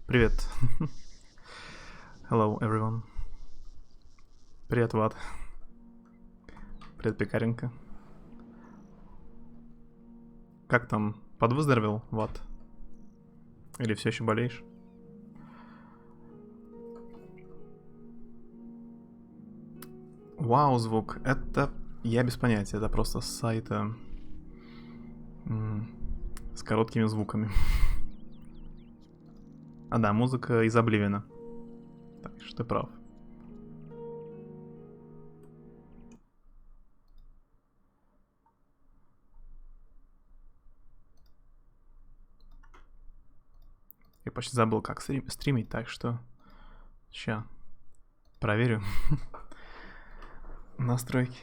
Привет. Hello, everyone. Привет, Влад. Привет, Пекаренко. Как там? Подвыздоровел, Влад? Или все еще болеешь? Вау, звук. Это... Я без понятия. Это просто с сайта... С короткими звуками. А да, музыка из Обливина. Так что ты прав. Я почти забыл, как стримить, так что... Ща. Проверю. Настройки.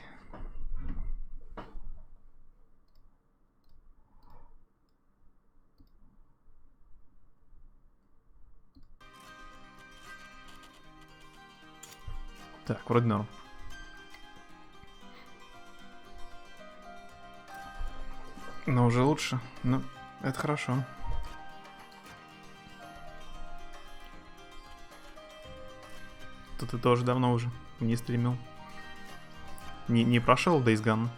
Так, вроде норм. Но уже лучше. Ну, это хорошо. То ты тоже давно уже не стримил. Не прошел Days Gone?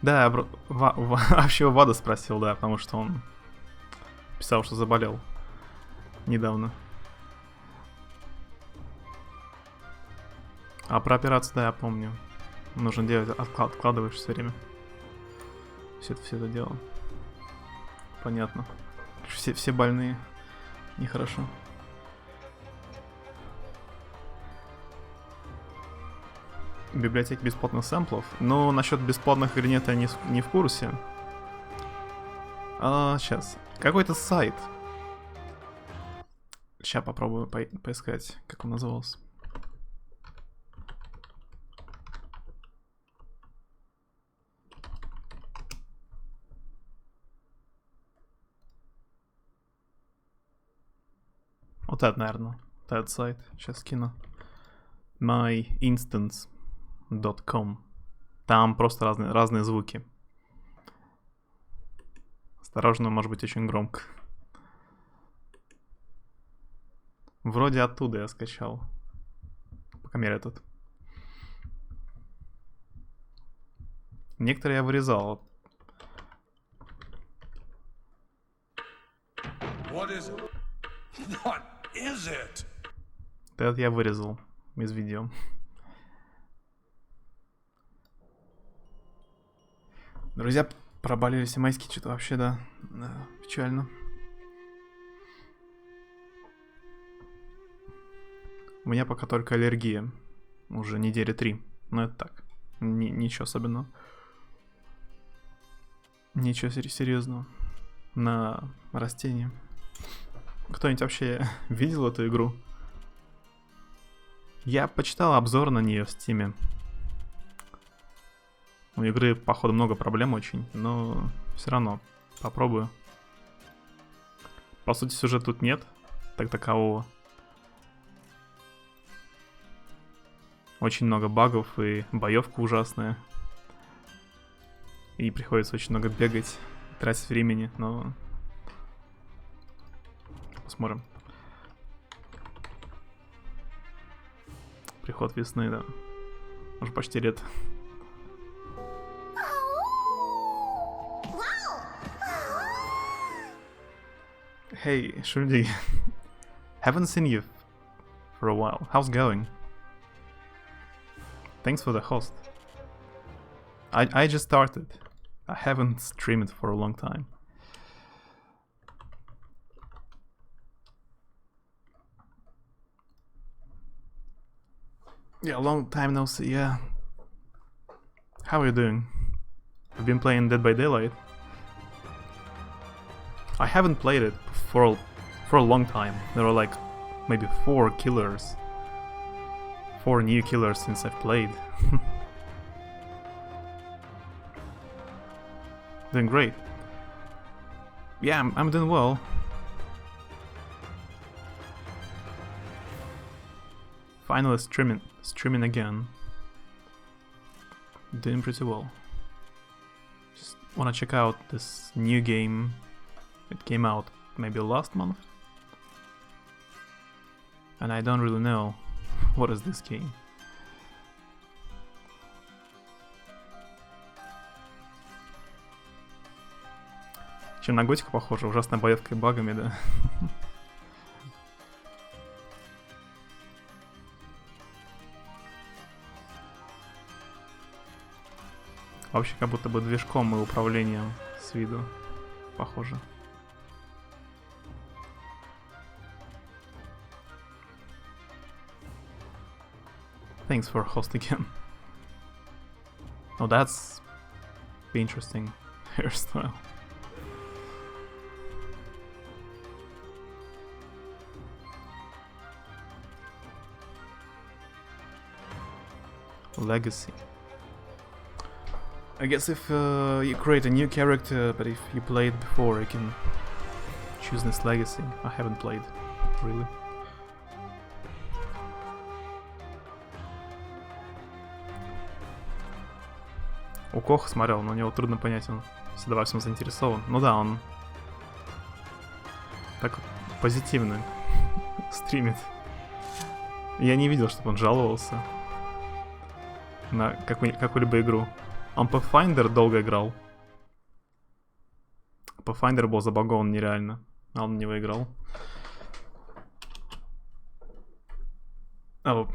Да, вообще у Вада спросил, да, потому что он писал, что заболел недавно. А про операцию, да, я помню. Нужно делать, откладываешь все время. Все это дело. Понятно. Все больные. Нехорошо. Библиотеки бесплатных сэмплов. Но насчет бесплатных или нет, я не в курсе. Сейчас. Какой-то сайт. Сейчас попробую поискать, как он назывался. Вот это, наверное. Вот этот сайт. Сейчас скину. myinstance.com. Там просто разные звуки. Осторожно, может быть очень громко. Вроде оттуда я скачал. По крайней мере этот. Некоторые я вырезал. Этот я вырезал из видео. Друзья, проболели все майские, что-то вообще, да, печально. У меня пока только аллергия. Уже недели 3. Но это так. Ничего особенного. Ничего серьезного. На растения. Кто-нибудь вообще видел эту игру? Я почитал обзор на нее в Стиме. У игры, походу, много проблем очень, но все равно попробую. По сути, сюжета тут нет, так такового. Очень много багов и боевка ужасная. И приходится очень много бегать, тратить времени, но... Посмотрим. Приход весны, да. Уже почти лето. Hey, Shruti. Haven't seen you for a while. How's going? Thanks for the host. I just started. I haven't streamed for a long time. Yeah, long time no see, yeah. How are you doing? You've been playing Dead by Daylight? I haven't played it for a long time. There are like maybe 4 killers. 4 new killers since I've played. Doing great. Yeah, I'm doing well. Finally streaming again. Doing pretty well. Just wanna check out this new game. It came out maybe last month. And I don't really know what is this game. Чем на готику похоже, ужасная боевка и багами, да. Вообще как будто бы движком и управлением с виду похоже. Thanks for hosting again. Oh, that's interesting hairstyle. Legacy. I guess if you create a new character, but if you played before, you can choose this legacy. I haven't played, really. У Коха смотрел, но у него трудно понять, он всегда во всем заинтересован. Ну да, он так позитивно стримит. Я не видел, чтобы он жаловался на какую-либо игру. Он Pathfinder долго играл. Pathfinder был забагован нереально, а он в него играл. Oh,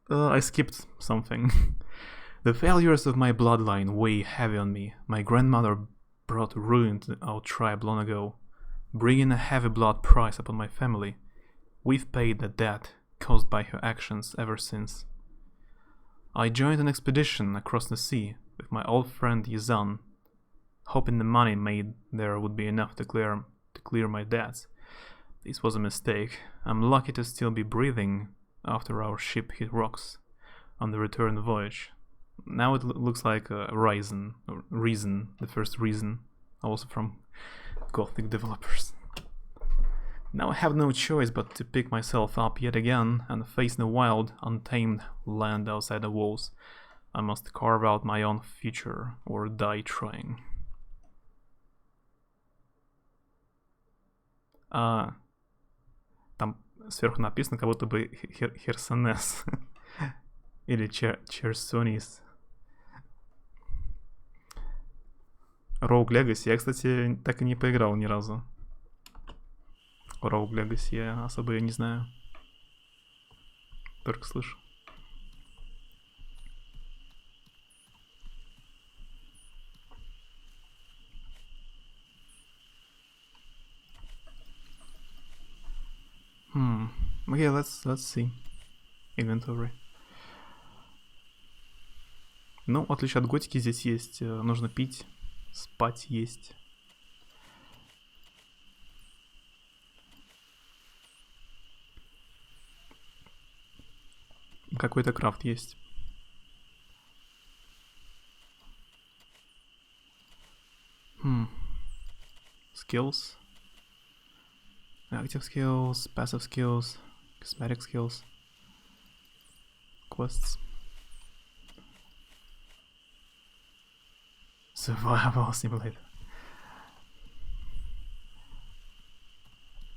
I skipped something. The failures of my bloodline weigh heavy on me. My grandmother brought ruin to our tribe long ago, bringing a heavy blood price upon my family. We've paid the debt caused by her actions ever since. I joined an expedition across the sea with my old friend Yizan, hoping the money made there would be enough to clear my debts. This was a mistake. I'm lucky to still be breathing after our ship hit rocks on the return voyage. Now it looks like Reason, the first Reason, also from Gothic developers. Now I have no choice but to pick myself up yet again and face the wild, untamed land outside the walls. I must carve out my own future or die trying. Там сверху написано, как будто бы Херсонес или Черсонис. Rogue Legacy я, кстати, так и не поиграл ни разу. Rogue Legacy я особо ее не знаю. Только слышу. Okay, let's see. Inventory. Ну, в отличие от готики, здесь есть, нужно пить, спать, есть. Какой-то крафт есть. Skills. Active skills, passive skills, cosmetic skills, quests. Survival simulator.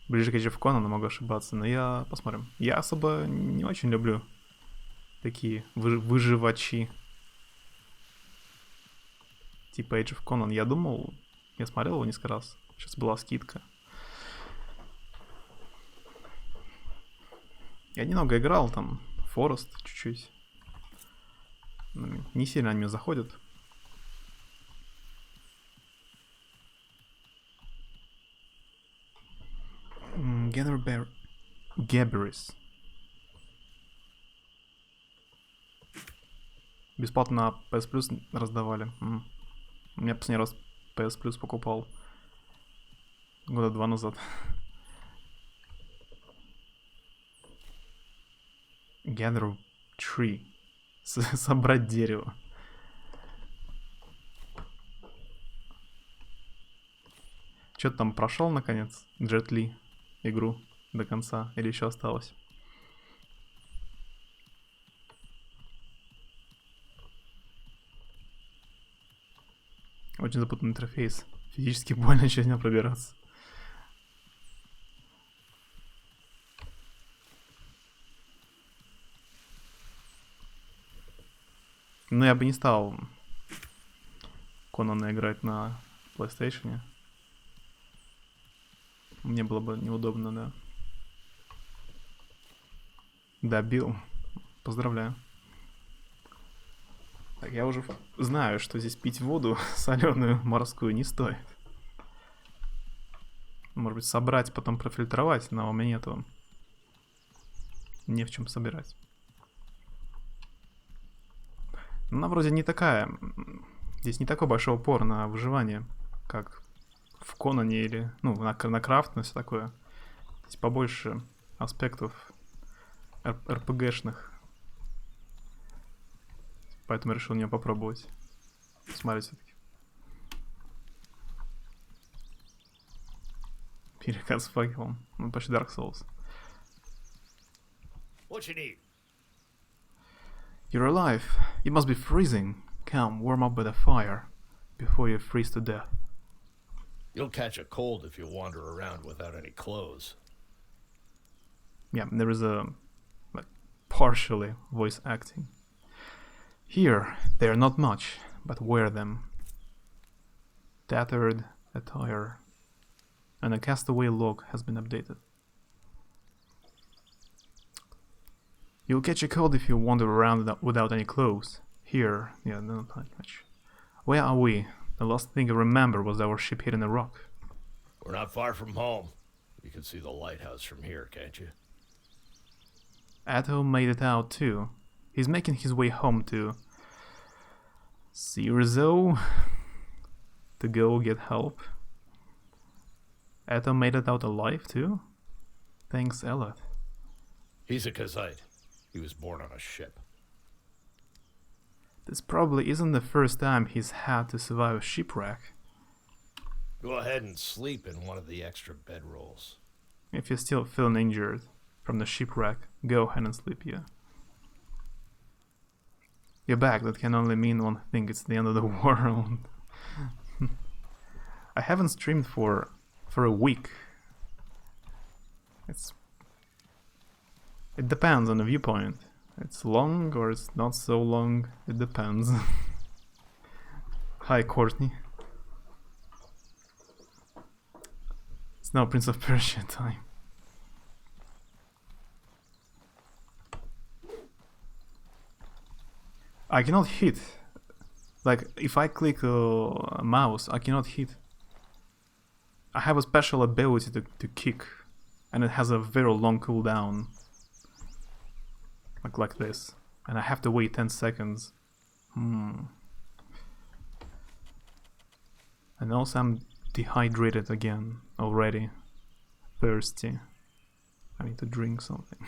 Ближе к Age of Conan, могу ошибаться, но я посмотрим. Я особо не очень люблю такие выживачи. Типа Age of Conan. Я думал, я смотрел его несколько раз. Сейчас была скидка. Я немного играл, там, Forest чуть-чуть. Не сильно они мне заходят. Геберис. Бесплатно на PS Plus раздавали. У меня последний раз PS Plus покупал года 2 назад. Gather tree. Собрать дерево. Что-то там прошел наконец, Джет Ли, игру до конца, или еще осталось? Очень запутанный интерфейс. Физически больно через него пробираться. Но я бы не стал Конана играть на PlayStation. Мне было бы неудобно, да. Добил. Поздравляю. Так, я уже знаю, что здесь пить воду соленую морскую не стоит. Может быть, собрать, потом профильтровать, но у меня нету. Не в чем собирать. Она вроде не такая. Здесь не такой большой упор на выживание, как в Конане или, ну, на крафт, на все такое. Здесь побольше аспектов РПГшных. Поэтому решил не попробовать. Смотреть все-таки. Перекат с факелом. Ну, почти Dark Souls. What you need? You're alive. You must be freezing. Come, warm up by the fire before you freeze to death. You'll catch a cold if you wander around without any clothes. Yeah, there is a like partially voice acting. Here, they are not much, but wear them. Tattered attire, and a castaway log has been updated. You'll catch a cold if you wander around without any clothes. Here, yeah, not much. Where are we? The last thing I remember was our ship hitting a rock. We're not far from home. You can see the lighthouse from here, can't you? Atto made it out too. He's making his way home to Cirzo to go get help. Atto made it out alive too? Thanks, Elliot. He's a Kazite. He was born on a ship. This probably isn't the first time he's had to survive a shipwreck. Go ahead and sleep in one of the extra bedrolls. If you're still feeling injured from the shipwreck, go ahead and sleep, yeah. You're back, that can only mean one thing, it's the end of the world. I haven't streamed for a week. It depends on the viewpoint. It's long or it's not so long, it depends. Hi, Courtney. It's now Prince of Persia time. I cannot hit. Like, if I click a mouse, I cannot hit. I have a special ability to kick, and it has a very long cooldown. Like this. And I have to wait 10 seconds. And also I'm dehydrated again already. Thirsty. I need to drink something.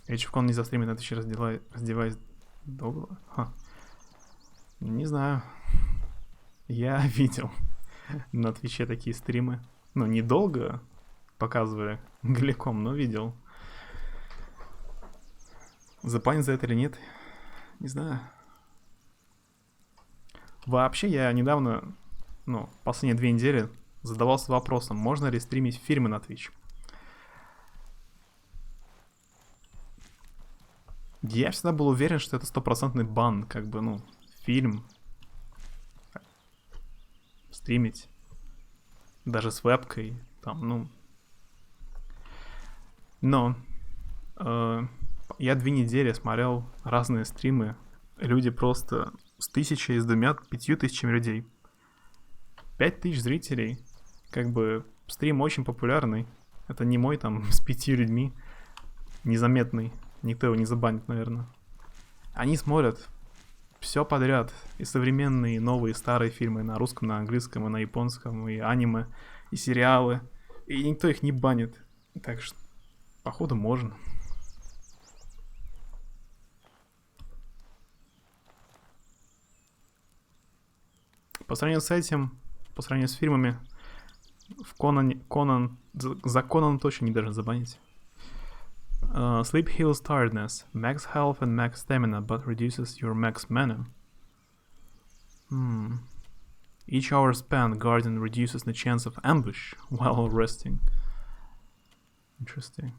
HFCon не застримит, на тысячи раздеваясь долго? Ха. Не знаю. Я видел на Твиче такие стримы. Ну, недолго показывали гликом, но видел. Запанят за это или нет? Не знаю. Вообще, я недавно, ну, последние 2 недели задавался вопросом, можно ли стримить фильмы на Twitch. Я всегда был уверен, что это 100% бан, как бы, ну, фильм стримить, даже с вебкой, там, ну. Но я 2 недели смотрел разные стримы, люди просто с 1000 и с 5000 людей. 5000 зрителей, как бы стрим очень популярный. Это не мой там с 5 людьми, незаметный, никто его не забанит, наверное. Они смотрят все подряд, и современные, и новые, и старые фильмы на русском, на английском, и на японском, и аниме, и сериалы, и никто их не банит. Так что, походу, можно. По сравнению с этим, по сравнению с фильмами, В Конан... За Конан точно не должен забанить. Sleep heals tiredness, max health and max stamina, but reduces your max mana. Each hour spent, Guardian reduces the chance of ambush while resting. Interesting.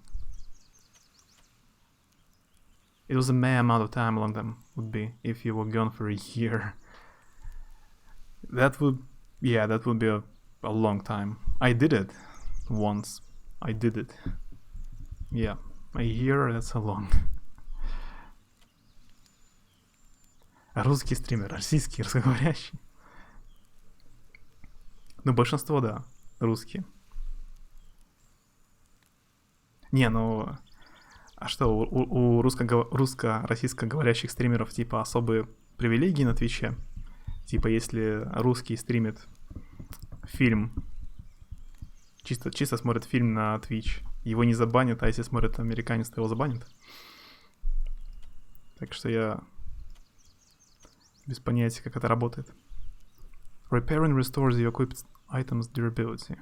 It was a mere amount of time long them would be if you were gone for a year. That would be a long time. I did it once. I did it. Yeah, a year, that's a long. Русский стример, российский, русскоговорящий. Ну, большинство, да, русские. Не, ну... А что, у русско-российско-говорящих стримеров типа особые привилегии на Твиче? Типа, если русский стримит фильм, чисто смотрит фильм на Twitch, его не забанят, а если смотрит американец, то его забанят. Так что я без понятия, как это работает. Repairing restores your equipped items durability.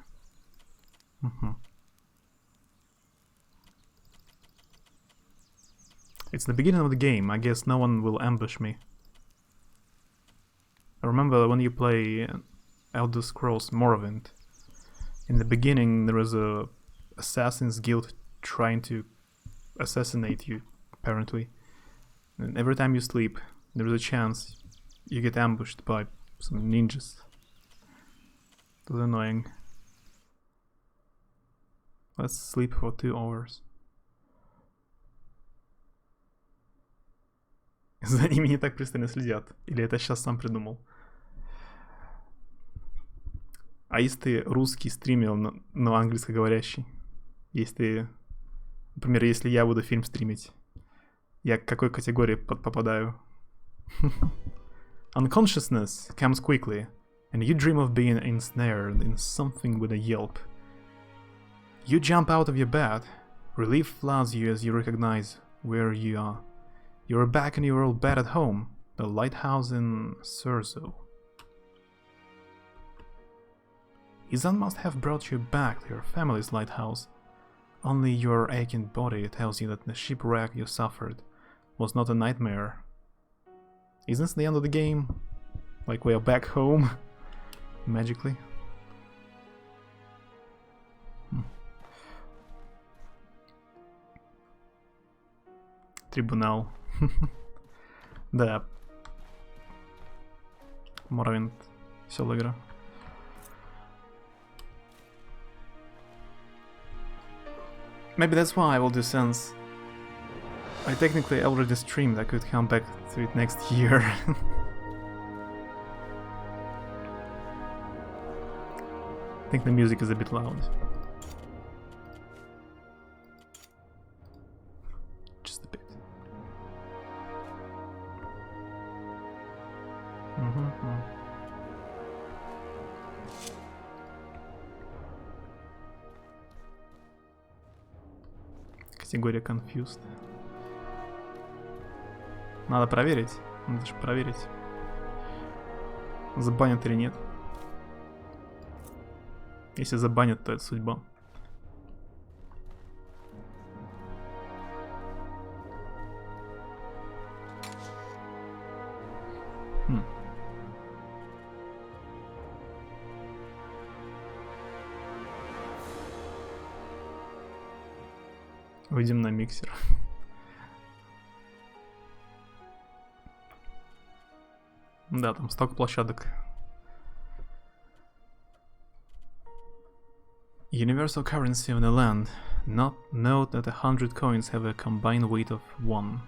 It's the beginning of the game. I guess no one will ambush me. I remember when you play Elder Scrolls Morrowind. In the beginning, there was a assassin's guild trying to assassinate you, apparently. And every time you sleep, there's a chance you get ambushed by some ninjas. It was annoying. Let's sleep for 2 hours. За ними не так пристально следят. Или это сейчас сам придумал? А если ты русский стримил, но английскоговорящий? Если ты... Например, если я буду фильм стримить, я к какой категории попадаю? Unconsciousness comes quickly, and you dream of being ensnared in something with a yelp. You jump out of your bed. Relief floods you as you recognize where you are. You're back in your old bed at home, the lighthouse in Surzo. Izan must have brought you back to your family's lighthouse. Only your aching body tells you that the shipwreck you suffered was not a nightmare. Isn't this the end of the game? Like we are back home? Magically? Трибунал. Да. Morrowind. Веселая игра. Maybe that's why I will do Sense. I technically already streamed, I could come back to it next year. I think the music is a bit loud. Just a bit. Категория confused. Надо проверить. Надо же проверить, забанят или нет. Если забанят, то это судьба. Выйдем на миксер. Да, там столько площадок. Universal currency of the land. Note that 100 coins have a combined weight of 1.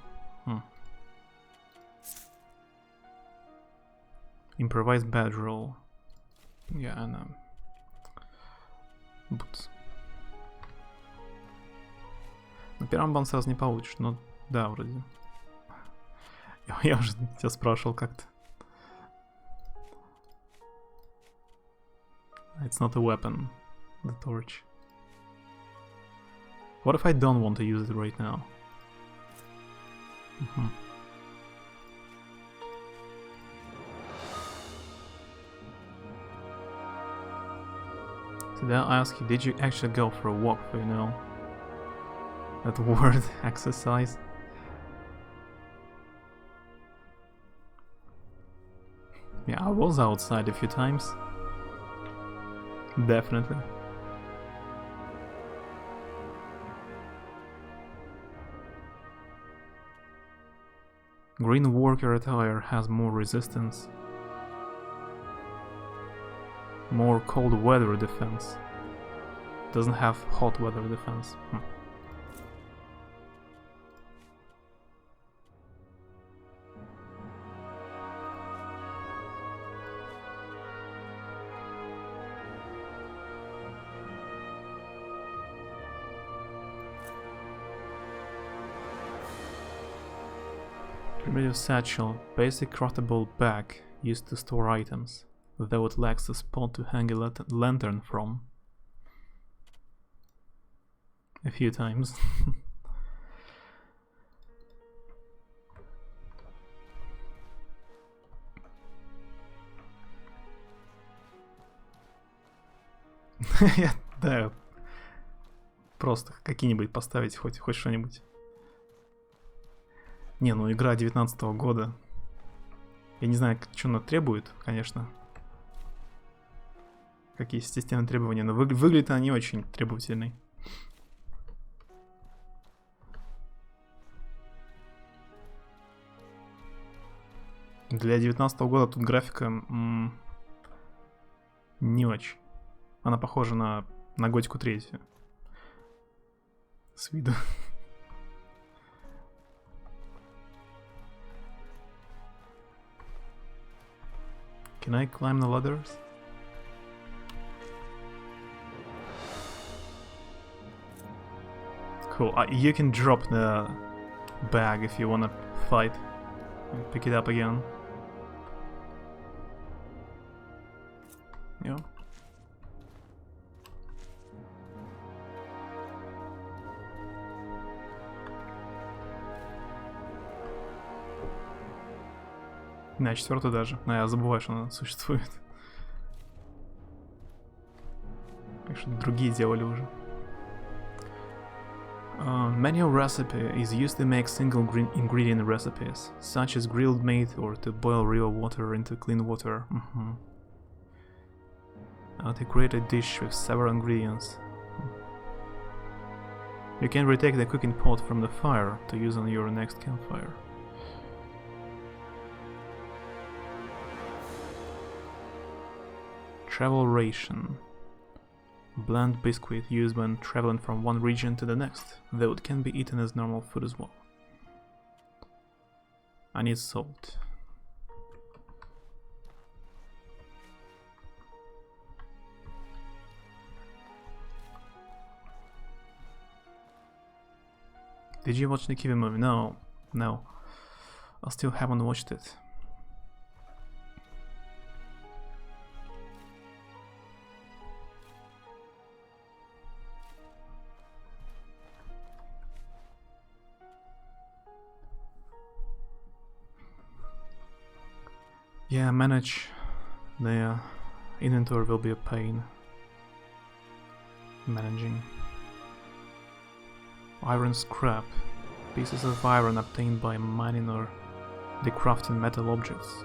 Improvised badge roll. Yeah, I know. Boots. На первом бан сразу не получишь, но да, вроде. Я уже тебя спрашивал как-то. It's not a weapon, the torch. What if I don't want to use it right now? Did I ask you, did you actually go for a walk for, you know, that word exercise? Yeah, I was outside a few times. Definitely. Green worker attire has more resistance. More cold weather defense. Doesn't have hot weather defense. Primitive satchel, basic craftable bag used to store items, though it lacks a spot to hang a lantern from. A few times. Да. Просто какие-нибудь поставить, хоть что-нибудь. Не, ну игра 19-го года. Я не знаю, что она требует, конечно. Какие системные требования, но выглядят они очень требовательные. Для 19-го года тут графика не очень. Она похожа на Готику 3. С виду. Can I climb the ladders? Cool. You can drop the bag if you wanna fight and pick it up again. Yeah. На 4 даже. Но я забываю, что она существует. Так что другие делали уже. Manual recipe is used to make single ingredient recipes, such as grilled meat or to boil river water into clean water. To create a dish with several ingredients. You can retake the cooking pot from the fire to use on your next campfire. Travel ration. Bland biscuit used when traveling from one region to the next, though it can be eaten as normal food as well. I need salt. Did you watch the Kiwi movie? No. I still haven't watched it. Yeah, manage the inventory will be a pain. Managing. Iron scrap. Pieces of iron obtained by mining or decrafting metal objects.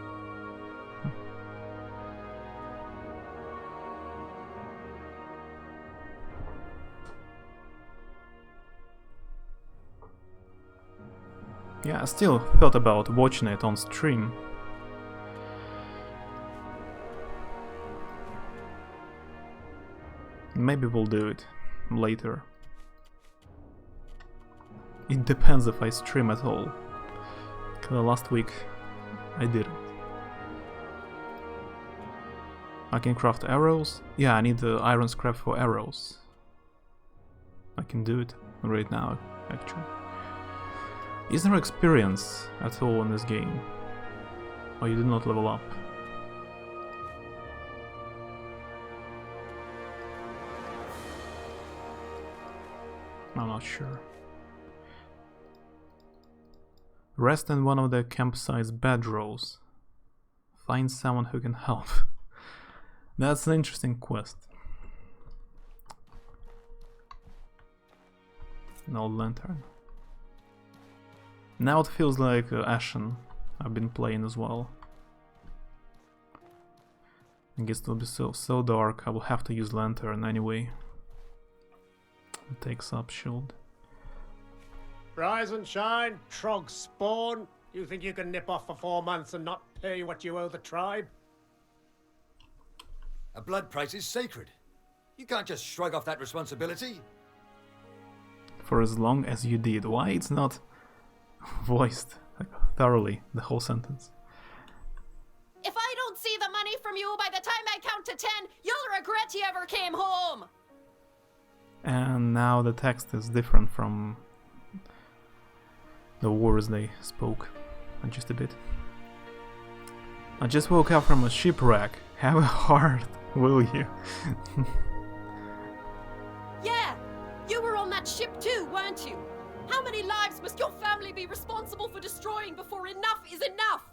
Yeah, I still thought about watching it on stream. Maybe we'll do it later. It depends if I stream at all. Last week I didn't. I can craft arrows. Yeah, I need the iron scrap for arrows. I can do it right now, actually. Is there experience at all in this game? Or you did not level up? I'm not sure. Rest in one of the campsite's bedrolls. Find someone who can help. That's an interesting quest. An old lantern. Now it feels like Ashen. I've been playing as well. I guess it will be so dark. I will have to use lantern anyway. It takes up shield. Rise and shine, trog spawn. You think you can nip off for 4 months and not pay what you owe the tribe? A blood price is sacred. You can't just shrug off that responsibility. For as long as you did. Why it's not voiced like, thoroughly, the whole sentence? If I don't see the money from you by the time I count to 10, you'll regret you ever came home! And now the text is different from the words they spoke. Just a bit. I just woke up from a shipwreck. Have a heart, will you? Yeah, you were on that ship too, weren't you? How many lives must your family be responsible for destroying before enough is enough?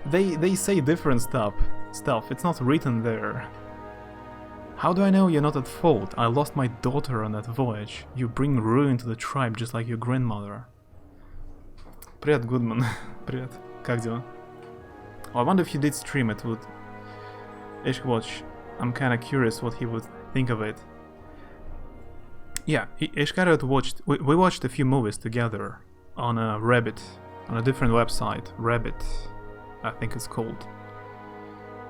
They say different stuff. It's not written there. How do I know you're not at fault? I lost my daughter on that voyage. You bring ruin to the tribe just like your grandmother. Привет, Goodman. Привет. Как дела? Oh, I wonder if he did stream it. Would Ishk watch? I'm kinda curious what he would think of it. Yeah, Ishkaret watched. We watched a few movies together on a Rabbit, on a different website. Rabbit, I think it's called.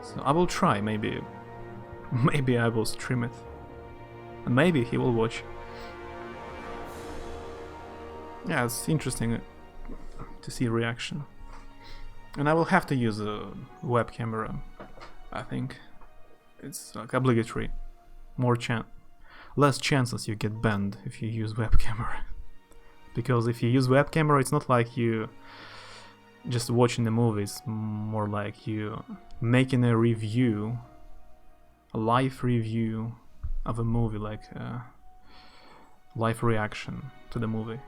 So I will try. Maybe I will stream it, and maybe he will watch. Yeah, it's interesting to see reaction, and I will have to use a web camera. I think it's like obligatory. Less chances you get banned if you use web camera. Because if you use web camera, it's not like you just watching the movies, more like you making a review, a live review of a movie, like a live reaction to the movie.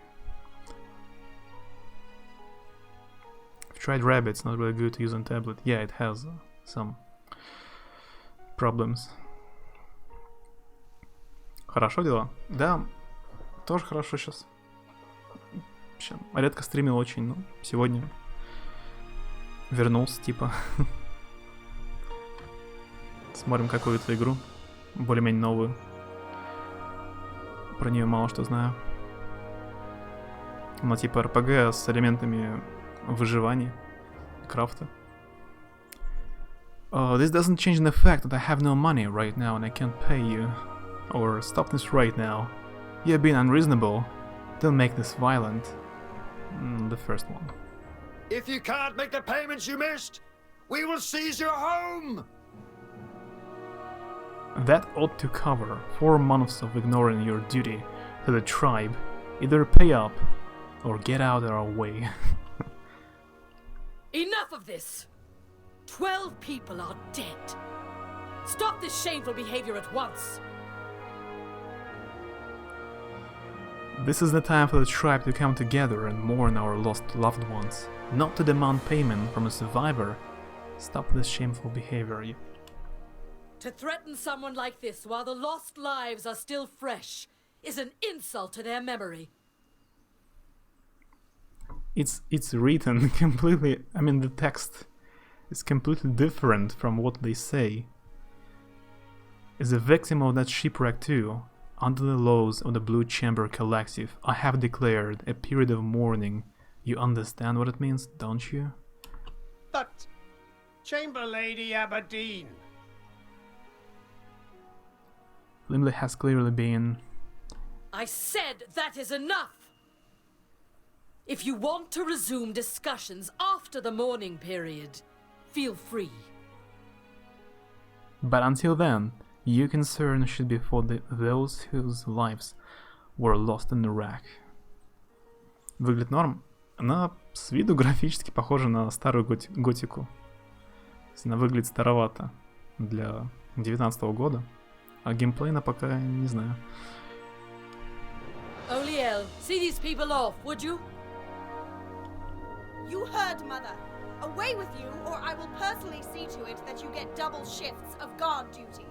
I've tried Rabbit, it's not really good to use on tablet. Yeah, it has some problems. Хорошо дела? Да, тоже хорошо сейчас. Редко стримил очень, но сегодня вернулся, типа. Смотрим какую-то игру, более-менее новую. Про нее мало что знаю. Она типа RPG с элементами выживания, крафта. This doesn't change the fact that I have no money right now and I can't pay you. Or stop this right now. You're being unreasonable. Don't make this violent. The first one. If you can't make the payments you missed, we will seize your home! That ought to cover 4 months of ignoring your duty to the tribe. Either pay up or get out of our way. Enough of this! 12 people are dead. Stop this shameful behavior at once. This is the time for the tribe to come together and mourn our lost loved ones, not to demand payment from a survivor. Stop this shameful behavior. To threaten someone like this while the lost lives are still fresh is an insult to their memory. It's written completely, I mean the text is completely different from what they say. As a victim of that shipwreck too, under the laws of the Blue Chamber Collective, I have declared a period of mourning. You understand what it means, don't you? But Chamber Lady Aberdeen. Limley has clearly been... I said that is enough! If you want to resume discussions after the mourning period, feel free. But until then, your concern should be for those whose lives were lost in the wreck. Выглядит норм. Она с виду графически похожа на старую готику. То есть она выглядит старовато для 19-го года. А геймплейна пока не знаю. Oliel, see these people off, would you? You heard, Mother. Away with you, or I will personally see to it that you get double shifts of guard duty.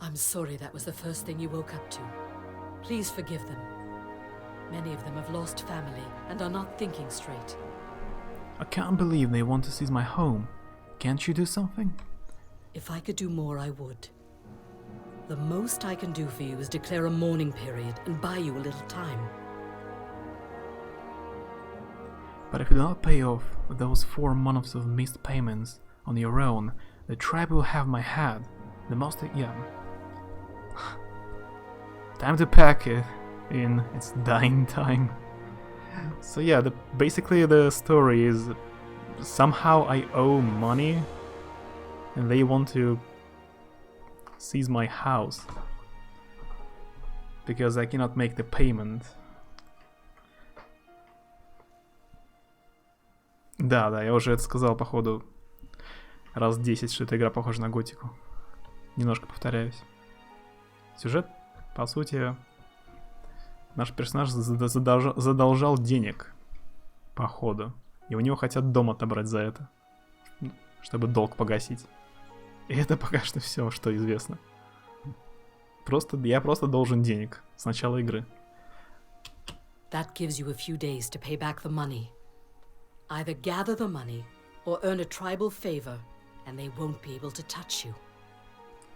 I'm sorry that was the first thing you woke up to. Please forgive them. Many of them have lost family and are not thinking straight. I can't believe they want to seize my home. Can't you do something? If I could do more, I would. The most I can do for you is declare a mourning period and buy you a little time. But if you do not pay off those 4 months of missed payments on your own, the tribe will have my head. The most... yeah. Time to pack it in. It's dying time. So yeah, basically the story is somehow I owe money and they want to seize my house because I cannot make the payment. Да, я уже это сказал, походу, раз 10, что эта игра похожа на готику. Немножко повторяюсь. Сюжет, по сути, наш персонаж задолжал денег, походу. И у него хотят дом отобрать за это, чтобы долг погасить. И это пока что все, что известно. Я просто должен денег с начала игры. That gives you a few days to pay back the money. Either gather the money or earn a tribal favor, and they won't be able to touch you.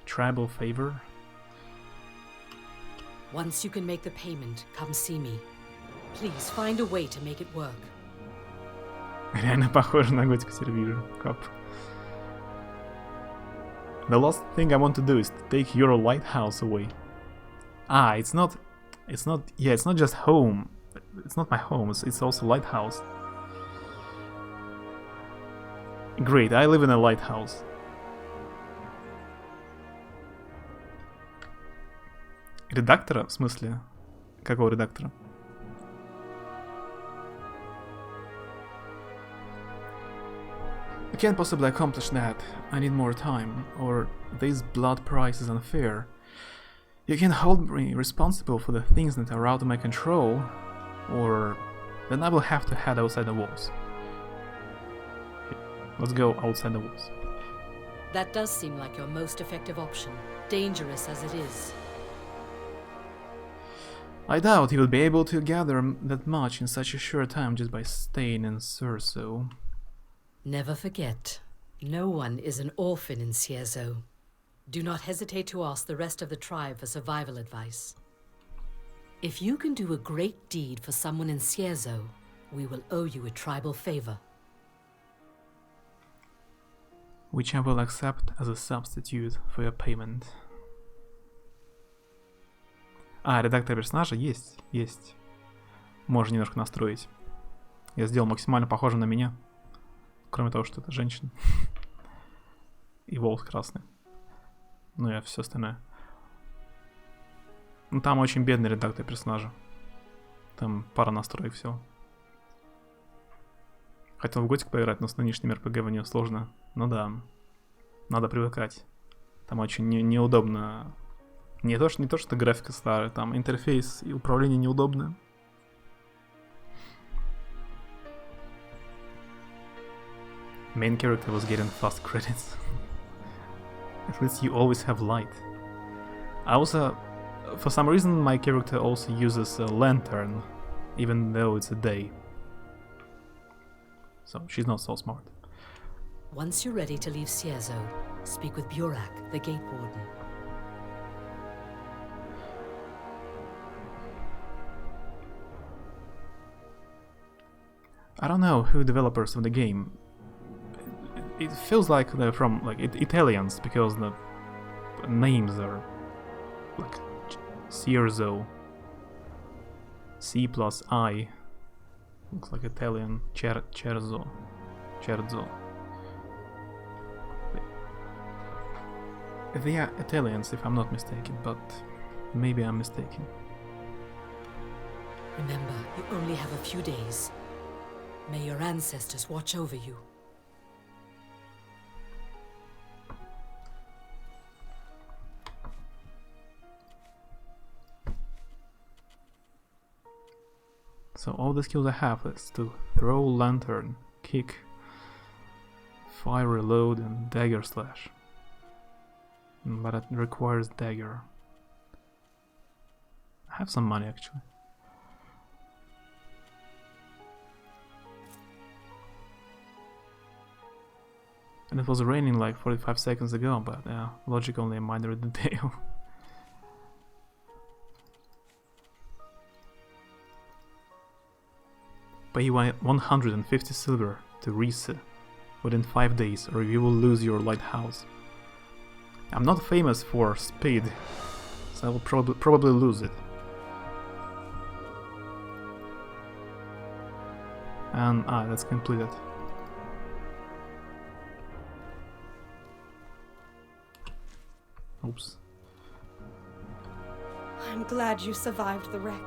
Tribal favor? Once you can make the payment, come see me. Please find a way to make it work. Реально похоже на готику, теперь вижу. Кап. The last thing I want to do is to take your lighthouse away. Ah, it's not just home. It's not my home, it's also lighthouse. Great, I live in a lighthouse. Редактора? В смысле? Какого редактора? I can't possibly accomplish that. I need more time. Or this blood price is unfair. You can hold me responsible for the things that are out of my control. Or then I will have to head outside the walls. Let's go outside the walls. That does seem like your most effective option, dangerous as it is. I doubt he will be able to gather that much in such a short time just by staying in Surso. Never forget, no one is an orphan in Cierzo. Do not hesitate to ask the rest of the tribe for survival advice. If you can do a great deed for someone in Cierzo, we will owe you a tribal favor. Which I will accept as a substitute for your payment. А, редактор персонажа есть. Можно немножко настроить. Я сделал максимально похожим на меня. Кроме того, что это женщина. И волос красный. Ну и все остальное. Ну там очень бедный редактор персонажа. Там пара настроек всего. Хотел в готик поиграть, но с нынешним РПГ в нее сложно. Ну да. Надо привыкать. Там очень неудобно. Не то, что графика старая, там интерфейс и управление неудобное. Main character was getting fast credits. At least you always have light. I also, for some reason, my character also uses a lantern, even though it's a day. So she's not so smart. Once you're ready to leave Cierzo, speak with Burak, the gate warden. I don't know who developers of the game. It feels like they're from Italians because the names are like Cierzo, C plus I. Looks like Italian. Cerzo. They are Italians, if I'm not mistaken, but maybe I'm mistaken. Remember, you only have a few days. May your ancestors watch over you. So all the skills I have is to throw lantern, kick, fire reload, and dagger slash. But it requires dagger. I have some money actually. And it was raining like 45 seconds ago, but logic only a minor detail. Pay 150 silver to Risa within 5 days, or you will lose your lighthouse. I'm not famous for speed, so I will probably lose it. And that's completed. Oops. I'm glad you survived the wreck.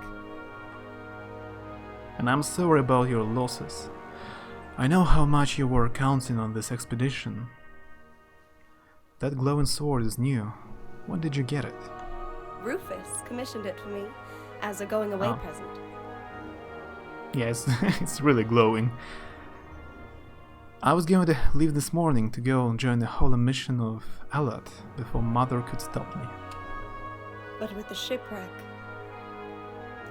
And I'm sorry about your losses. I know how much you were counting on this expedition. That glowing sword is new. When did you get it? Rufus commissioned it for me as a going away present. Yes, it's really glowing. I was going to leave this morning to go and join the holy mission of Alat before Mother could stop me. But with the shipwreck,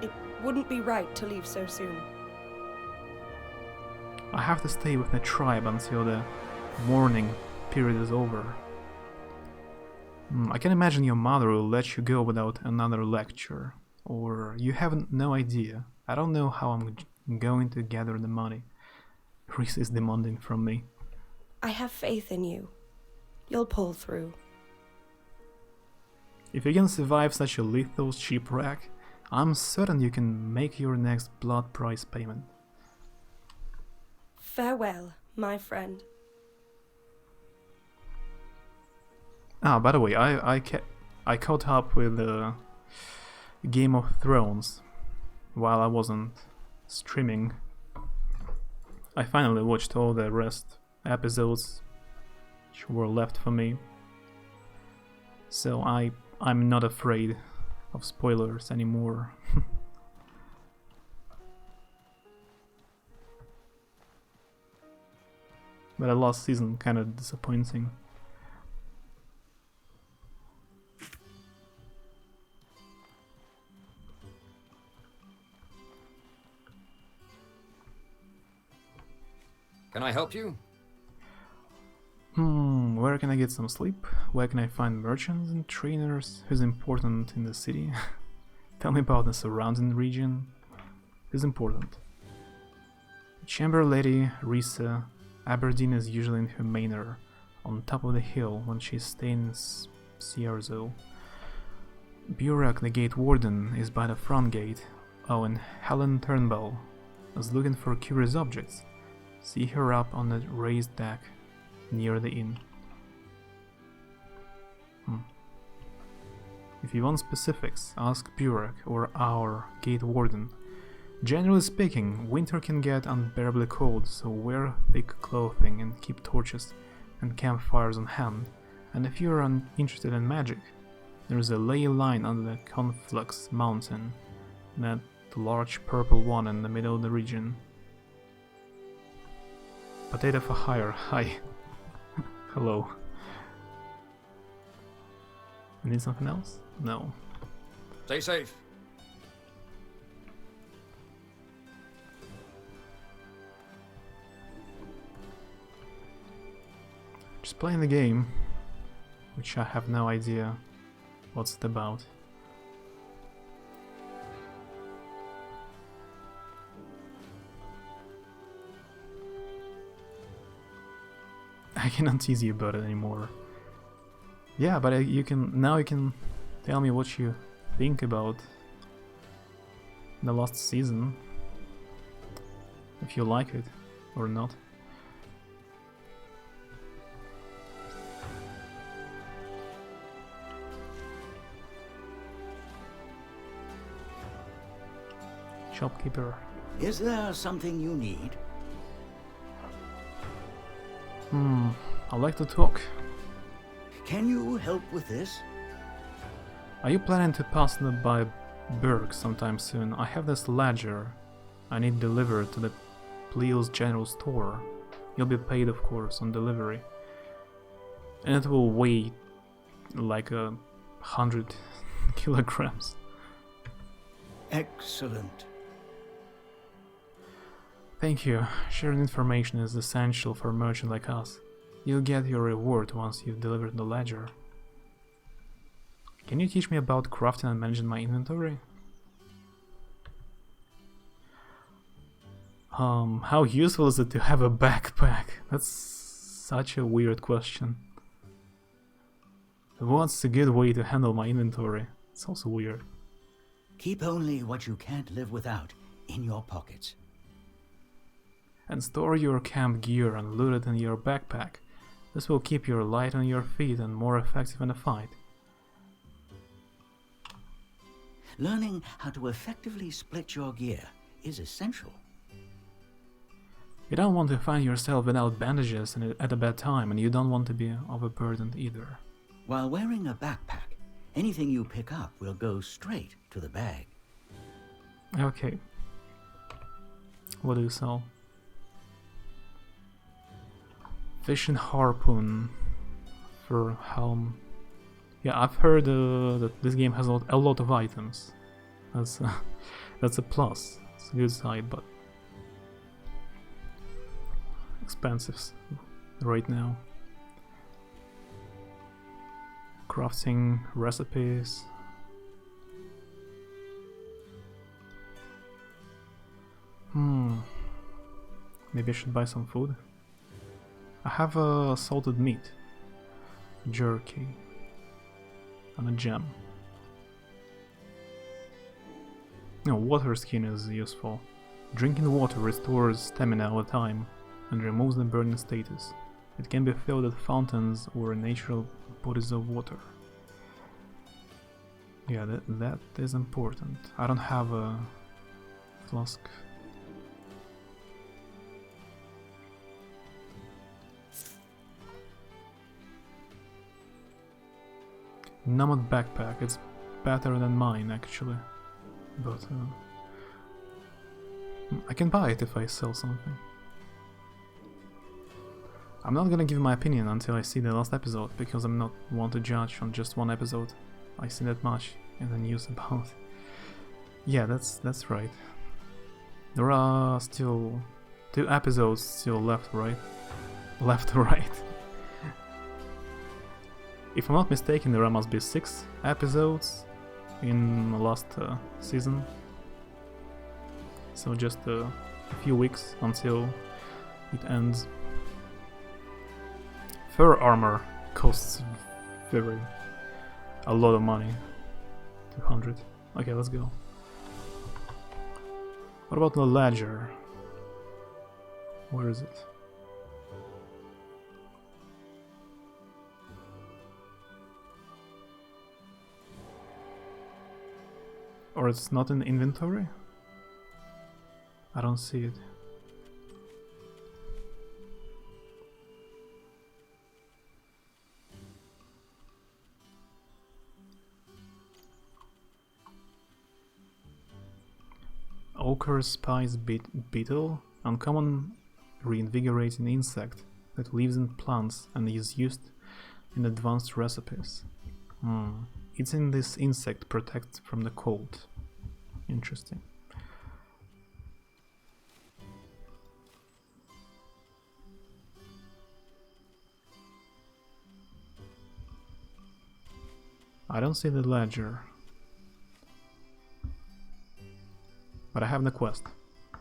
it wouldn't be right to leave so soon. I have to stay with the tribe until the mourning period is over. I can imagine your mother will let you go without another lecture. Or you have no idea. I don't know how I'm going to gather the money Reese is demanding from me. I have faith in you. You'll pull through. If you can survive such a lethal shipwreck, I'm certain you can make your next blood price payment. Farewell, my friend. By the way, I caught up with Game of Thrones while I wasn't streaming. I finally watched all the rest episodes which were left for me. So I'm not afraid of spoilers anymore. But the last season kinda disappointing. Can I help you? Where can I get some sleep? Where can I find merchants and trainers? Who's important in the city? Tell me about the surrounding region. Who's important? Chamber Lady Risa Aberdeen is usually in her manor, on top of the hill when she's staying in Sierzo. Burak, the gate warden, is by the front gate. Oh, and Helen Turnbull is looking for curious objects. See her up on the raised deck near the inn. If you want specifics, ask Burak or our gate warden. Generally speaking, winter can get unbearably cold, so wear thick clothing and keep torches and campfires on hand. And if you're interested in magic, there's a ley line under the Conflux mountain, that large purple one in the middle of the region. Potato for hire, hi. Hello. You need something else? No. Stay safe. Just playing the game, which I have no idea what's it about. I cannot tease you about it anymore. Yeah, but you can tell me what you think about the last season, if you like it or not. Shopkeeper. Is there something you need? I'd like to talk. Can you help with this? Are you planning to pass by Berg sometime soon? I have this ledger I need delivered to the Pleal's general store. You'll be paid, of course, on delivery. And it will weigh like 100 kilograms. Excellent. Thank you. Sharing information is essential for a merchant like us. You'll get your reward once you've delivered the ledger. Can you teach me about crafting and managing my inventory? How useful is it to have a backpack? That's such a weird question. What's a good way to handle my inventory? It's also weird. Keep only what you can't live without in your pockets. And store your camp gear and loot it in your backpack. This will keep you light on your feet and more effective in a fight. Learning how to effectively split your gear is essential. You don't want to find yourself without bandages at a bad time, and you don't want to be overburdened either. While wearing a backpack, anything you pick up will go straight to the bag. Okay. What do you sell? Fishing harpoon for helm. Yeah, I've heard that this game has a lot of items. That's a plus. It's a good side, but expensive right now. Crafting recipes. Maybe I should buy some food. I have salted meat, jerky, and a jam. No, water skin is useful. Drinking water restores stamina over time and removes the burning status. It can be filled at fountains or natural bodies of water. Yeah, that is important. I don't have a flask. Nomad backpack, it's better than mine actually, but I can buy it if I sell something. I'm not gonna give my opinion until I see the last episode, because I'm not one to judge on just one episode. I see that much in the news about. Yeah, that's right. There are still 2 episodes still left, right? Left to right. If I'm not mistaken, there must be 6 episodes in the last season. So just a few weeks until it ends. Fur armor costs a lot of money. 200. Okay, let's go. What about the ledger? Where is it? Or it's not in inventory? I don't see it. Ochre spice beetle, uncommon reinvigorating insect that lives in plants and is used in advanced recipes. Eating this insect protects from the cold. Interesting. I don't see the ledger. But I have the quest.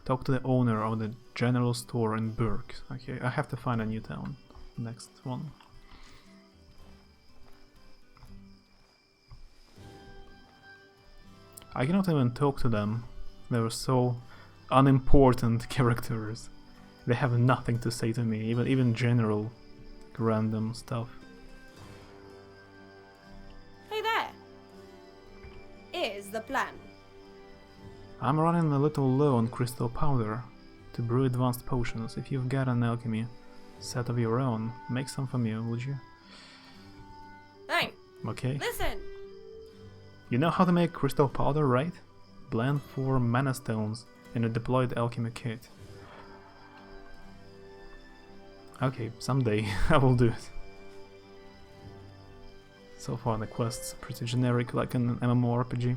Talk to the owner of the general store in Burke. Okay, I have to find a new town. Next one. I cannot even talk to them. They were so unimportant characters. They have nothing to say to me, even general random stuff. Hey there! Here's the plan. I'm running a little low on crystal powder to brew advanced potions. If you've got an alchemy set of your own, make some for me, would you? Hey, Okay. listen! You know how to make crystal powder, right? Blend 4 mana stones in a deployed alchemy kit. Okay, someday I will do it. So far the quest's pretty generic, like an MMORPG.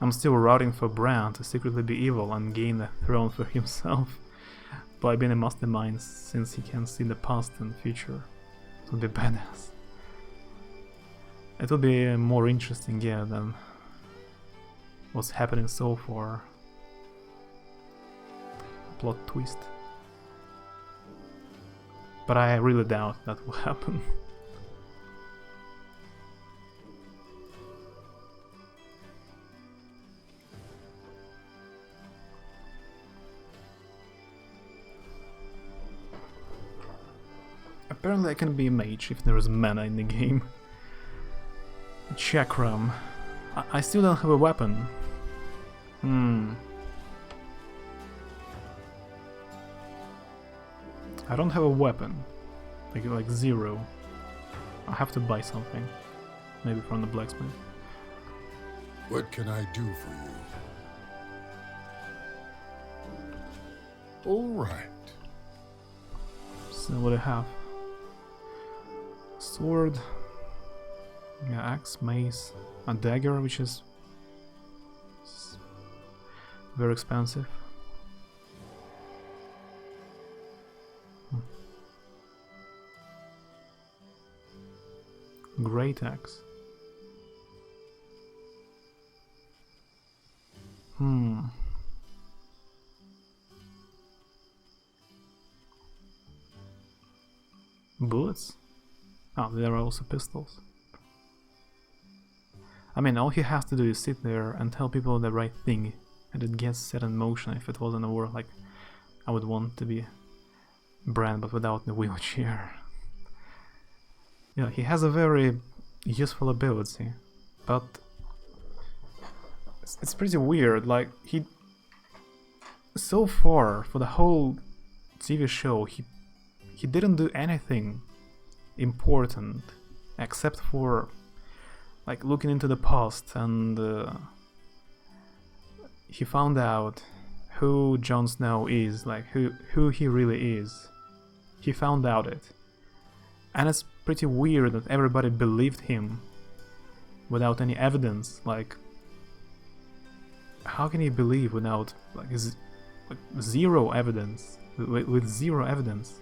I'm still rooting for Bran to secretly be evil and gain the throne for himself by being a mastermind, since he can see the past and future. It would be badass. It would be more interesting, yeah, than what's happening so far. Plot twist. But I really doubt that will happen. Apparently I can be a mage if there is mana in the game. Chakram. I still don't have a weapon. I don't have a weapon. Like zero. I have to buy something. Maybe from the blacksmith. What can I do for you? All right. So what do I have? Sword, yeah, axe, mace, a dagger, which is very expensive. Great axe. Bullets? Oh, there are also pistols. I mean, all he has to do is sit there and tell people the right thing, and it gets set in motion. If it wasn't a war, like, I would want to be Bran, but without the wheelchair. Yeah, he has a very useful ability, but it's pretty weird. Like, he... So far, for the whole TV show, he didn't do anything important except for like looking into the past, and he found out who Jon Snow is, like who he really is. He found out it, and it's pretty weird that everybody believed him without any evidence. Like, how can you believe without like zero evidence, with zero evidence?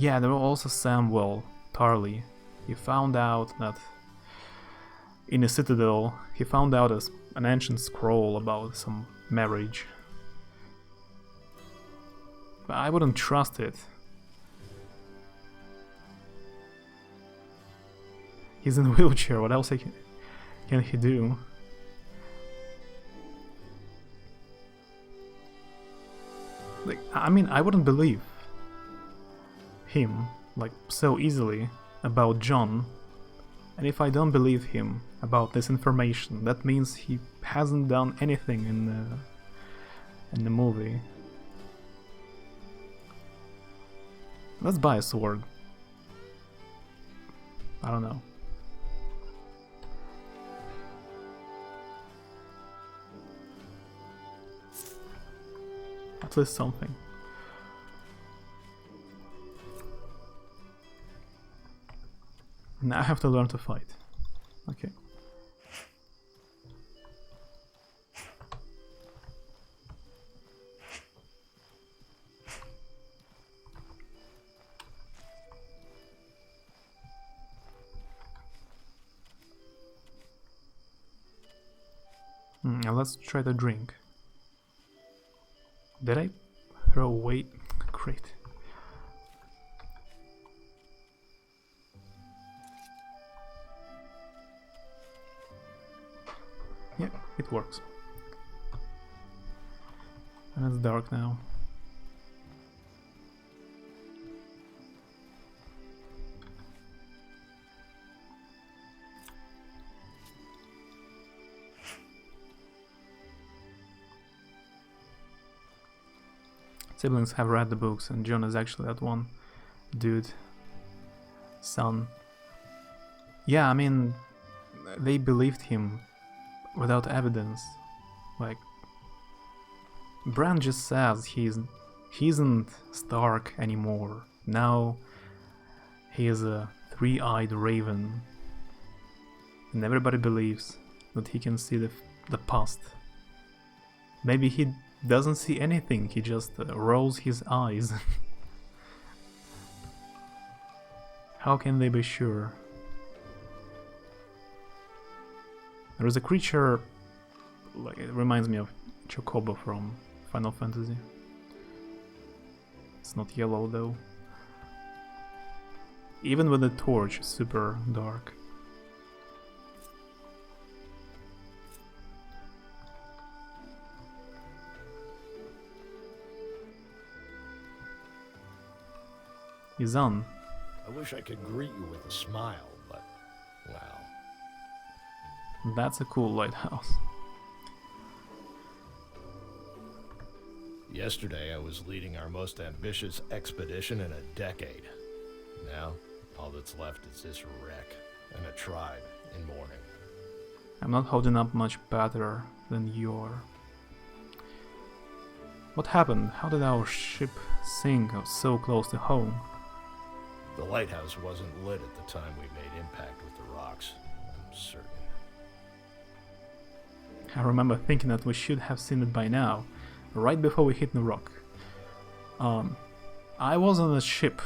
Yeah, there was also Samwell Tarly. He found out that in a citadel, he found out an ancient scroll about some marriage. But I wouldn't trust it. He's in a wheelchair, what else can he do? Like, I mean, I wouldn't believe him like so easily about Jon, and if I don't believe him about this information, that means he hasn't done anything in the movie. Let's buy a sword. I don't know. At least something. Now I have to learn to fight. Okay. Now let's try to drink. Did I throw away? Great. Yeah, it works. And it's dark now. Siblings have read the books, and Jon is actually that one dude. Son. Yeah, I mean, they believed him without evidence. Like, Bran just says he isn't Stark anymore. Now he is a three-eyed raven. And everybody believes that he can see the past. Maybe he doesn't see anything, he just rolls his eyes. How can they be sure? There is a creature, like, it reminds me of Chocobo from Final Fantasy. It's not yellow though. Even with the torch, super dark. Izan. I wish I could greet you with a smile, but, well. That's a cool lighthouse. Yesterday I was leading our most ambitious expedition in a decade. Now, all that's left is this wreck and a tribe in mourning. I'm not holding up much better than you are. What happened? How did our ship sink so close to home? The lighthouse wasn't lit at the time we made impact with the rocks, I'm certain. I remember thinking that we should have seen it by now, right before we hit the rock. I was on a ship,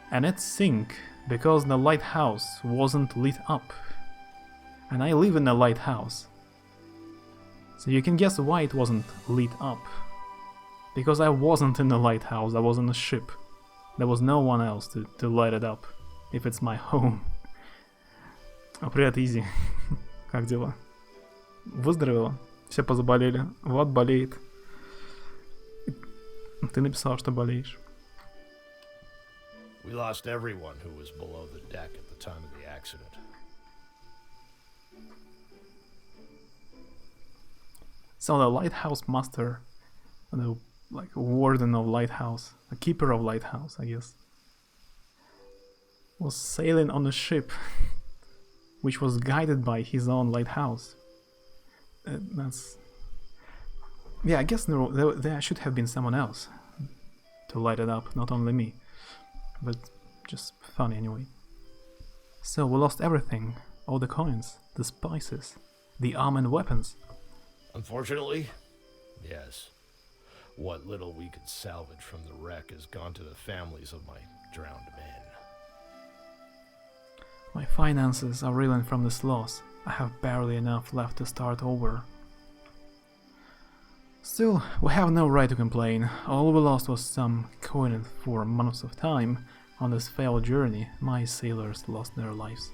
and it sank because the lighthouse wasn't lit up. And I live in a lighthouse. So you can guess why it wasn't lit up. Because I wasn't in the lighthouse, I was on a ship. There was no one else to light it up, if it's my home. О, привет, Изи. Как дела? Выздоровела? Все позаболели? Влад болеет. Ты написал, что болеешь. We lost everyone who was below the deck at the time of the accident. So the lighthouse master, the warden of lighthouse, the keeper of lighthouse, I guess, was sailing on a ship which was guided by his own lighthouse. That's... Yeah, I guess there should have been someone else to light it up, not only me. But just funny anyway. So we lost everything, all the coins, the spices, the arm and weapons. Unfortunately, yes. What little we could salvage from the wreck has gone to the families of my drowned men. My finances are reeling from this loss. I have barely enough left to start over. Still, we have no right to complain. All we lost was some coin for months of time. On this failed journey, my sailors lost their lives.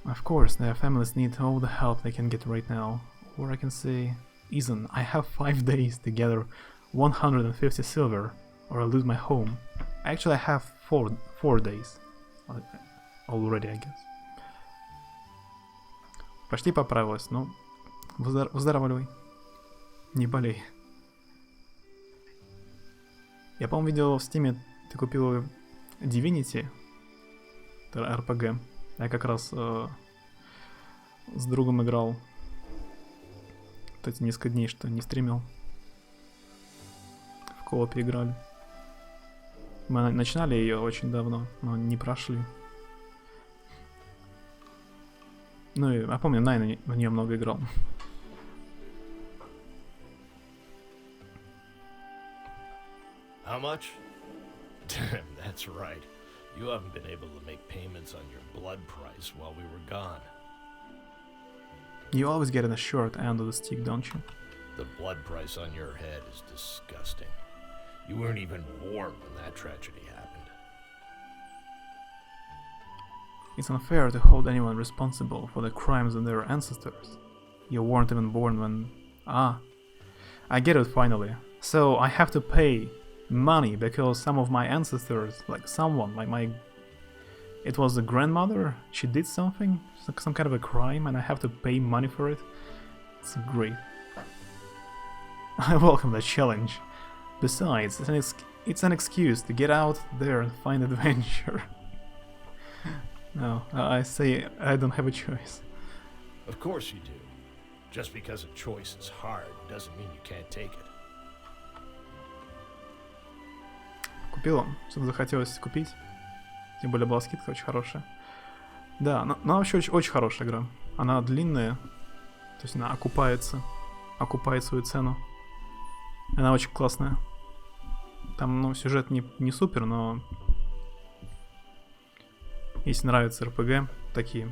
Of course, their families need all the help they can get right now. Or I can say, Izan, I have 5 days to gather 150 silver, or I'll lose my home. Actually, I have 4 days. Already, I guess. Почти поправилась, но выздоравливай. Не болей. Я, по-моему, видел в Стиме, ты купил Divinity, это RPG. Я как раз с другом играл вот эти несколько дней, что не стримил. В коопе играли. Мы начинали ее очень давно, но не прошли. Ну и я помню, Най в нее много играл. How much? Damn, that's right. You haven't been able to make payments on your blood price while we were gone. You always get in the short end of the stick, don't you? The blood price on your head is disgusting. You weren't even born when that tragedy happened. It's unfair to hold anyone responsible for the crimes of their ancestors. You weren't even born when... Ah, I get it finally. So I have to pay money because some of my ancestors, like someone, like my... It was a grandmother, she did something, some kind of a crime, and I have to pay money for it. It's great. I welcome the challenge. Besides, it's an excuse to get out there and find adventure. No, I say I don't have a choice. Of course you do. Just because a choice is hard doesn't mean you can't take it. Купила. Что-то захотелось купить. Тем более была скидка очень хорошая. Да, но вообще очень хорошая игра. Она длинная. То есть она окупает свою цену. Она очень классная. Там, ну, сюжет не супер, но если нравятся РПГ, такие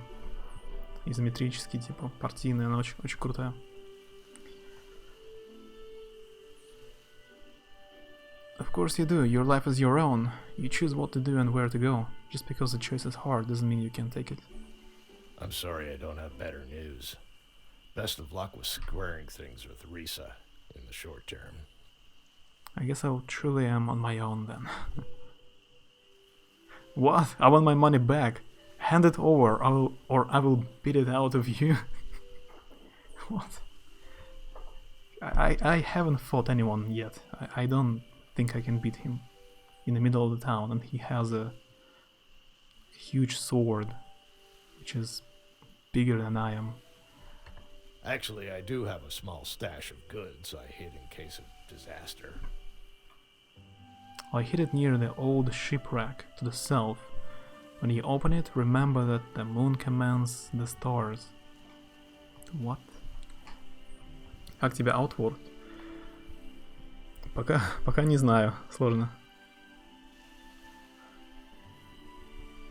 изометрические, типа партийные, она очень, очень крутая. Of course you do. Your life is your own. You choose what to do and where to go. Just because the choice is hard doesn't mean you can take it. I'm sorry I don't have better news. Best of luck with squaring things with Risa in the short term. I guess I truly am on my own then. What? I want my money back. Hand it over, or I will beat it out of you. What? I haven't fought anyone yet. I don't think I can beat him in the middle of the town, and he has a huge sword, which is bigger than I am. Actually, I do have a small stash of goods I hid in case of disaster. I hid it near the old shipwreck to the south. When you open it, remember that the moon commands the stars. What? Как тебе Outward? Пока не знаю, сложно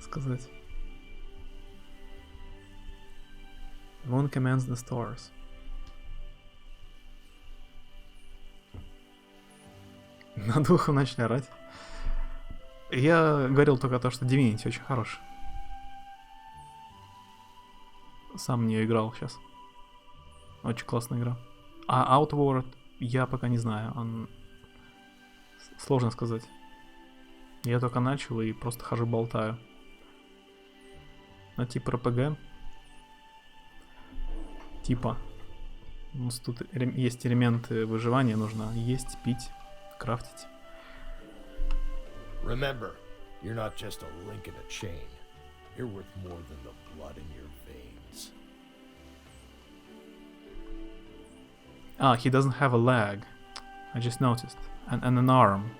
сказать. The moon commands the stars. Над ухом начали орать. Я говорил только то, что Divinity очень хороший. Сам в нее играл сейчас. Очень классная игра. А Outward я пока не знаю. Он... Сложно сказать. Я только начал и просто хожу болтаю. Ну, типа РПГ. Типа. Тут есть элементы выживания. Нужно есть, пить, крафтить. Remember, you're not just a link in a chain. You're worth more than the blood in your veins. Ah, he doesn't have a leg. I just noticed. And an arm.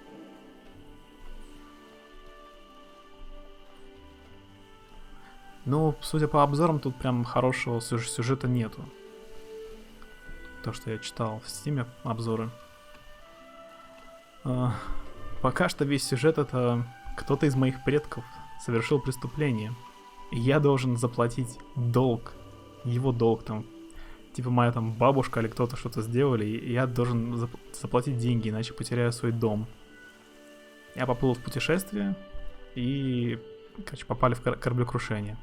Ну, судя по обзорам, тут прям хорошего сюжета нету. То, что я читал в Steam обзоры. Пока что весь сюжет — это кто-то из моих предков совершил преступление. И я должен заплатить долг. Его долг там. Типа моя там бабушка или кто-то что-то сделали, и я должен заплатить деньги, иначе потеряю свой дом. Я поплыл в путешествие, и, короче, попали в кораблекрушение.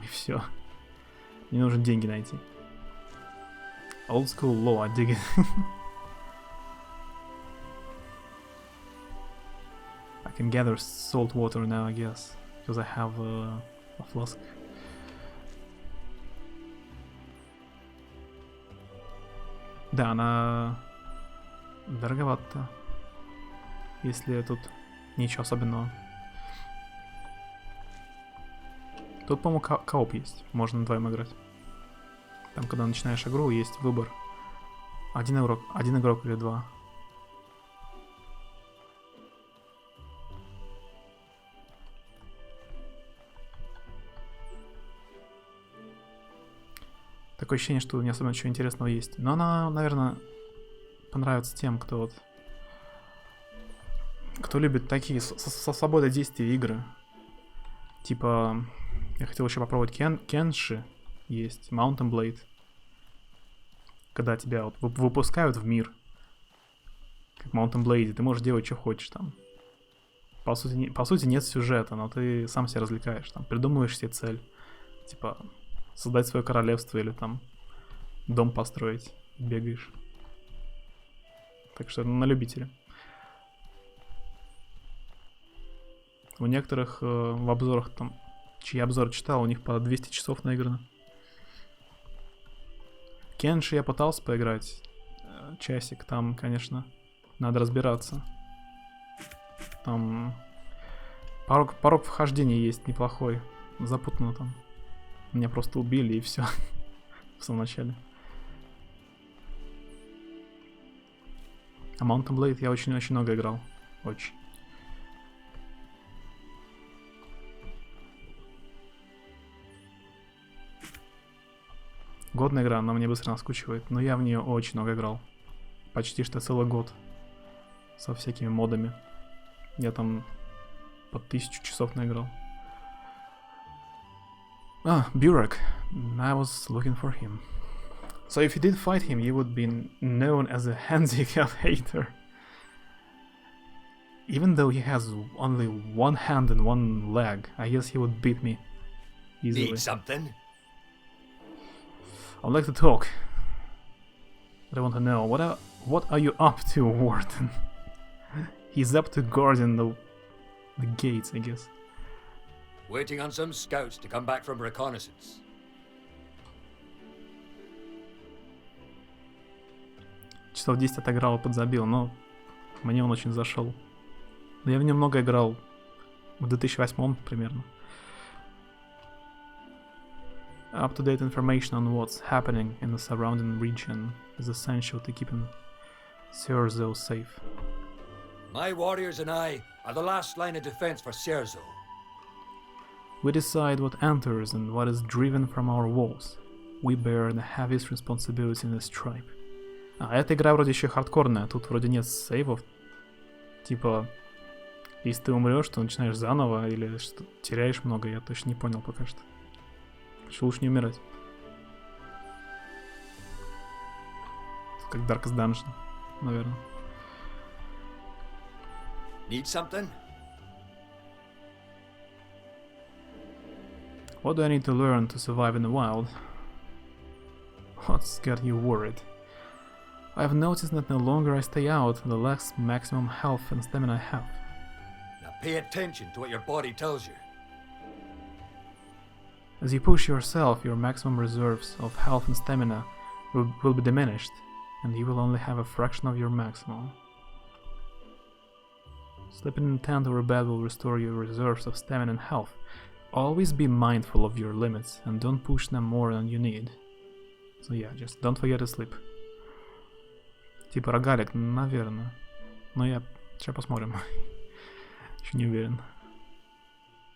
И все. Мне нужно деньги найти. Old school law, I dig it. I can gather salt water now, I guess, because I have a flask. Да, она дороговато, если тут ничего особенного. Тут, по-моему, кооп есть, можно вдвоем играть. Там, когда начинаешь игру, есть выбор. Один игрок или два. Такое ощущение, что не особо ничего интересного есть. Но она, наверное, понравится тем, кто любит такие со свободой действий игры. Типа, я хотел еще попробовать Кенши. Есть Mountain Blade. Когда тебя вот выпускают в мир. Как в Mountain Blade, ты можешь делать, что хочешь там. По сути нет сюжета, но ты сам себя развлекаешь. Там, придумываешь себе цель. Типа, создать свое королевство или там дом построить. Бегаешь. Так что на любителя. У некоторых в обзорах там, чьи обзоры читал, у них по 200 часов наиграно. Кенши я пытался поиграть. Часик, там, конечно, надо разбираться. Там порог вхождения есть неплохой. Запутано там. Меня просто убили и все. В самом начале. А Mountain Blade я очень-очень много играл. Очень. Годная игра, она мне быстро наскучивает, но я в нее очень много играл. Почти что целый год. Со всякими модами. Я там под 1000 часов наиграл. Burek. I was looking for him. So if you did fight him, you would be known as a handicap hater. Even though he has only one hand and one leg, I guess he would beat me easily. Need something? I'd like to talk. But I want to know, what are you up to, Warden? He's up to guarding the gates, I guess. Waiting on some scouts to come back from reconnaissance. Часов 10 отыграл и подзабил, но мне он очень зашел. Но я в нем много играл в 2008 примерно. Up-to-date information on what's happening in the surrounding region is essential to keeping Sierzo safe. My warriors and I are the last line of defense for Sierzo. We decide what enters and what is driven from our walls. We bear the heaviest responsibility in this tribe. А эта игра вроде еще хардкорная, тут вроде нет сейвов. Типа, если ты умрешь, то начинаешь заново, или что теряешь много, я точно не понял пока что. Еще лучше не умирать. Как Darkest Dungeon, наверное. Need something? What do I need to learn to survive in the wild? What's got you worried? I've noticed that the longer I stay out, the less maximum health and stamina I have. Now pay attention to what your body tells you. As you push yourself, your maximum reserves of health and stamina will be diminished, and you will only have a fraction of your maximum. Sleeping in a tent or a bed will restore your reserves of stamina and health. Always be mindful of your limits, and don't push them more than you need. So yeah, just don't forget to sleep. Типа рогалик, наверное. Но я... Сейчас посмотрим. Еще не уверен.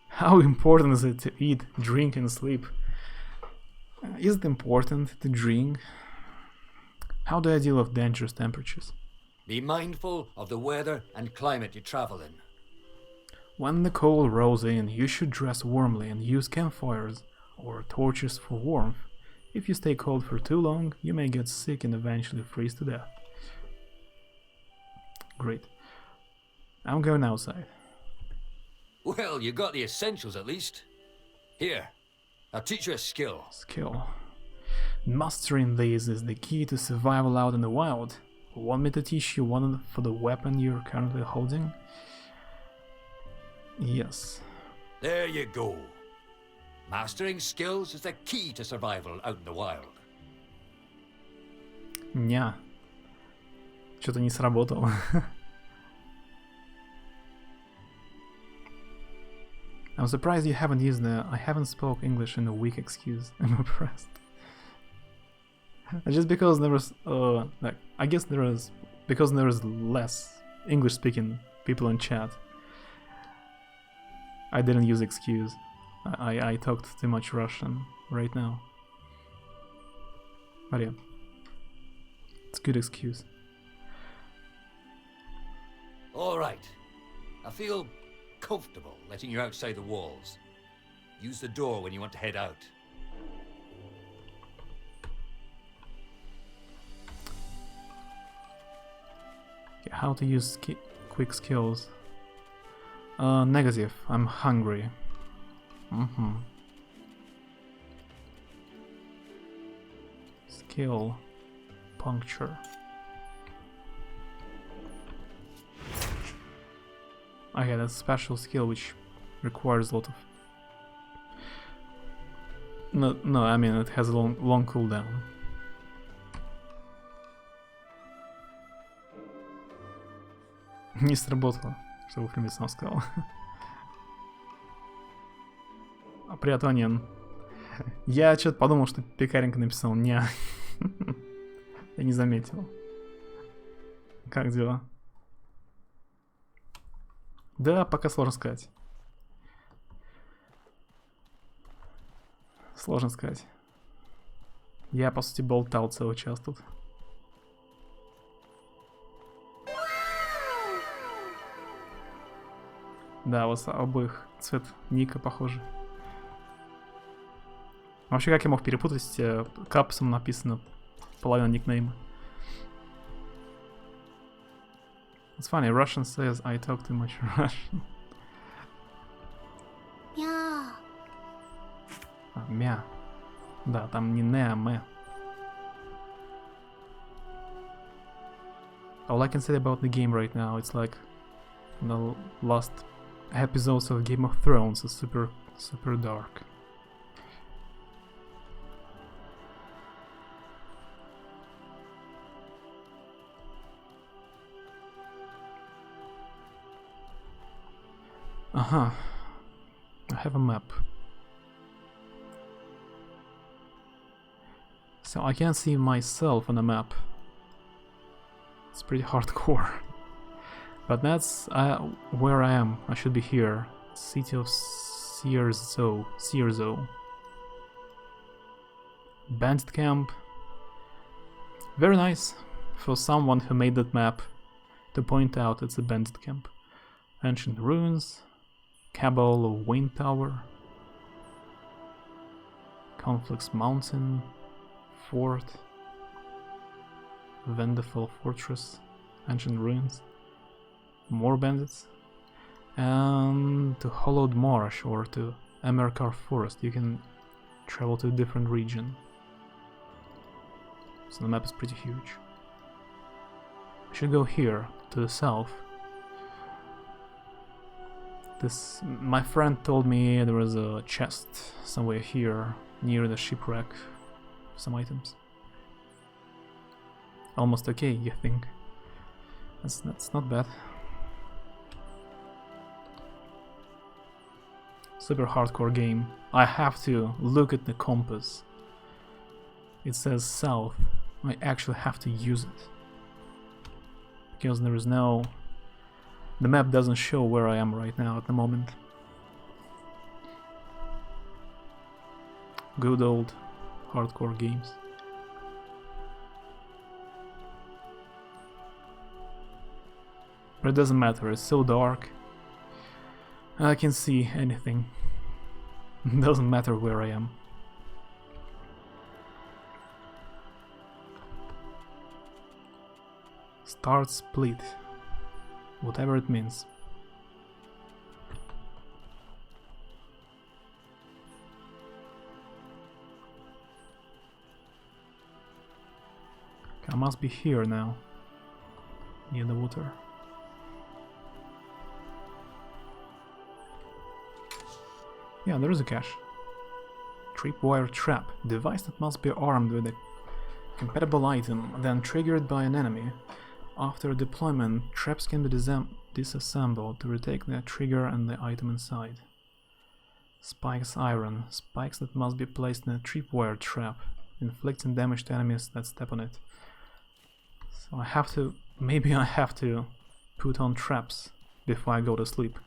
How important is it to eat, drink and sleep? Is it important to drink? How do I deal with dangerous temperatures? Be mindful of the weather and climate you travel in. When the cold rolls in, you should dress warmly and use campfires or torches for warmth. If you stay cold for too long, you may get sick and eventually freeze to death. Great. I'm going outside. Well, you got the essentials at least. Here, I'll teach you a skill. Skill. Mastering these is the key to survival out in the wild. Want me to teach you one for the weapon you're currently holding? Yes. There you go. Mastering skills is the key to survival out in the wild. Ня. Что-то не сработало. I'm surprised you haven't used the I haven't spoke English in a week excuse. I'm impressed. Just because there was like I guess there is because there is less English speaking people in chat. I didn't use excuse. I talked too much Russian right now. But yeah. It's a good excuse. All right. I feel comfortable letting you outside the walls. Use the door when you want to head out. Okay, how to use quick skills. Negative. I'm hungry. Skill. Puncture. Okay, that's a special skill which requires a lot of... No, I mean it has a long cooldown. Не сработало, что вовремя сам сказал. Привет, Ванин. Я что-то подумал, что Пекаренко написал «ня». Я не заметил. Как дела? Да, пока сложно сказать. Сложно сказать. Я, по сути, болтал целый час тут. Да, у вас обоих цвет ника похожий. Вообще, как я мог перепутать, капсом написано половина никнейма. It's funny, Russian says I talk too much Russian. Мя. Мя. Да, там не не, а мэ. All I can say about the game right now, it's like the last episodes of Game of Thrones is super dark. I have a map. So I can't see myself on the map. It's pretty hardcore. But that's where I am. I should be here. City of Searzo. Bandit camp. Very nice for someone who made that map to point out it's a bandit camp. Ancient ruins. Cabal of Wind Tower. Conflicts Mountain. Fort. Vendafell Fortress. Ancient ruins. More bandits. And to Hollowed Marsh or to embark Forest you can travel to a different region. So the map is pretty huge. I should go here to the south. My friend told me there was a chest somewhere here near the shipwreck. Some items. Almost okay, you think? That's not bad. Super hardcore game. I have to look at the compass. It says south. I actually have to use it. Because there is no... The map doesn't show where I am right now at the moment. Good old hardcore games. But it doesn't matter, it's so dark. I can see anything. It doesn't matter where I am. Start split. Whatever it means. I must be here now. Near the water. Yeah, there is a cache. Tripwire trap. Device that must be armed with a compatible item, then triggered by an enemy. After deployment, traps can be disassembled to retake the trigger and the item inside. Spikes iron. Spikes that must be placed in a tripwire trap, inflicting damage to enemies that step on it. So I have to... Maybe I have to put on traps before I go to sleep.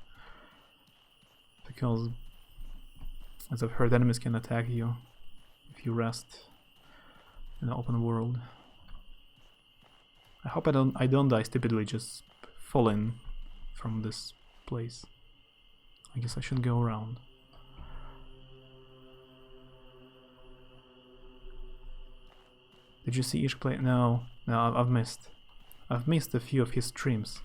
Because, as I've heard, enemies can attack you if you rest in the open world. I hope I don't die stupidly just falling from this place. I guess I should go around. Did you see Ish play? No, I've missed. I've missed a few of his streams.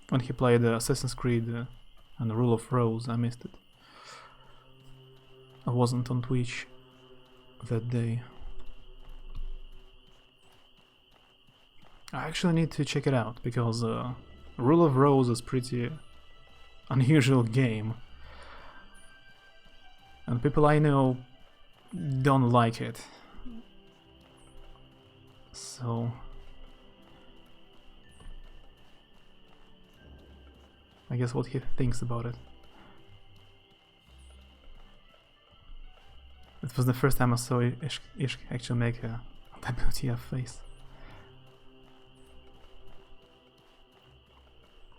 When he played Assassin's Creed and the Rule of Rose, I missed it. I wasn't on Twitch that day. I actually need to check it out, because Rule of Rose is pretty unusual game. And people I know don't like it. So... I guess what he thinks about it. It was the first time I saw Ish actually make a WTF face.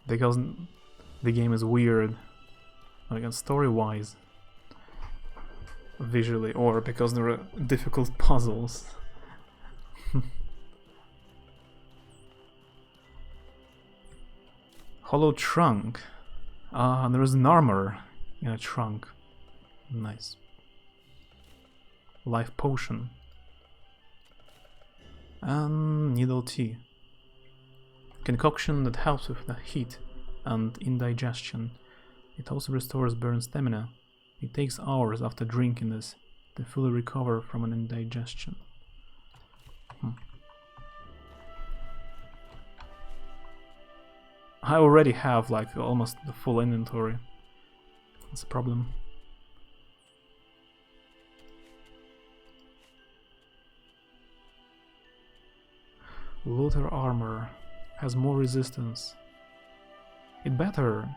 because the game is weird, like story-wise, visually, or because there are difficult puzzles. Hollow trunk. Ah, there is an armor in a trunk. Nice. Life potion. And needle tea. Concoction that helps with the heat and indigestion. It also restores burn stamina. It takes hours after drinking this to fully recover from an indigestion. I already have like almost the full inventory. That's a problem. Looter armor has more resistance. It better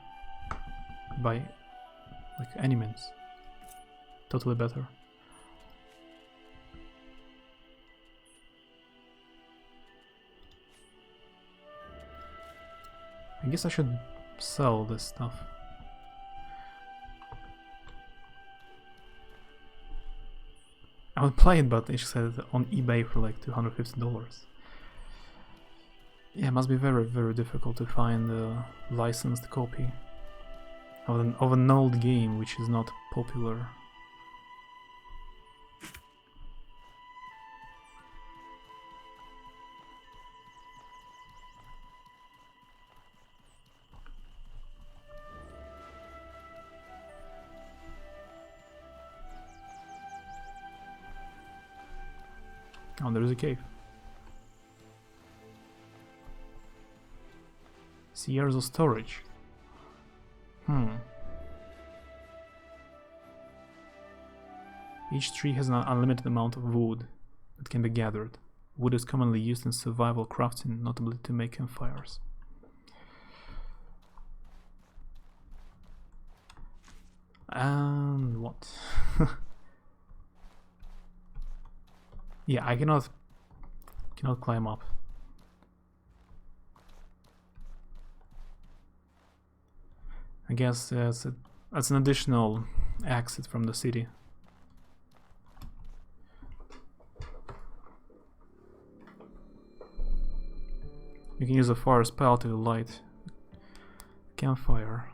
by like enemies. Totally better. I guess I should sell this stuff. I would play it, but it said on eBay for like $250. Yeah, it must be very, very difficult to find a licensed copy of an old game which is not popular. Oh, there is a cave. Years of storage. Each tree has an unlimited amount of wood that can be gathered. Wood is commonly used in survival crafting, notably to make campfires. And what? Yeah, I cannot climb up. I guess that's an additional exit from the city. You can use a fire spell to light a campfire.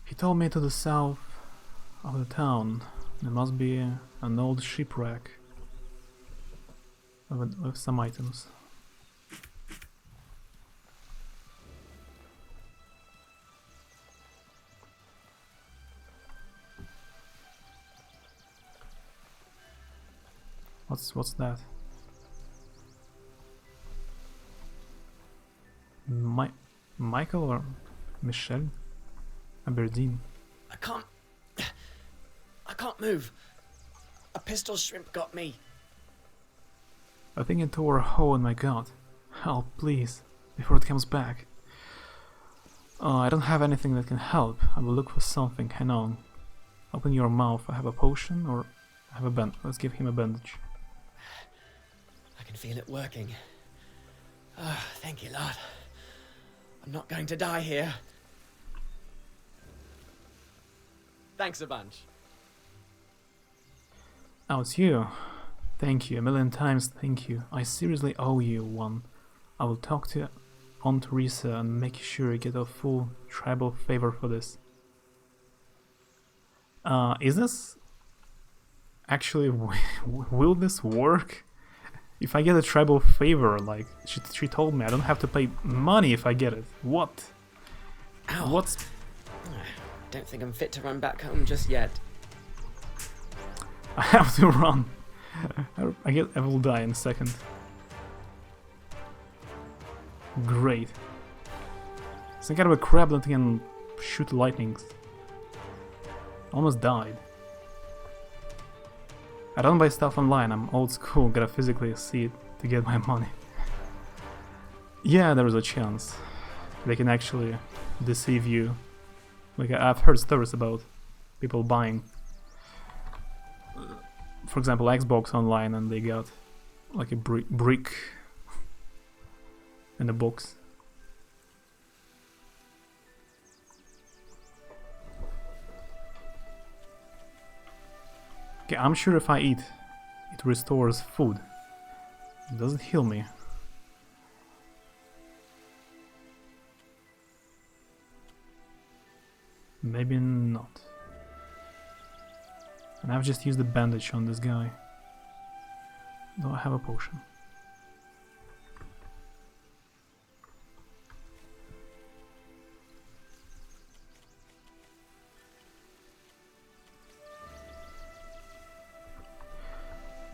He told me to the south of the town there must be an old shipwreck with some items. What's that? Michael or Michelle? Aberdeen. I can't move. A pistol shrimp got me. I think it tore a hole in my gut. Help, please, before it comes back. I don't have anything that can help. I will look for something. Hang on. Open your mouth. I have a potion or I have a band. Let's give him a bandage. I can feel it working. Oh, thank you, Lord. I'm not going to die here. Thanks a bunch. Oh, it's you. Thank you, a million times thank you. I seriously owe you one. I will talk to Aunt Teresa and make sure you get a full tribal favor for this. Is this... Actually, will this work? If I get a tribal favor, like, she told me I don't have to pay money if I get it. What? Ow. What's... Don't think I'm fit to run back home just yet. I have to run. I will die in a second. Great. Some kind of a crab that can shoot lightnings. Almost died. I don't buy stuff online, I'm old school, gotta physically see it to get my money. Yeah, there is a chance. They can actually deceive you. Like, I've heard stories about people buying, for example, Xbox online, and they got like a brick in a box. Okay, I'm sure if I eat, it restores food. It doesn't heal me. Maybe not. And I've just used the bandage on this guy. Do I have a potion?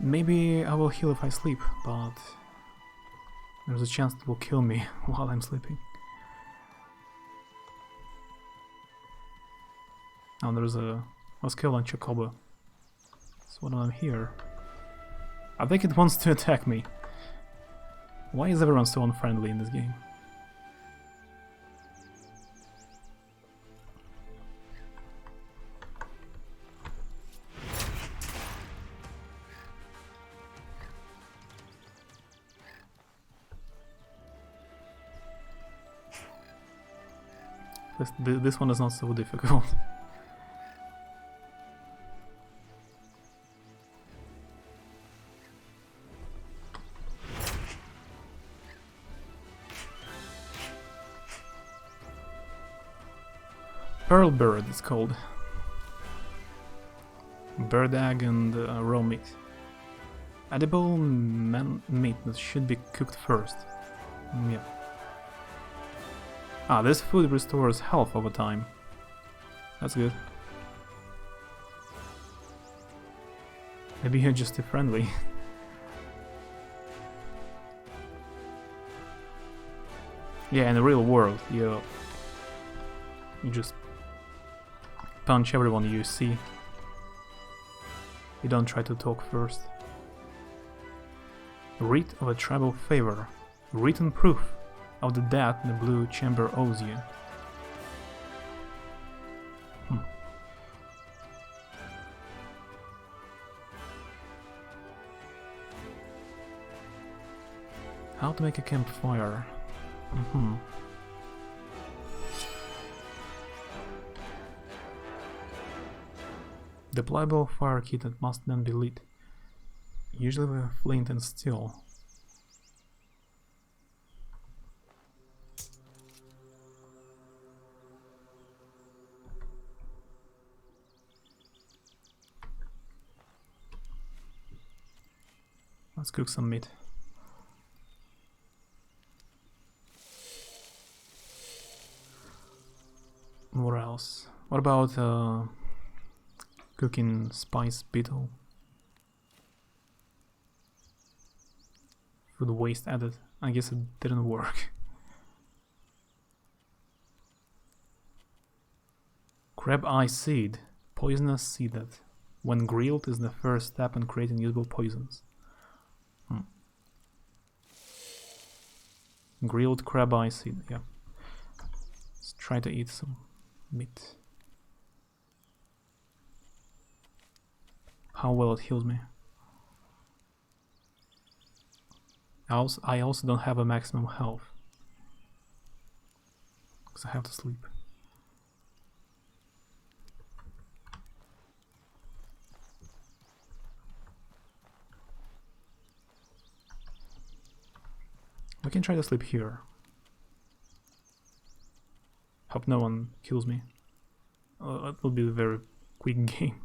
Maybe I will heal if I sleep, but there's a chance it will kill me while I'm sleeping. Now there's a skill on Chocobo. So when I'm here, I think it wants to attack me. Why is everyone so unfriendly in this game? This one is not so difficult. Pearl bird is called. Bird egg and raw meat. Edible meat that should be cooked first. Yeah. Ah, this food restores health over time. That's good. Maybe you're just too friendly. Yeah, in the real world, you just punch everyone you see. You don't try to talk first. Rite of a tribal favor. Written proof of the debt the blue chamber owes you. How to make a campfire. Deployable fire kit that must then be lit. Usually with flint and steel. Let's cook some meat. What else? What about cooking spice beetle? Food waste added. I guess it didn't work. Crab eye seed. Poisonous seed that, when grilled, is the first step in creating usable poisons. Grilled crab eye seed, yeah. Let's try to eat some meat. How well it heals me. I also don't have a maximum health. Because I have to sleep. We can try to sleep here. Hope no one kills me. It will be a very quick game.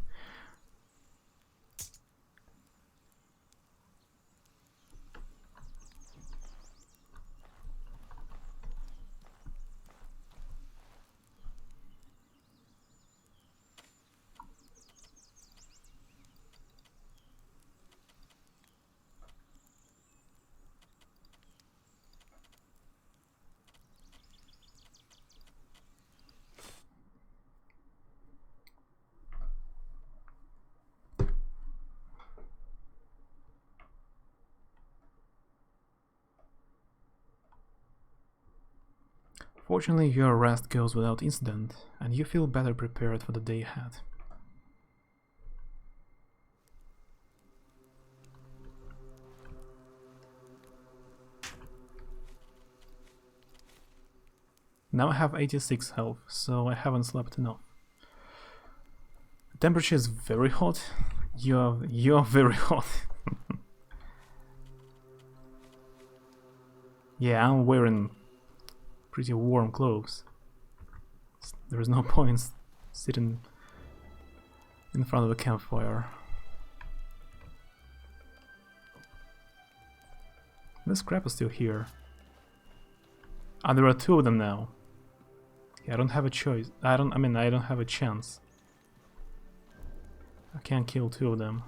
Fortunately, your rest goes without incident, and you feel better prepared for the day ahead. Now I have 86 health, so I haven't slept enough. The temperature is very hot. You are very hot. Yeah, I'm wearing pretty warm clothes. There is no point sitting in front of a campfire. The scrap is still here. Ah, there are two of them now. Yeah, I don't have a choice. I don't have a chance. I can't kill two of them.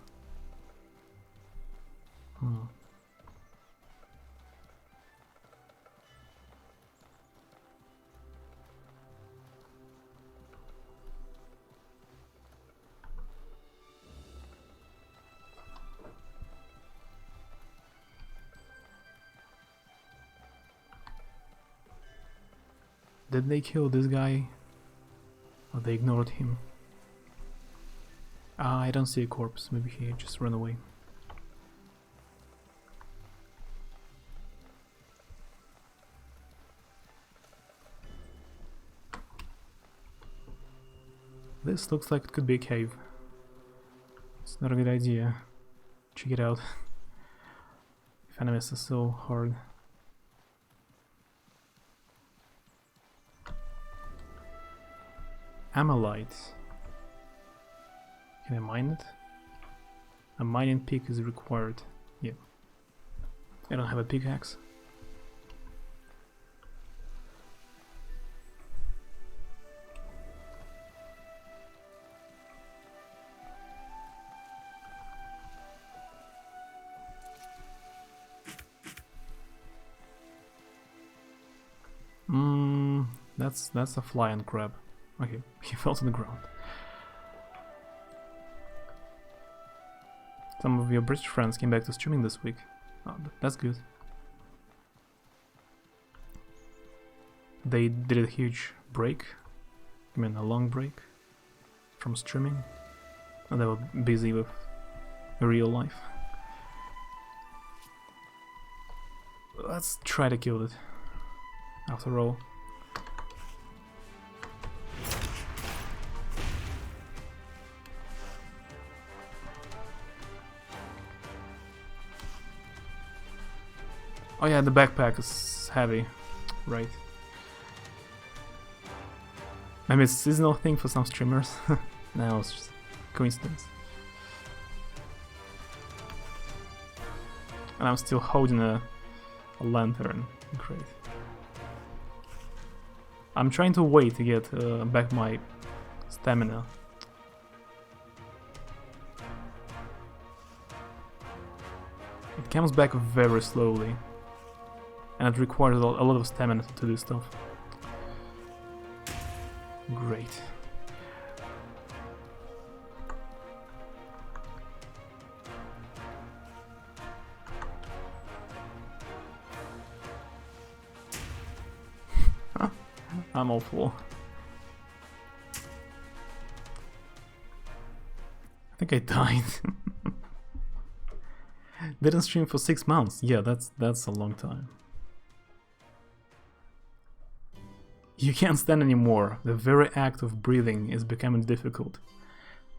Did they kill this guy? Or they ignored him? Ah, I don't see a corpse. Maybe he just ran away. This looks like it could be a cave. It's not a good idea. Check it out. If enemies are so hard. Amalite. Can I mine it? A mining pick is required. Yeah. I don't have a pickaxe. That's a flying crab. Okay, he fell to the ground. Some of your British friends came back to streaming this week. Oh, that's good. They did a huge break. I mean, a long break from streaming. And they were busy with real life. Let's try to kill it. After all. Oh yeah, the backpack is heavy, right? Maybe it's a seasonal thing for some streamers. No, it's just coincidence. And I'm still holding a lantern. Great. I'm trying to wait to get back my stamina. It comes back very slowly. And it requires a lot of stamina to do stuff. Great. I'm awful. I think I died. Didn't stream for 6 months. Yeah, that's a long time. You can't stand anymore. The very act of breathing is becoming difficult.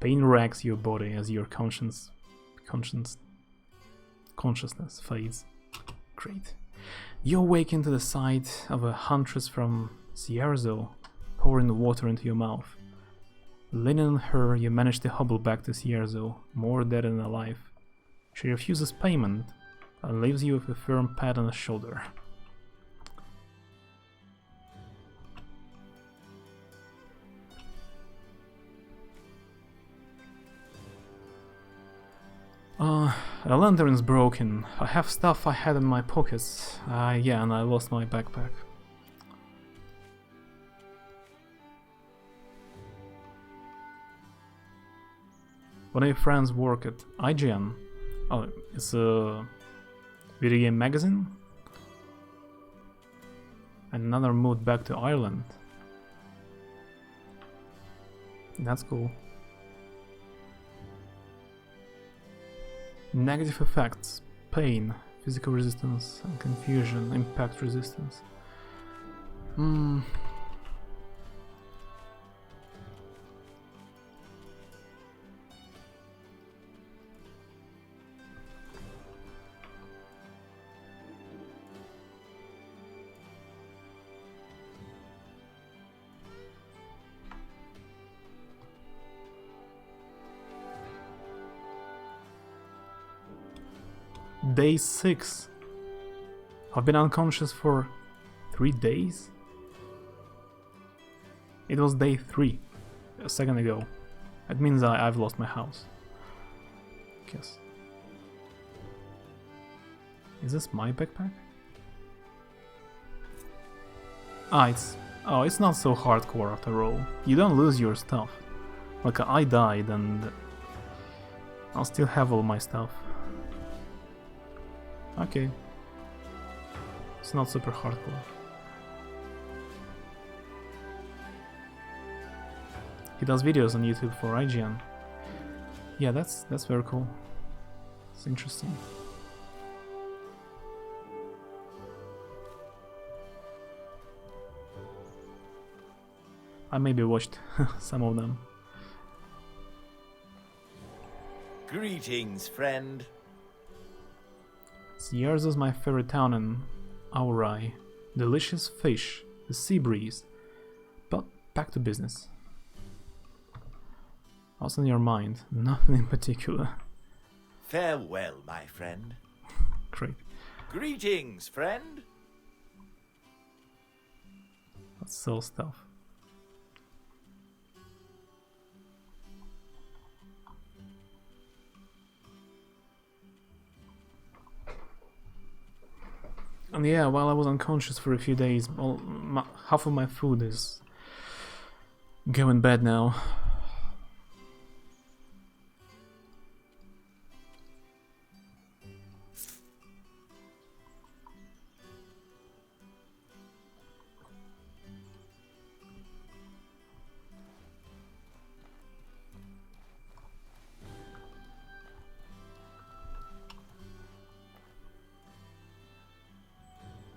Pain racks your body as your consciousness fades. Great. You awaken to the sight of a huntress from Sierzo pouring water into your mouth. Leaning on her, you manage to hobble back to Sierzo, more dead than alive. She refuses payment and leaves you with a firm pat on the shoulder. The lantern's broken. I have stuff I had in my pockets. Yeah, and I lost my backpack. One of your friends work at IGN. Oh, it's a video game magazine. Another mood back to Ireland. That's cool. Negative effects. Pain, physical resistance, and confusion, impact resistance. Day 6. I've been unconscious for 3 days? It was day 3, a second ago. That means I've lost my house. Guess. Is this my backpack? It's not so hardcore after all. You don't lose your stuff. Like, I died and I'll still have all my stuff. Okay. It's not super hardcore. He does videos on YouTube for IGN. Yeah, that's very cool. It's interesting. I maybe watched some of them. Greetings, friend. Sierra's is my favorite town in Aurai. Delicious fish, the sea breeze. But back to business. What's on your mind? Nothing in particular. Farewell, my friend. Great. Greetings, friend. Let's sell stuff. And yeah, while I was unconscious for a few days, half of my food is going bad now.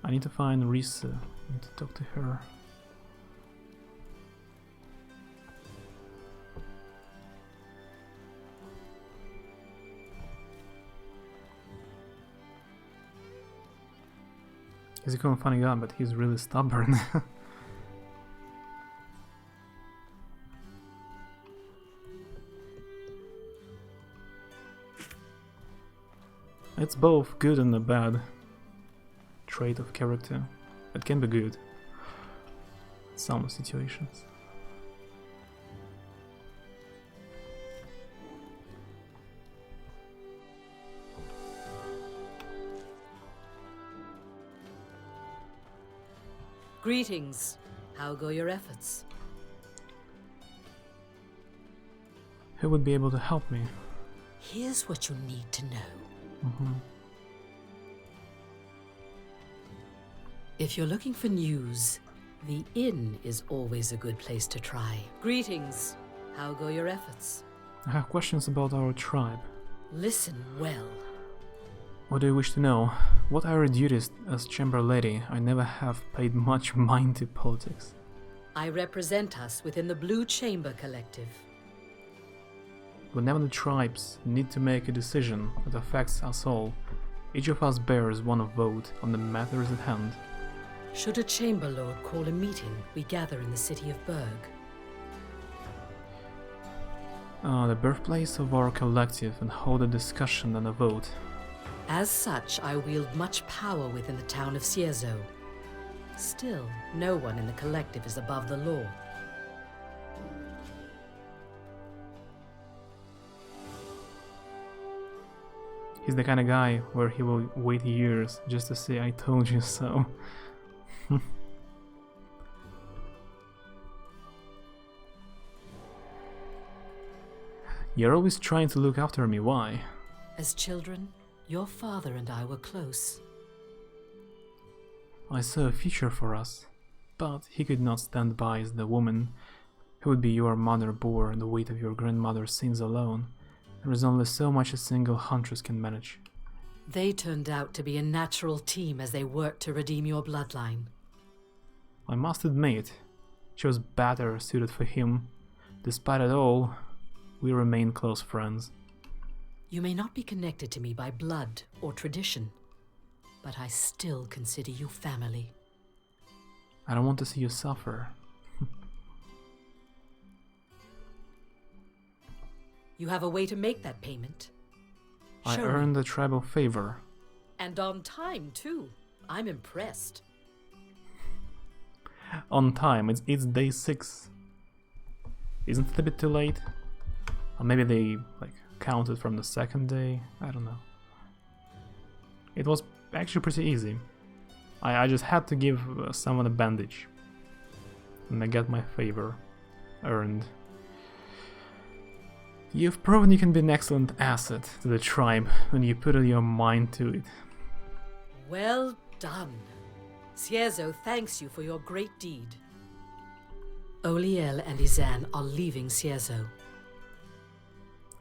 I need to find Risa. I need to talk to her. He's a cool and funny guy, but he's really stubborn. It's both good and a bad trait of character. It can be good in some situations. Greetings. How go your efforts? Who would be able to help me? Here's what you need to know. If you're looking for news, the inn is always a good place to try. Greetings. How go your efforts? I have questions about our tribe. Listen well. What do you wish to know? What are your duties as chamber lady? I never have paid much mind to politics. I represent us within the Blue Chamber Collective. Whenever the tribes need to make a decision that affects us all, each of us bears one vote on the matters at hand. Should a Chamber Lord call a meeting, we gather in the city of Berg. The birthplace of our collective, and hold a discussion and a vote. As such, I wield much power within the town of Cierzo. Still, no one in the collective is above the law. He's the kind of guy where he will wait years just to say "I told you so." You're always trying to look after me, why? As children, your father and I were close. I saw a future for us. but he could not stand by as the woman who would be your mother bore the weight of your grandmother's sins alone. There is only so much a single huntress can manage. They turned out to be a natural team as they worked to redeem your bloodline. I must admit, she was better suited for him. Despite it all, we remain close friends. You may not be connected to me by blood or tradition, but I still consider you family. I don't want to see you suffer. You have a way to make that payment. I Show me. earned a tribal favor. And on time, too. I'm impressed. On time, it's day 6. Isn't it a bit too late? Or maybe they counted from the second day? I don't know. It was actually pretty easy. I just had to give someone a bandage. And I got my favor earned. You've proven you can be an excellent asset to the tribe when you put your mind to it. Well done. Ciezo thanks you for your great deed. Oliel and Izan are leaving Ciezo.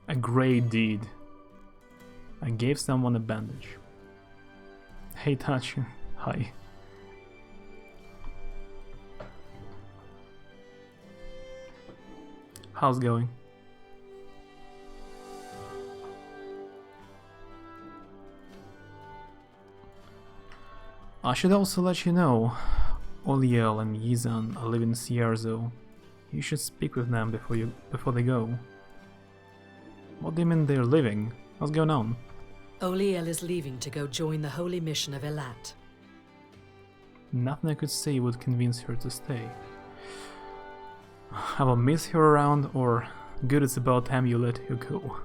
A great deed. I gave someone a bandage. Hey Tachi, hi. How's it going? I should also let you know, Oliel and Yizan are living in Cierzo. You should speak with them before they go. What do you mean they're leaving? What's going on? Oliel is leaving to go join the holy mission of Elat. Nothing I could say would convince her to stay. I will miss her around, or good, it's about time you let her go.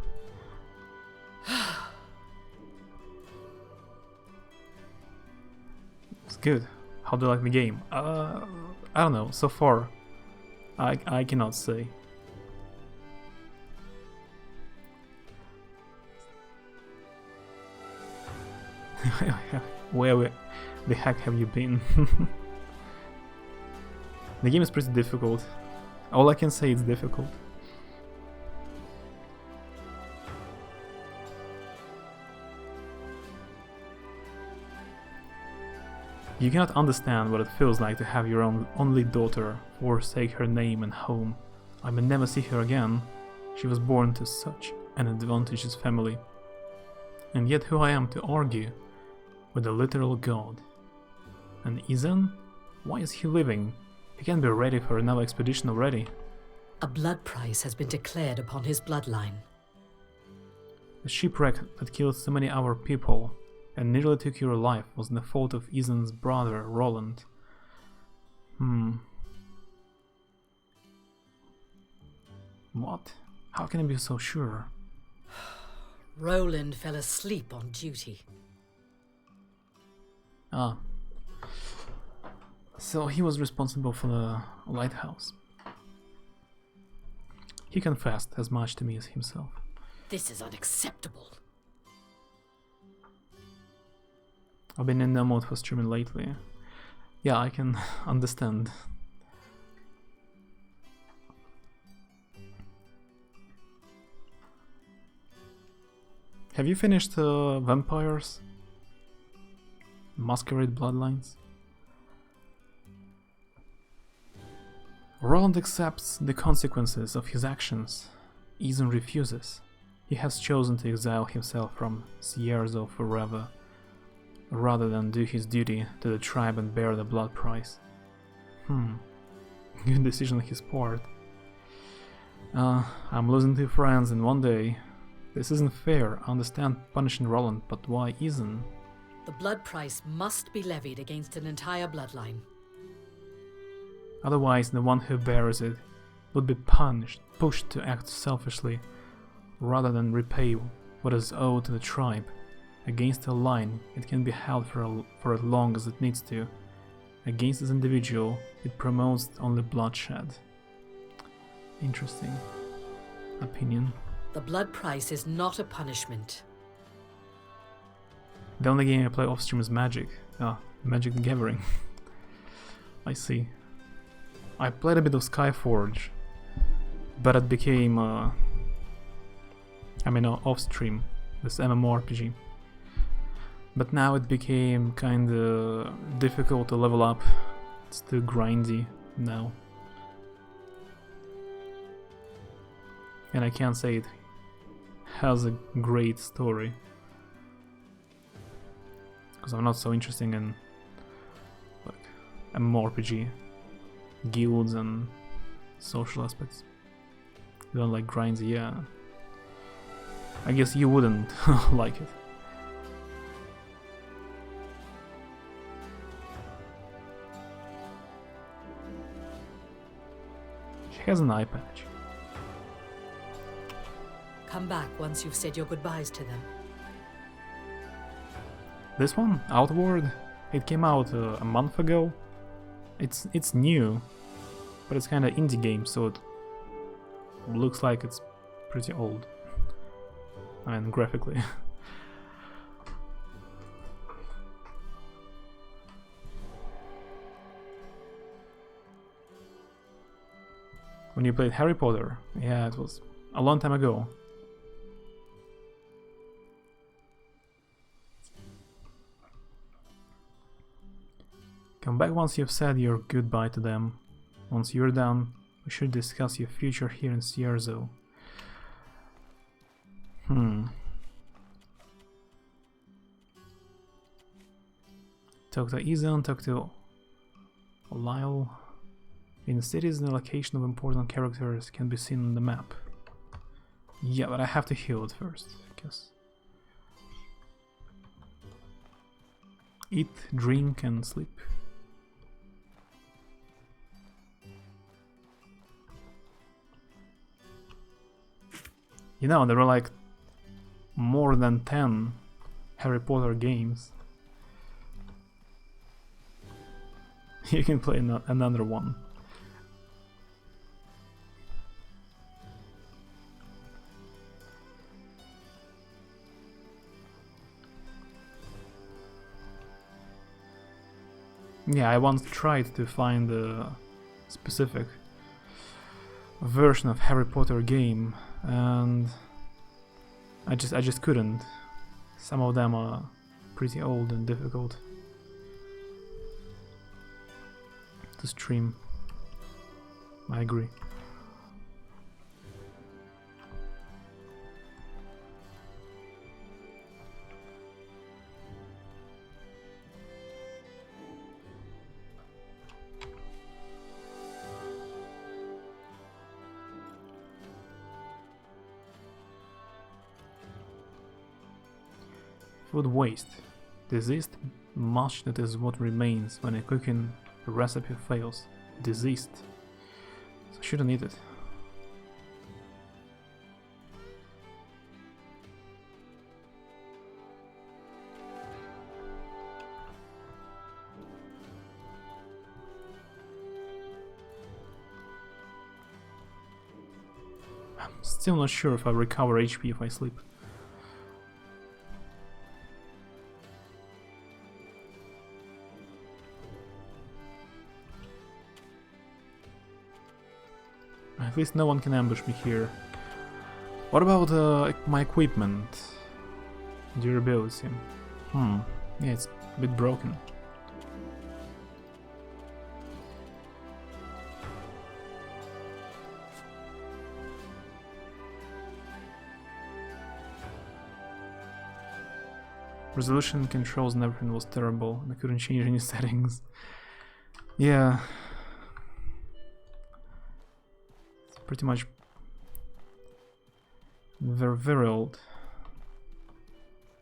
It's good. How do you like the game? I don't know. So far, I cannot say. Where the heck have you been? The game is pretty difficult. All I can say is difficult. You cannot understand what it feels like to have your only daughter forsake her name and home. I may never see her again. She was born to such an advantageous family. And yet who I am to argue with a literal god. And Izan? Why is he leaving? He can't be ready for another expedition already. A blood price has been declared upon his bloodline. The shipwreck that killed so many our people and nearly took your life was the fault of Izan's brother, Roland. What? How can I be so sure? Roland fell asleep on duty. Ah. So he was responsible for the lighthouse. He confessed as much to me as himself. This is unacceptable. I've been in no mood for streaming lately. Yeah, I can understand. Have you finished Vampires? Masquerade Bloodlines? Roland accepts the consequences of his actions. Izan refuses. He has chosen to exile himself from Cierzo forever, rather than do his duty to the tribe and bear the blood price. Good decision on his part. I'm losing 2 friends in one day. This isn't fair. I understand punishing Roland, but why Izan? The blood price must be levied against an entire bloodline. Otherwise, the one who bears it would be pushed to act selfishly, rather than repay what is owed to the tribe. Against a line, it can be held for as long as it needs to. Against this individual, it promotes only bloodshed. Interesting opinion. The blood price is not a punishment. The only game I play off stream is Magic. Magic the Gathering. I see. I played a bit of Skyforge, but it became, off stream, this MMORPG. But now it became kinda difficult to level up. It's too grindy now. And I can't say it has a great story, because I'm not so interested in like MMORPG guilds and social aspects. You don't like grindy, yeah. I guess you wouldn't like it. She has an eye patch. Come back once you've said your goodbyes to them. This one, Outward, it came out a month ago. It's new, but it's kind of indie game, so it looks like it's pretty old. And graphically. When you played Harry Potter, yeah, it was a long time ago. Come back once you've said your goodbye to them. Once you're done, we should discuss your future here in Cierzo. Talk to Izan, talk to Lyle. In cities, the location of important characters can be seen on the map. Yeah, but I have to heal it first, I guess. Eat, drink, and sleep. You know, there were like more than 10 Harry Potter games. You can play another one. Yeah, I once tried to find a specific version of Harry Potter game, and I just couldn't. Some of them are pretty old and difficult to stream. I agree. Food waste. Diseased mush, that is what remains when a cooking recipe fails. Diseased. So I shouldn't eat it. I'm still not sure if I recover HP if I sleep. At least no one can ambush me here. What about my equipment? Durability. Yeah, it's a bit broken. Resolution, controls and everything was terrible, and I couldn't change any settings. Yeah. Pretty much very, very old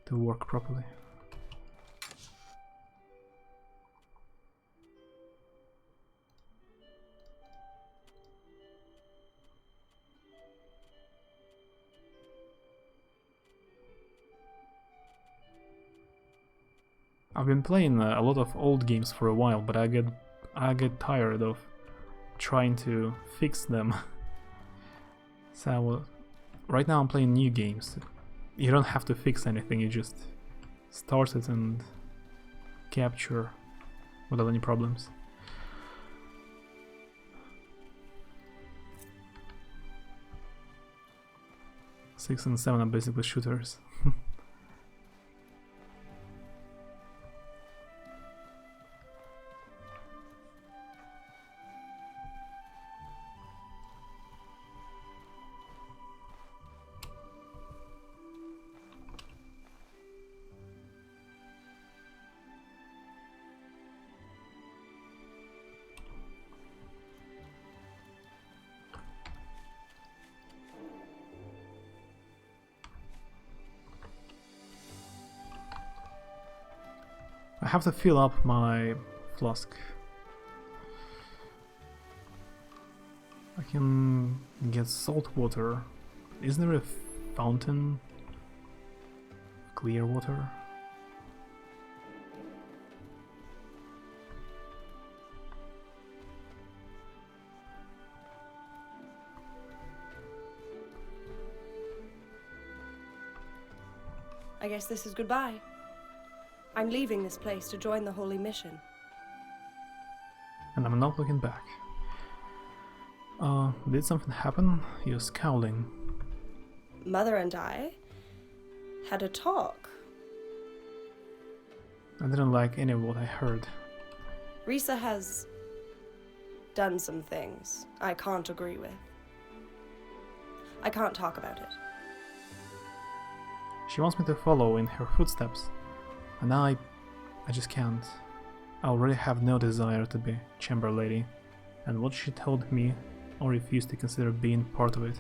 to work properly. I've been playing a lot of old games for a while, but I get tired of trying to fix them. So right now I'm playing new games. You don't have to fix anything, you just start it and capture without any problems. 6 and 7 are basically shooters. I have to fill up my flask. I can get salt water. Isn't there a fountain? Clear water? I guess this is goodbye. I'm leaving this place to join the Holy Mission. And I'm not looking back. Did something happen? You're scowling. Mother and I had a talk. I didn't like any of what I heard. Risa has done some things I can't agree with. I can't talk about it. She wants me to follow in her footsteps. And I just can't. I already have no desire to be chamber lady, and what she told me, I refuse to consider being part of it.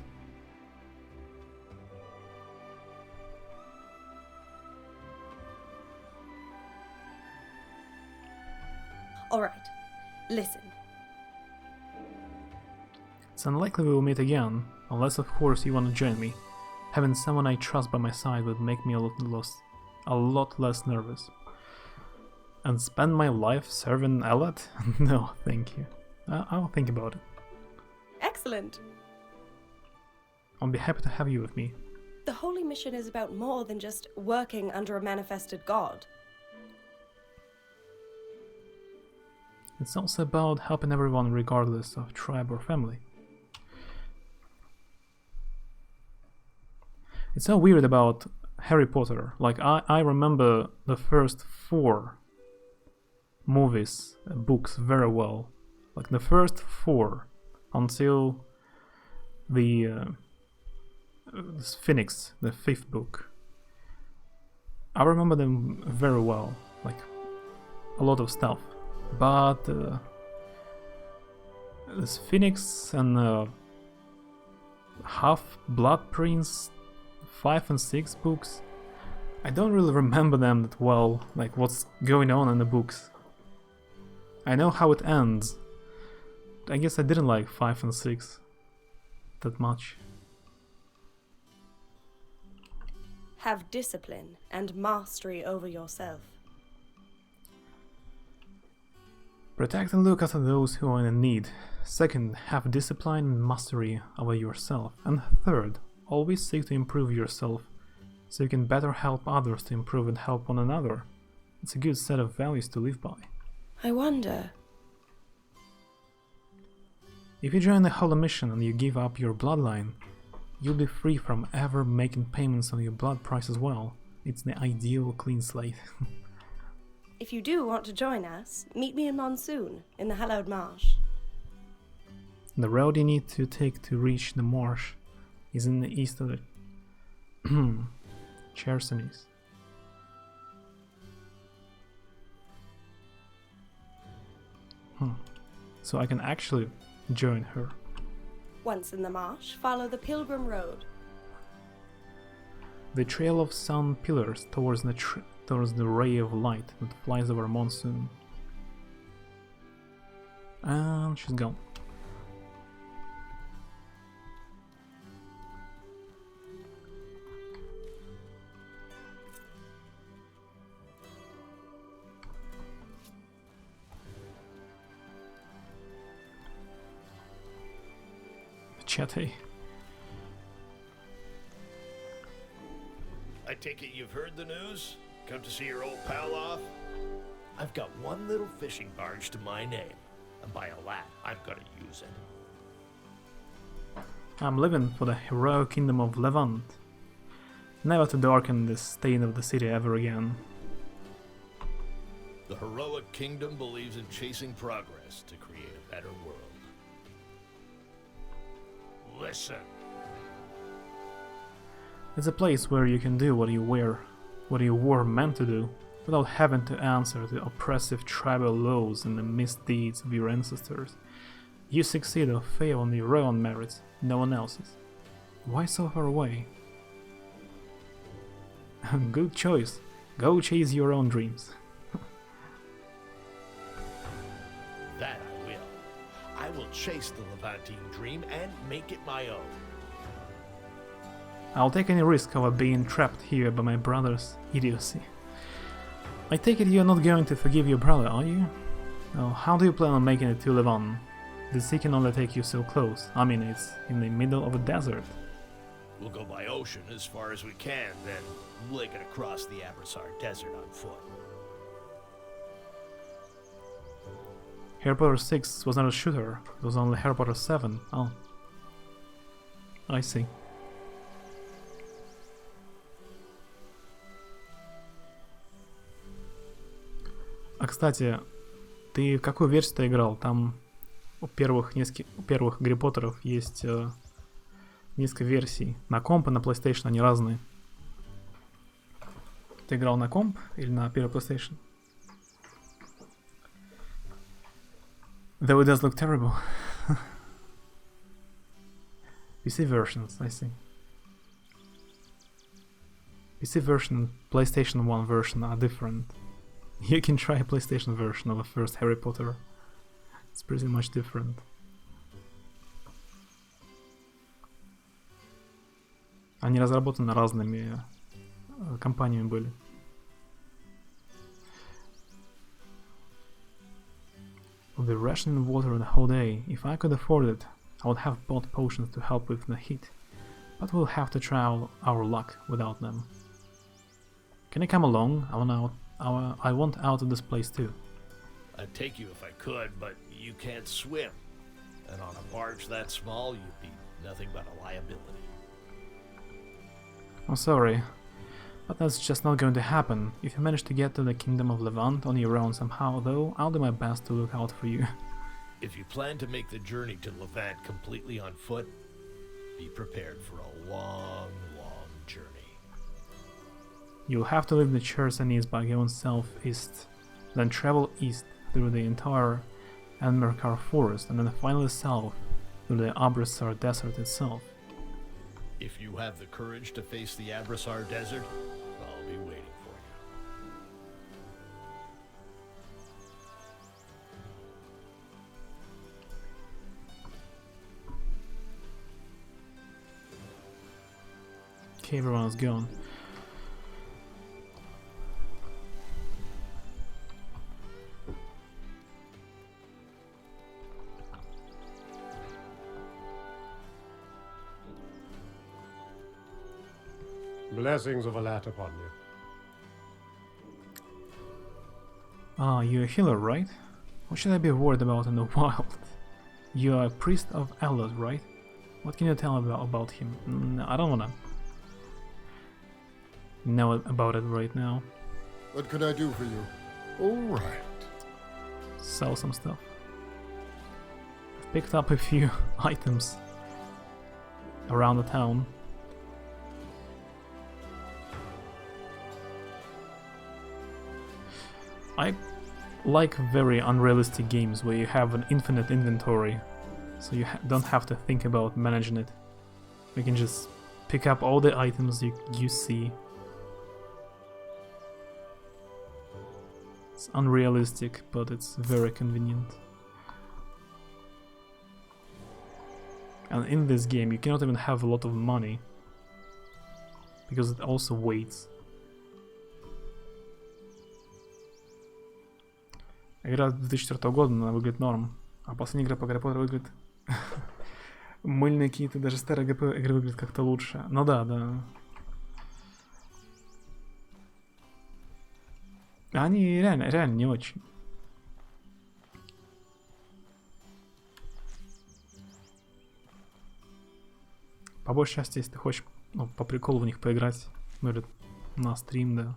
Alright, listen. It's unlikely we will meet again, unless of course you want to join me. Having someone I trust by my side would make me a lot less nervous. And spend my life serving Elat? No, thank you. I'll think about it. Excellent. I'll be happy to have you with me. The Holy Mission is about more than just working under a manifested god. It's also about helping everyone regardless of tribe or family. It's so weird about Harry Potter. Like, I remember the first 4 movies, books very well. Like, the first 4 until the Phoenix, the 5th book. I remember them very well, like, a lot of stuff. But this Phoenix and Half-Blood Prince 5 and 6 books, I don't really remember them that well, like what's going on in the books. I know how it ends. I guess I didn't like 5 and 6 that much. Have discipline and mastery over yourself. Protect and look after those who are in need. Second, have discipline and mastery over yourself. And third, always seek to improve yourself so you can better help others to improve and help one another. It's a good set of values to live by. I wonder. If you join the Holy Mission and you give up your bloodline, you'll be free from ever making payments on your blood price as well. It's the ideal clean slate. If you do want to join us, meet me in Monsoon, in the Hallowed Marsh. The road you need to take to reach the marsh is in the east of the Chersonis. So I can actually join her. Once in the marsh, follow the Pilgrim Road. The trail of sun pillars towards the ray of light that flies over Monsoon. And she's gone. Chatty. I take it you've heard the news? Come to see your old pal off? I've got one little fishing barge to my name, and by a lad, I've got to use it. I'm living for the heroic kingdom of Levant. Never to darken the stain of the city ever again. The heroic kingdom believes in chasing progress to create a better world. Listen. It's a place where you can do what you were meant to do, without having to answer to oppressive tribal laws and the misdeeds of your ancestors. You succeed or fail on your own merits, no one else's. Why so far away? Good choice. Go chase your own dreams. That I will. I will chase the Levantine dream and make it my own. I'll take any risk of being trapped here by my brother's idiocy. I take it you're not going to forgive your brother, are you? Oh, how do you plan on making it to Levant? The sea can only take you so close. I mean, it's in the middle of a desert. We'll go by ocean as far as we can, then lick it across the Abrasar Desert on foot. Harry Potter 6 was not a shooter, it was only Harry Potter 7. Oh. I see. А, кстати, ты в какую версию-то играл? Там у первых Гарри Поттеров есть несколько версий. На комп и на PlayStation они разные. Ты играл на комп или на первый PlayStation? Though it does look terrible. PC versions, I see. PC version and PlayStation 1 version are different. You can try a PlayStation version of the first Harry Potter. It's pretty much different. Они разработаны разными компаниями были. We'll be rationing water the whole day. If I could afford it, I would have bought potions to help with the heat. But we'll have to try our luck without them. Can you come along? I want out of this place too. I'd take you if I could, but you can't swim. And on a barge that small, you'd be nothing but a liability. I'm sorry, but that's just not going to happen. If you manage to get to the Kingdom of Levant on your own somehow, though, I'll do my best to look out for you. If you plan to make the journey to Levant completely on foot, be prepared for a long, long journey. You'll have to leave the Chersonese by going southeast, then travel east through the entire Enmerkar forest, and then finally south through the Abrasar Desert itself. If you have the courage to face the Abrasar Desert, I'll be waiting for you. Okay, everyone is gone. Blessings of Alat upon you. Ah, you're a healer, right? What should I be worried about in the wild? You are a priest of Alat, right? What can you tell about him? No, I don't wanna know about it right now. What can I do for you? All right. Sell some stuff. I've picked up a few items around the town. I like very unrealistic games where you have an infinite inventory, so you don't have to think about managing it. You can just pick up all the items you see. It's unrealistic, but it's very convenient. And in this game you cannot even have a lot of money, because it also waits. Игра 2004 года, она выглядит норм. А последняя игра по Гарри Поттеру выглядит... Мыльные какие-то, даже старые игры выглядят как-то лучше. Ну да, да. Они реально не очень. По большей части, если ты хочешь по приколу в них поиграть, посмотрят на стрим, да.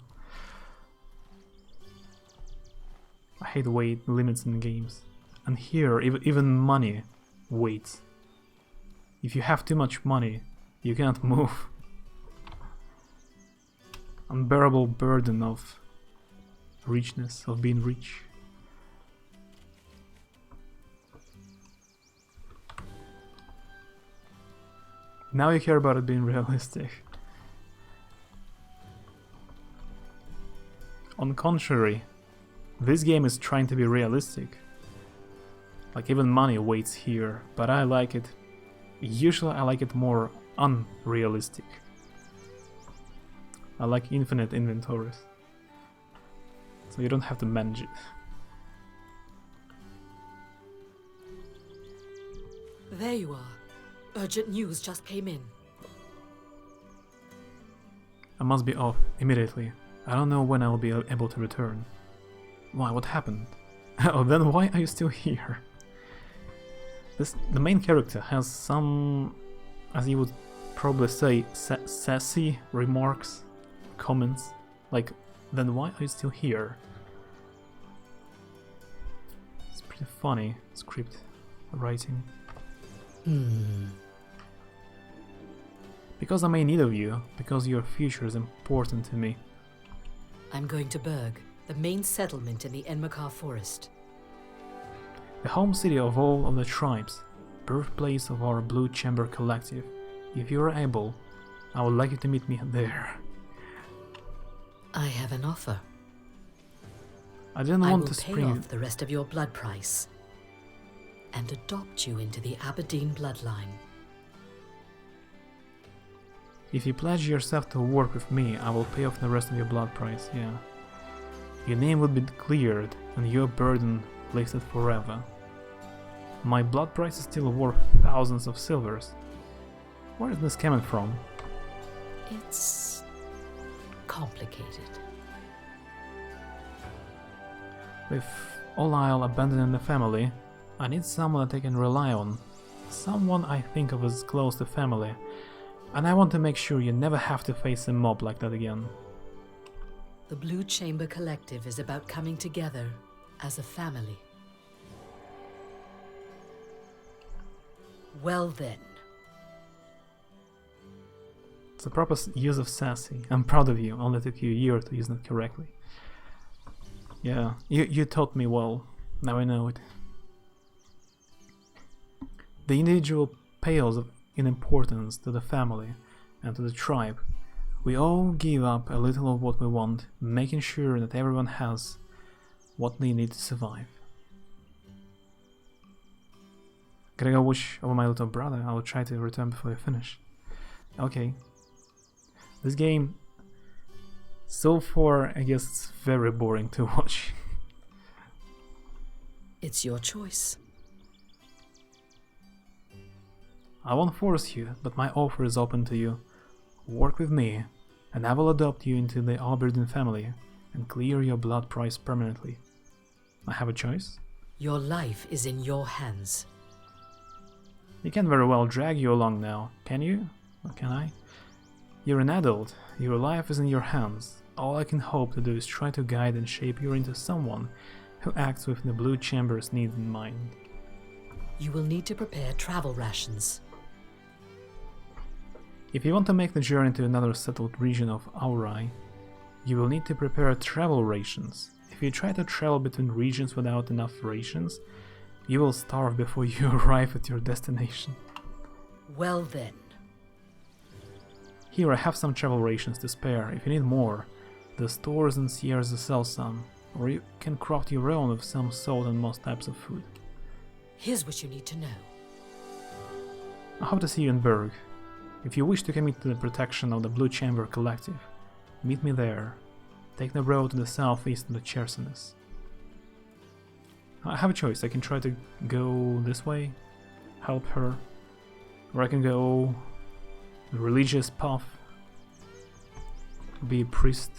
I hate weight limits in games. And here, even money waits. If you have too much money, you cannot move. Unbearable burden of richness, of being rich. Now you care about it being realistic. On the contrary, this game is trying to be realistic. Like even money waits here, but I like it. Usually I like it more unrealistic. I like infinite inventories. So you don't have to manage it. There you are. Urgent news just came in. I must be off immediately. I don't know when I'll be able to return. Why, what happened? Oh, then why are you still here? The main character has some, as you would probably say, sassy remarks, comments. Like, then why are you still here? It's pretty funny, script writing. Because I'm in need of you, because your future is important to me. I'm going to Berg, the main settlement in the Enmakar forest. The home city of all of the tribes, birthplace of our Blue Chamber collective. If you are able, I would like you to meet me there. I have an offer. I didn't I want will to pay spring off the rest of your blood price and adopt you into the Aberdeen bloodline. If you pledge yourself to work with me, I will pay off the rest of your blood price, yeah. Your name would be cleared and your burden lifted forever. My blood price is still worth thousands of silvers. Where is this coming from? It's complicated. With Aurai abandoning the family, I need someone that I can rely on. Someone I think of as close to family. And I want to make sure you never have to face a mob like that again. The Blue Chamber Collective is about coming together as a family. Well then. It's a proper use of sassy. I'm proud of you, only took you a year to use that correctly. Yeah, you taught me well, now I know it. The individual pales in importance to the family and to the tribe. We all give up a little of what we want, making sure that everyone has what they need to survive. Gotta go watch over my little brother. I will try to return before you finish. Okay. This game, so far, I guess it's very boring to watch. It's your choice. I won't force you, but my offer is open to you. Work with me, and I will adopt you into the Aberdeen family and clear your blood price permanently. I have a choice? Your life is in your hands. You can't very well drag you along now, can you? Or can I? You're an adult, your life is in your hands. All I can hope to do is try to guide and shape you into someone who acts with the Blue Chamber's needs in mind. You will need to prepare travel rations. If you want to make the journey to another settled region of Aurai, you will need to prepare travel rations. If you try to travel between regions without enough rations, you will starve before you arrive at your destination. Well then. Here I have some travel rations to spare. If you need more, the stores in Sierra sell some, or you can craft your own with some salt and most types of food. Here's what you need to know. I hope to see you in Berg. If you wish to commit to the protection of the Blue Chamber Collective, meet me there. Take the road to the southeast of the Chersonis. I have a choice. I can try to go this way, help her, or I can go the religious path, be a priest.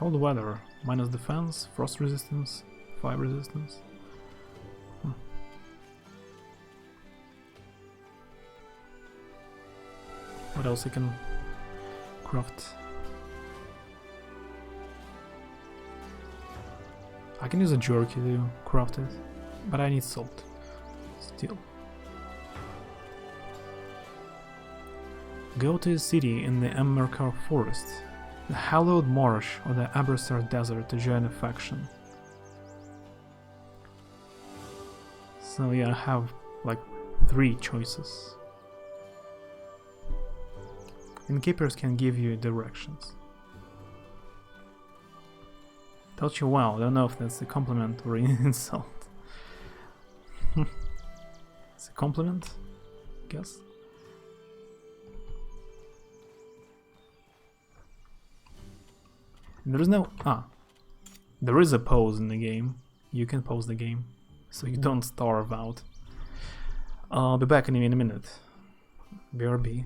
Cold weather, minus defense, frost resistance, fire resistance. What else I can craft? I can use a jerky to craft it, but I need salt still. Go to a city in the embark forest, the hallowed marsh or the Aberystwyth desert to join a faction. So yeah, I have like 3 choices. Innkeepers can give you directions. Taught you well, I don't know if that's a compliment or an insult. It's a compliment, I guess. There is no... there is a pause in the game. You can pause the game, so you don't starve out. I'll be back in a minute. BRB.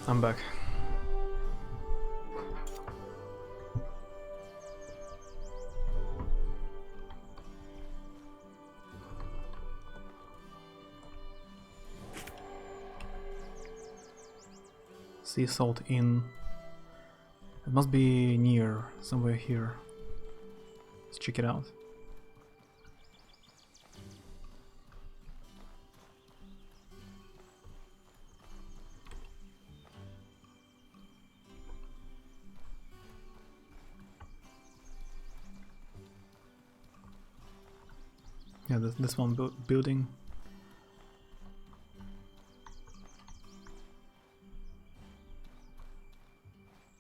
I'm back. Sea salt inn. It must be near, somewhere here. Let's check it out. Yeah, this one building.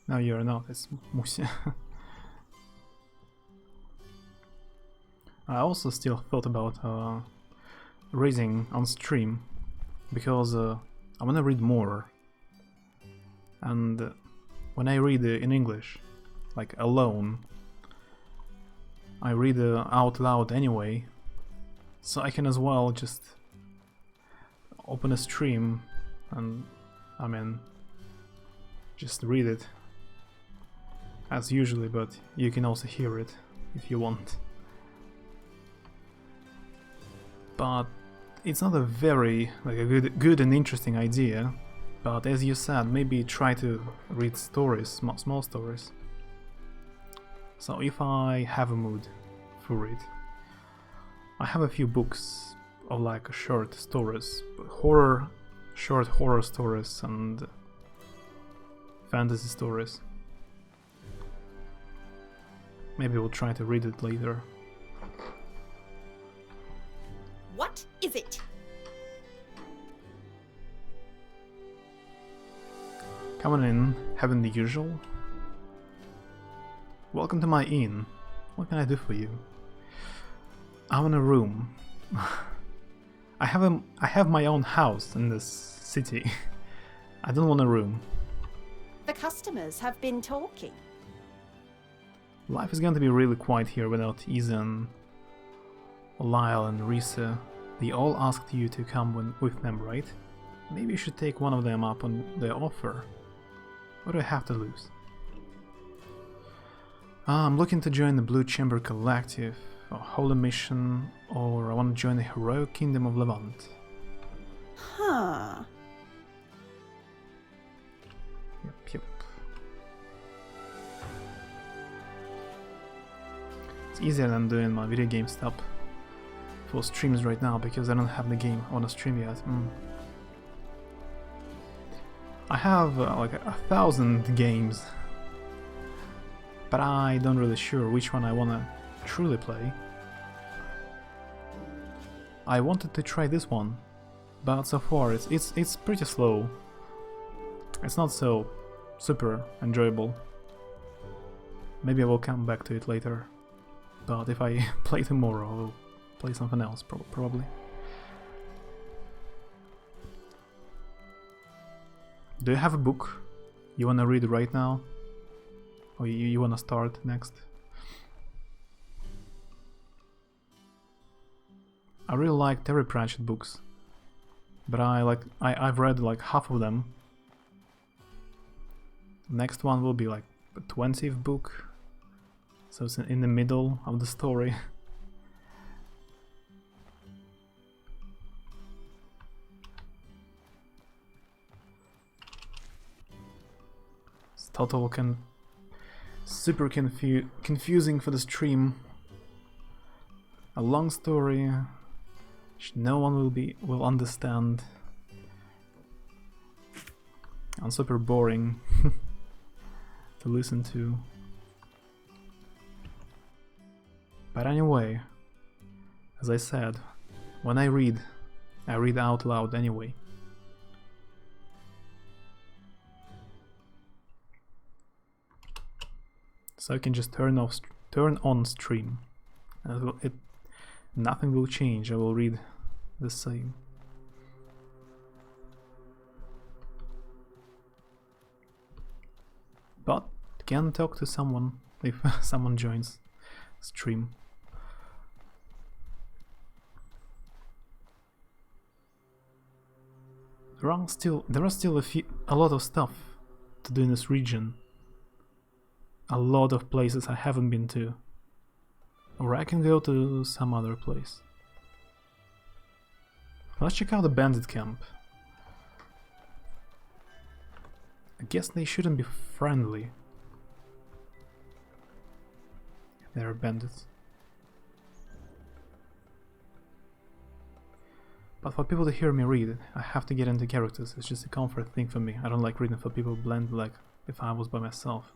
No, you're not, it's Musia. I also still thought about raising on stream, because I want to read more. And when I read in English, like alone, I read out loud anyway. So I can as well just open a stream and I mean, just read it as usually, but you can also hear it if you want. But it's not a very like a good and interesting idea. But as you said, maybe try to read stories, small stories. So if I have a mood for it, I have a few books of like short stories, short horror stories and fantasy stories. Maybe we'll try to read it later. What is it? Coming in, having the usual. Welcome to my inn. What can I do for you? I'm in a room. I have my own house in this city. I don't want a room. The customers have been talking. Life is going to be really quiet here without Ethan, Lyle and Risa. They all asked you to come with them, right? Maybe you should take one of them up on their offer. What do I have to lose? I'm looking to join the Blue Chamber Collective, a holy mission, or I want to join the heroic kingdom of Levant. Huh. Yep. It's easier than doing my video game stuff for streams right now because I don't have the game on a stream yet. I have like 1,000 games, but I don't really sure which one I wanna truly play. I wanted to try this one, but so far it's pretty slow. It's not so super enjoyable. Maybe I will come back to it later, but if I play tomorrow, I will play something else probably. Do you have a book you wanna read right now? Or you wanna start next? I really like Terry Pratchett books, but I've read like half of them. Next one will be like the 20th book, so it's in the middle of the story. It's super confusing for the stream. A long story which no one will understand, and super boring to listen to. But anyway, as I said, when I read out loud anyway. So I can just turn on stream. Nothing will change. I will read the same. But can talk to someone if someone joins stream. There are still a lot of stuff to do in this region. A lot of places I haven't been to. Or I can go to some other place. Let's check out the bandit camp. I guess they shouldn't be friendly. They're bandits. But for people to hear me read, I have to get into characters. It's just a comfort thing for me. I don't like reading for people blend like if I was by myself.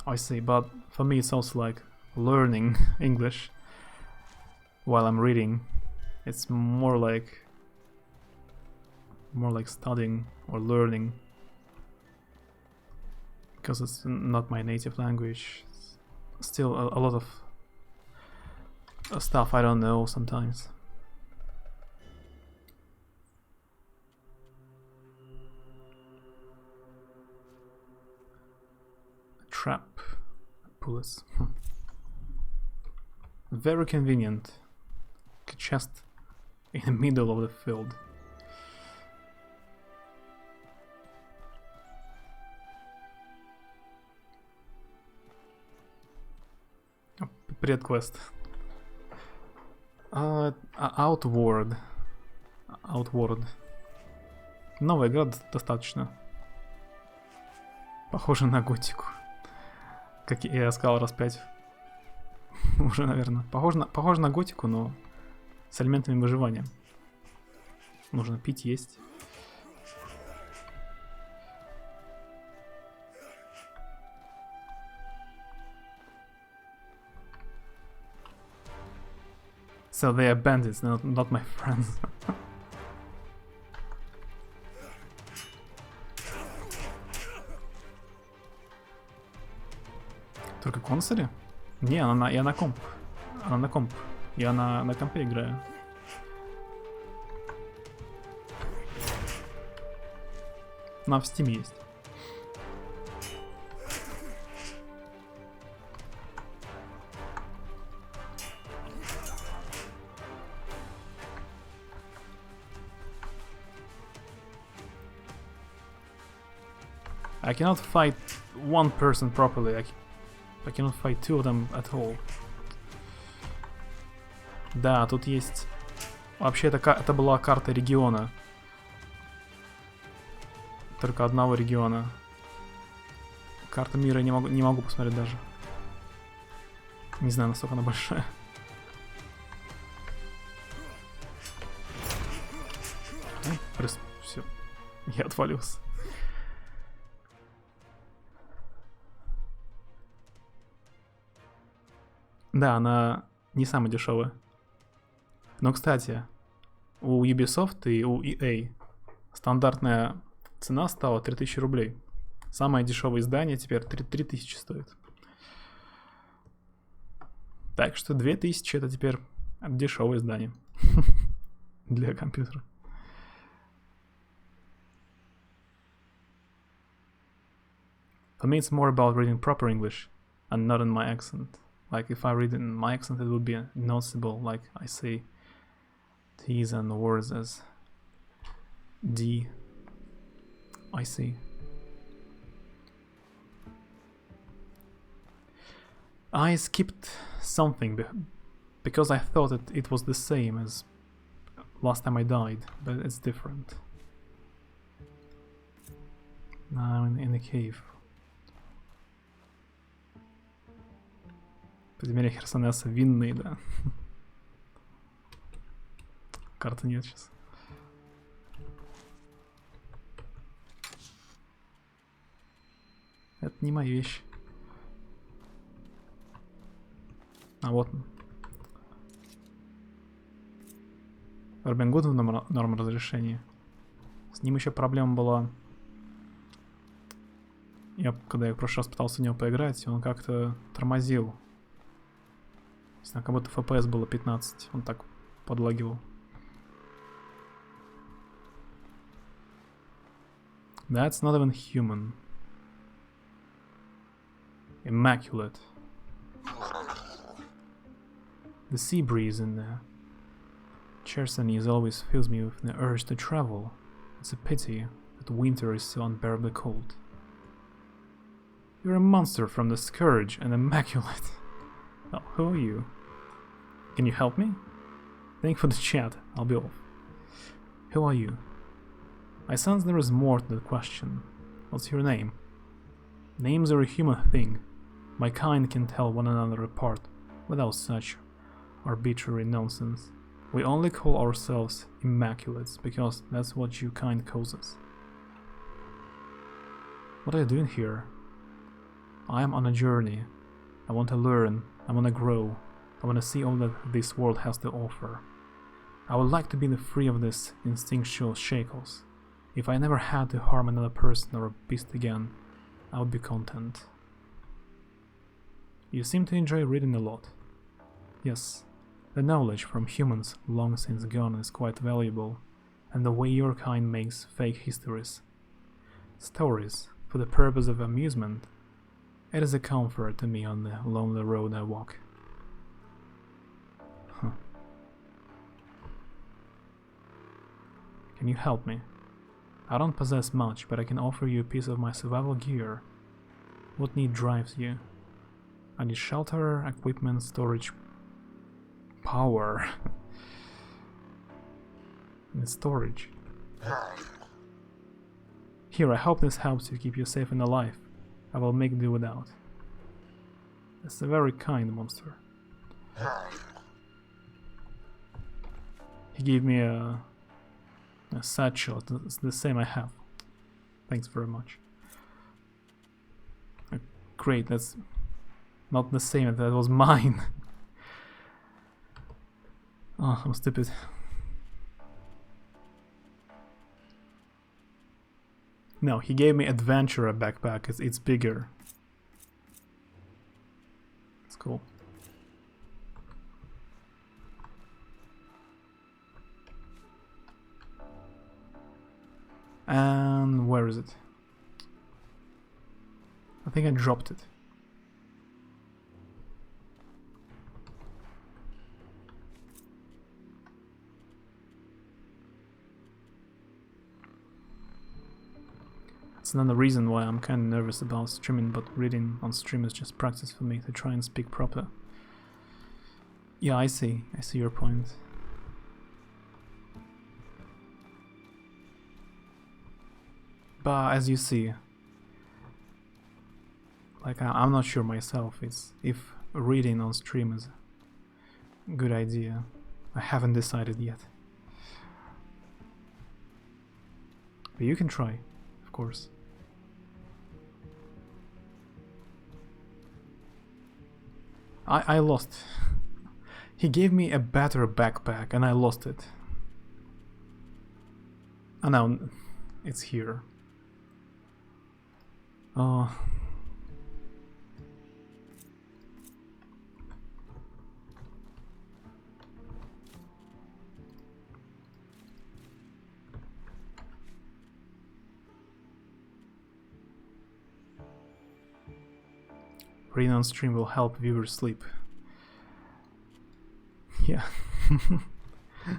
I see, but for me it's also like learning English while I'm reading. It's more like studying or learning, because it's not my native language. It's still a lot of stuff I don't know sometimes. Trap. Pull us. very convenient. Just in the middle of the field. Предквест. Outward. Outward. Новая игра достаточно. Похоже на готику. Как я сказал раз 5. Уже, наверное. Похоже на готику, но с элементами выживания. Нужно пить, есть. So they are bandits, not my friends. Только консоли? Не, я на комп. Она на комп. Я на компе играю. Она в Steam есть. I cannot fight one person properly. I cannot fight two of them at all. Да, тут есть... Вообще, это была карта региона. Только одного региона. Карта мира не могу посмотреть даже. Не знаю, насколько она большая. Все. Я отвалился. Да, она не самая дешевая. Но, кстати, у Ubisoft и у EA стандартная цена стала 3000 рублей. Самое дешевое издание теперь 3000 стоит. Так что 2000 это теперь дешевое издание для компьютера. For me, it's more about reading proper English and not in my accent. Like if I read in my accent, it would be noticeable. Like I say T's and words as D. I see. I skipped something because I thought that it was the same as last time I died, but it's different. Now I'm in a cave. Подземелье Херсонеса винные, да. Карты нет сейчас. Это не моя вещь. А вот он. Робин Гуд в норм разрешении. С ним еще проблема была. Когда я в прошлый раз пытался в него поиграть, он как-то тормозил. Как будто FPS было 15. Он так подлагивал. That's not even human. Immaculate. The sea breeze in the Chersonese always fills me with the urge to travel. It's a pity that winter is so unbearably cold. You're a monster from the Scourge and immaculate. Oh, who are you? Can you help me? Thank you for the chat. I'll be off. Who are you? I sense there is more to that question. What's your name? Names are a human thing. My kind can tell one another apart without such arbitrary nonsense. We only call ourselves Immaculates because that's what you kind calls us. What are you doing here? I am on a journey. I want to learn. I want to grow. I want to see all that this world has to offer. I would like to be free of these instinctual shackles. If I never had to harm another person or a beast again, I would be content. You seem to enjoy reading a lot. Yes, the knowledge from humans long since gone is quite valuable, and the way your kind makes fake histories. Stories, for the purpose of amusement, it is a comfort to me on the lonely road I walk. Can you help me? I don't possess much, but I can offer you a piece of my survival gear. What need drives you? I need shelter, equipment, storage, power. And storage. Here, I hope this helps you keep you safe and alive. I will make do without. It's a very kind monster. He gave me a satchel. It's the same I have. Thanks very much. Great, that's not the same. That was mine. Oh, I'm stupid. No, he gave me adventurer backpack. It's bigger. It's cool. And where is it? I think I dropped it. It's another reason why I'm kind of nervous about streaming, but reading on stream is just practice for me to try and speak proper. Yeah, I see your point. But as you see, like I'm not sure myself if reading on stream is a good idea. I haven't decided yet. But you can try, of course. I lost. He gave me a better backpack and I lost it. Oh no, it's here. Oh. Reading on stream will help viewers sleep. Yeah.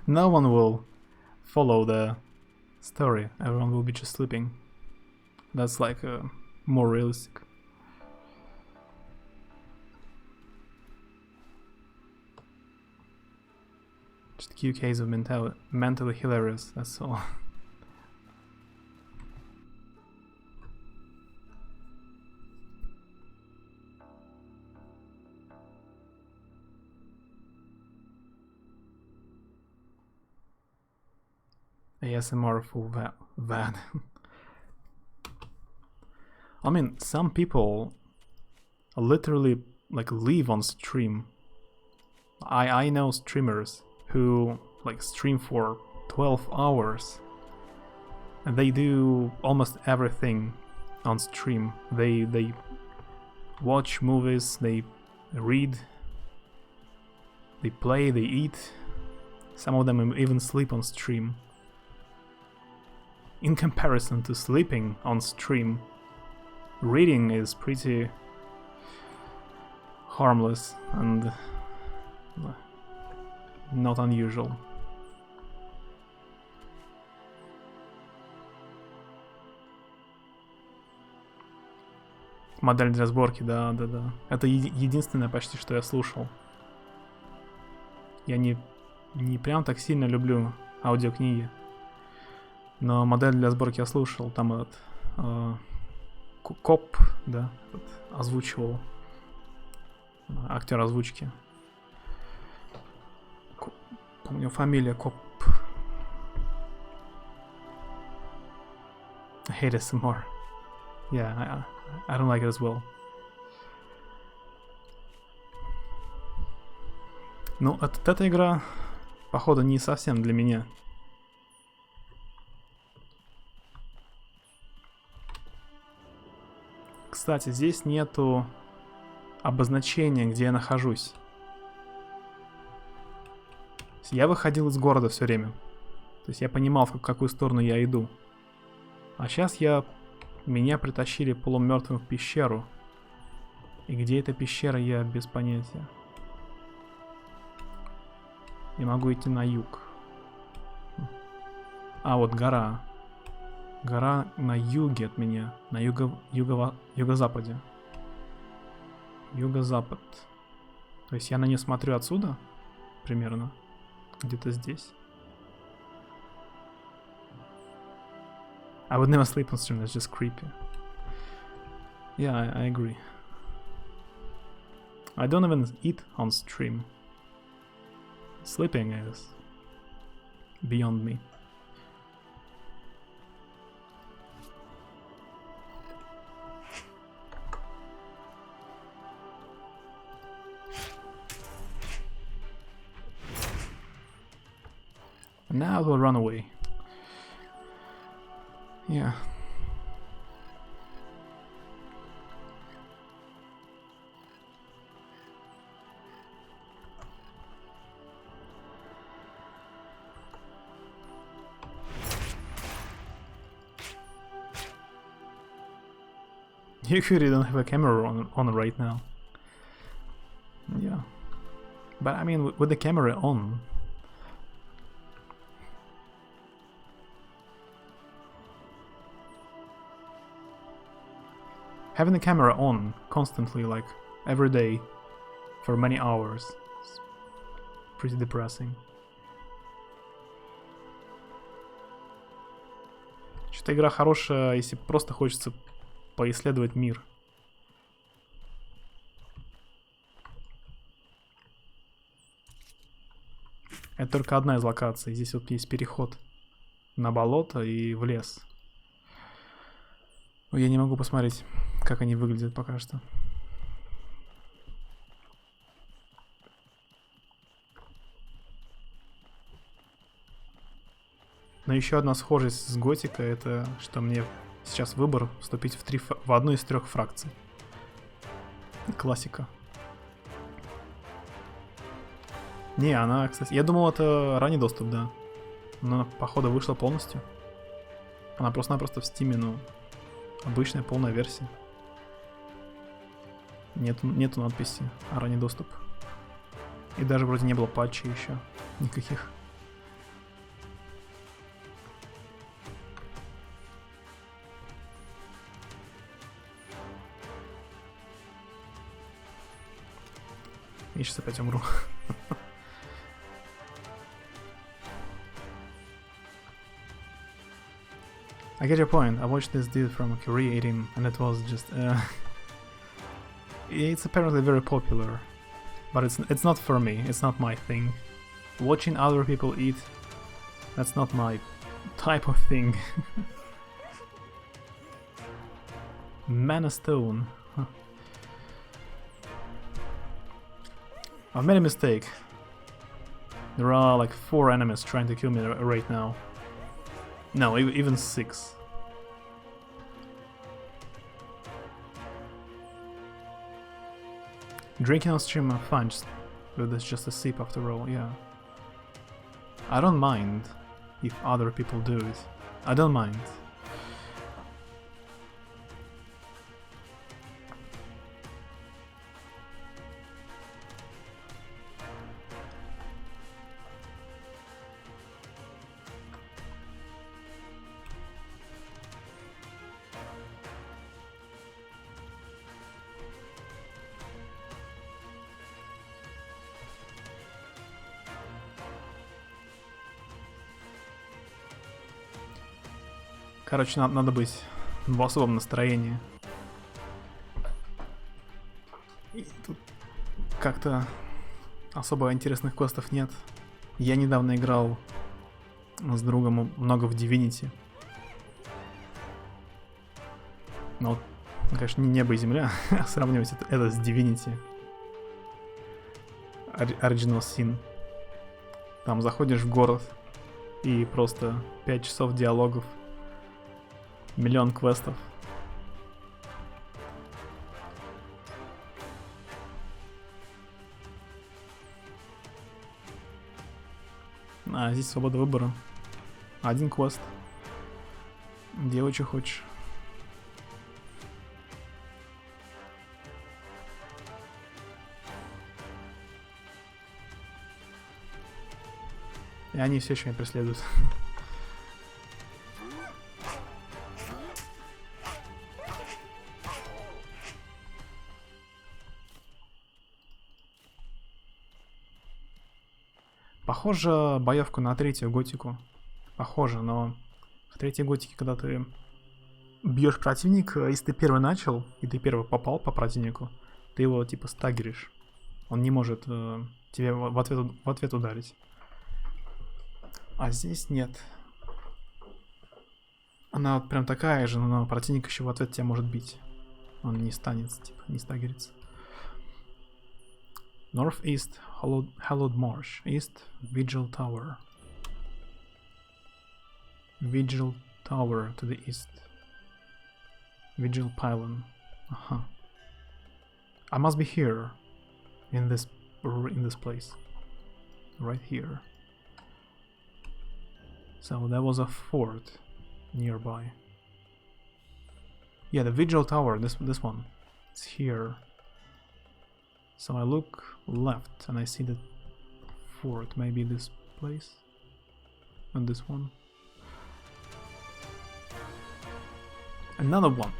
No one will follow the story. Everyone will be just sleeping. That's like more realistic. Just a cute case of mentally hilarious, that's all. ASMR for that. I mean, some people literally like live on stream. I know streamers who like stream for 12 hours and they do almost everything on stream. They watch movies, they read, they play, they eat. Some of them even sleep on stream. In comparison to sleeping on stream, reading is pretty harmless and not unusual. Модель для сборки, да. Это единственное почти, что я слушал. Я не прям так сильно люблю аудиокниги. Но модель для сборки я слушал, там этот Коп, да, озвучивал, актер озвучки. Помню, фамилия Коп. I hate ASMR. Yeah, I don't like it as well. Ну, эта игра, походу, не совсем для меня. Кстати, здесь нету обозначения, где я нахожусь. Я выходил из города все время. То есть я понимал, в какую сторону я иду. А сейчас меня притащили полумертвым в пещеру. И где эта пещера, я без понятия. Я могу идти на юг. А, вот гора. Гора на юге от меня. На юго-западе. Юго-запад. То есть я на нее смотрю отсюда? Примерно. Где-то здесь. I would never sleep on stream, that's just creepy. Yeah, I agree. I don't even eat on stream. Sleeping is beyond me. Now we'll run away. Yeah. You really don't have a camera on right now. Yeah. But I mean, with the camera on. Having the camera on constantly, like every day, for many hours, is pretty depressing. Что-то игра хорошая, если просто хочется поисследовать мир. Это только одна из локаций. Здесь вот есть переход на болото и в лес. Но я не могу посмотреть, как они выглядят пока что. Но еще одна схожесть с Готикой, это что мне сейчас выбор вступить в одну из 3 фракций. Классика. Не, она, кстати... Я думал, это ранний доступ, да. Но она, походу, вышла полностью. Она просто-напросто в Стиме, ну... Обычная полная версия. Нету надписи ранний доступ. И даже вроде не было патчей еще. Никаких. Я сейчас опять умру. I get your point. I watched this dude from Korea eating, and it was just. It's apparently very popular, but it's not for me. It's not my thing. Watching other people eat, that's not my type of thing. Mana Stone. Huh. I've made a mistake. There are like 4 enemies trying to kill me right now. No, even 6. Drinking on stream are fine, but it's just a sip after all, yeah. I don't mind if other people do it. I don't mind. Короче, надо быть в особом настроении. И тут как-то особо интересных квестов нет. Я недавно играл с другом много в Divinity. Но, конечно, не небо и земля. Сравнивать это с Divinity. Original Sin. Там заходишь в город и просто 5 часов диалогов. Миллион квестов. А здесь свобода выбора. 1 квест. Делай, что хочешь. И они все еще меня преследуют. Похоже, боевку на третью готику. Похоже, но в третьей готике, когда ты бьешь противника, если ты первый начал, и ты первый попал по противнику, ты его типа стагеришь. Он не может тебе в ответ ударить. А здесь нет. Она вот прям такая же, но противник еще в ответ тебя может бить. Он не станет, типа, не стагерится. Northeast, Hallowed Marsh. East, Vigil Tower. Vigil Tower to the east. Vigil Pylon. Uh-huh. I must be here. In this place. Right here. So there was a fort nearby. Yeah, the Vigil Tower, this one. It's here. So I look left and I see the fort. Maybe this place? And this one. Another one.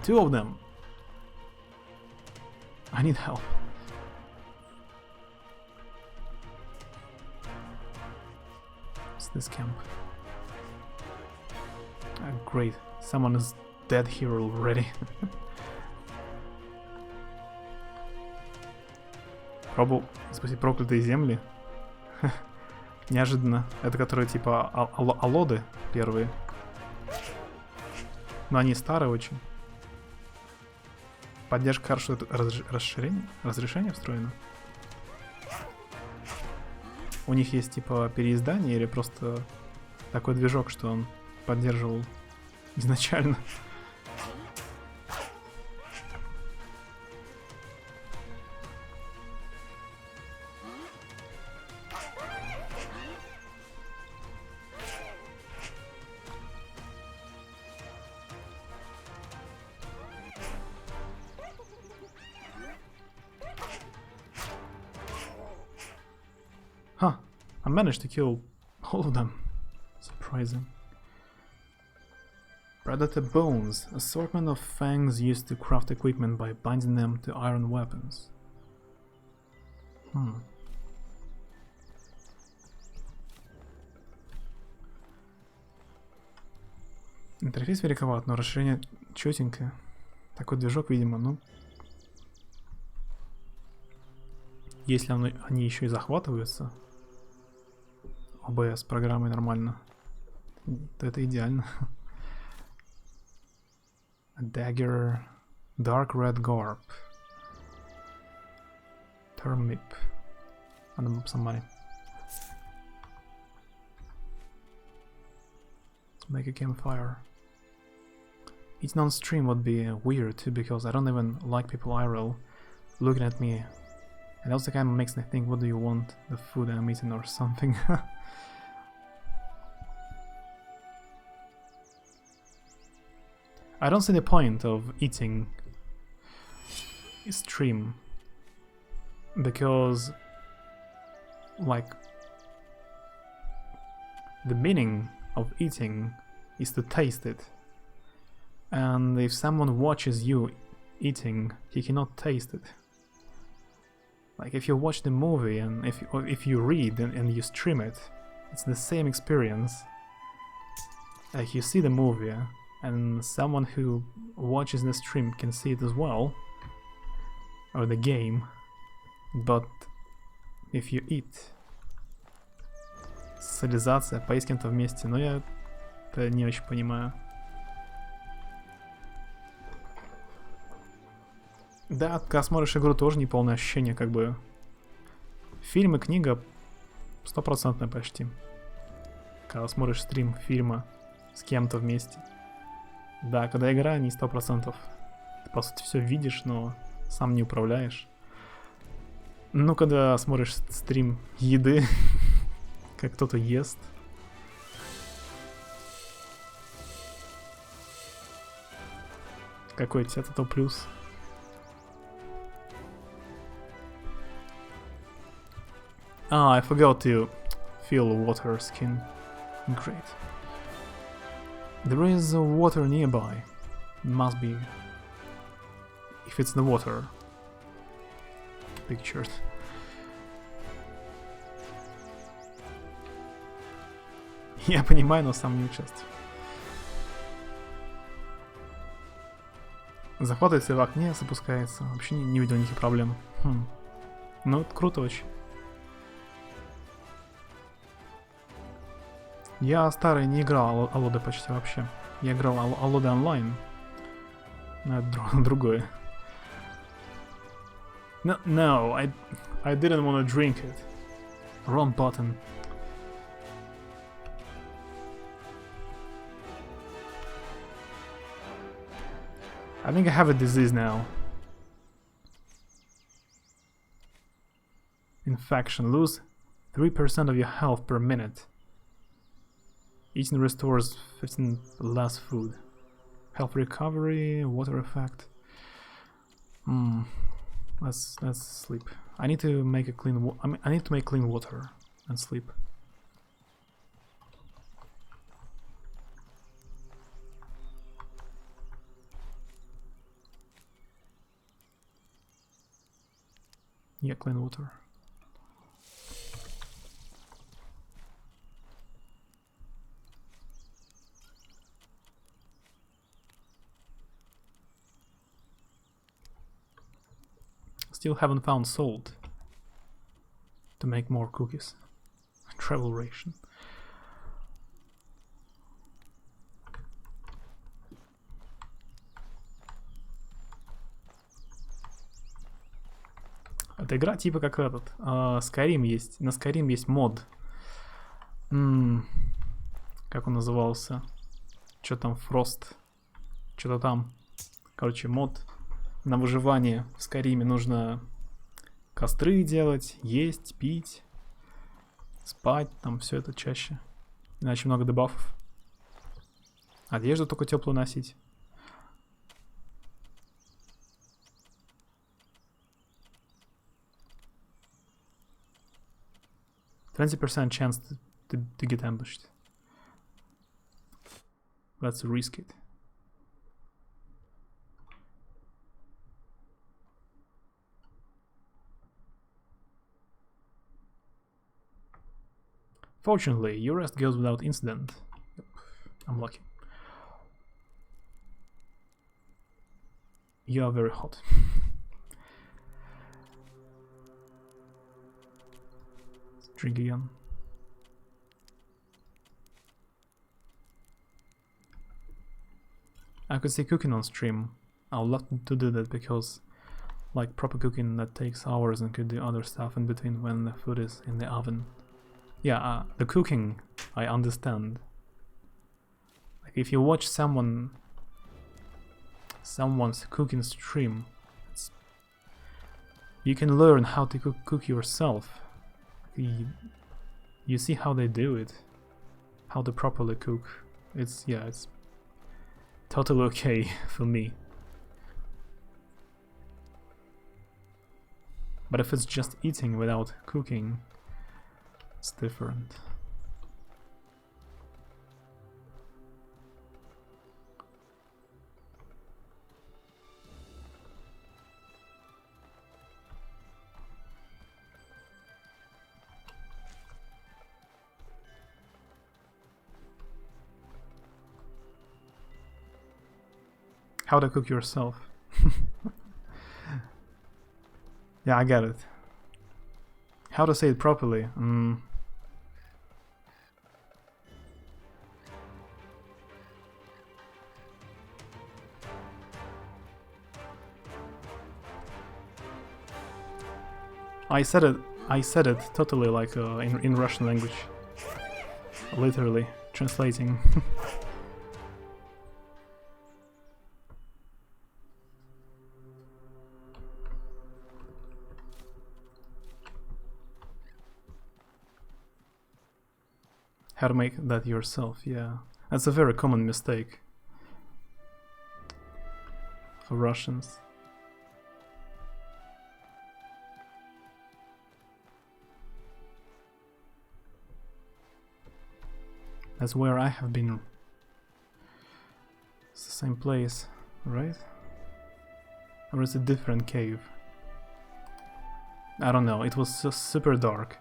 Two of them. I need help. What's this camp? Ah, great. Someone is dead here already. Спасибо, проклятые земли. Неожиданно. Это которые типа алоды первые. Но они старые очень. Поддержка хорошо, это разрешение встроено. У них есть типа переиздание или просто такой движок, что он поддерживал изначально. Huh, I managed to kill all of them. Surprising. Predator bones, assortment of fangs used to craft equipment by binding them to iron weapons. Интерфейс великоват, но расширение чётенькое. Такой движок, видимо, ну... Если они еще и захватываются OBS программой нормально, то это идеально. A dagger, dark red garb, thermip. Надо бы посмотреть. Let's make a campfire. Eating on stream would be weird too, because I don't even like people IRL looking at me. And also kind of makes me think, what do you want? The food I'm eating or something? I don't see the point of eating stream, because like the meaning of eating is to taste it, and if someone watches you eating, he cannot taste it. Like if you watch the movie and if you read and you stream it, it's the same experience. Like you see the movie and someone who watches the stream can see it as well, or the game, but if you eat, социализация, поесть с кем-то вместе, но я это не очень понимаю. Да, когда смотришь игру, тоже неполное ощущение, как бы фильм и книга 100% почти. Когда смотришь стрим фильма с кем-то вместе. Да, когда игра не 100%. Ты по сути все видишь, но сам не управляешь. Ну, когда смотришь стрим еды, как кто-то ест. Какой тебе это плюс? Ah, I forgot to fill water skin. Great. There is water nearby. Must be. If it's the water. Pictured. Я понимаю, но сам не участвую. Захватывается в окне, запускается. Вообще не видел никаких проблем. Ну, это круто очень. Я старый не играл Алоды почти вообще. Я играл Алоды онлайн. Но это другое. No, I didn't want to drink it. Wrong button. I think I have a disease now. Infection. Lose 3% of your health per minute. Eating restores 15 less food. Health recovery, water effect. Let's sleep. I need to make a clean. I need to make clean water and sleep. Yeah, clean water. Still haven't found salt to make more cookies. Travel ration. Эта игра типа как этот. Skyrim есть. На Skyrim есть мод. Как он назывался? Что там? Frost. Что-то там. Короче, мод на выживание. В Skyrim нужно костры делать, есть, пить, спать. Там все это чаще. Иначе много дебафов. Одежду только теплую носить. 20% chance to get ambushed. Let's risk it. Fortunately, your rest goes without incident. Yep, I'm lucky. You are very hot. Drink again. I could see cooking on stream. I would love to do that because, like proper cooking that takes hours and could do other stuff in between when the food is in the oven. Yeah, the cooking, I understand. Like if you watch someone's cooking stream, you can learn how to cook yourself. You see how they do it, how to properly cook. It's totally okay for me. But if it's just eating without cooking, it's different. How to cook yourself. Yeah, I get it. How to say it properly? I said it totally like in Russian language. Literally translating. How to make that yourself, yeah. That's a very common mistake for Russians. That's where I have been. It's the same place, right? Or is it a different cave? I don't know, it was just super dark.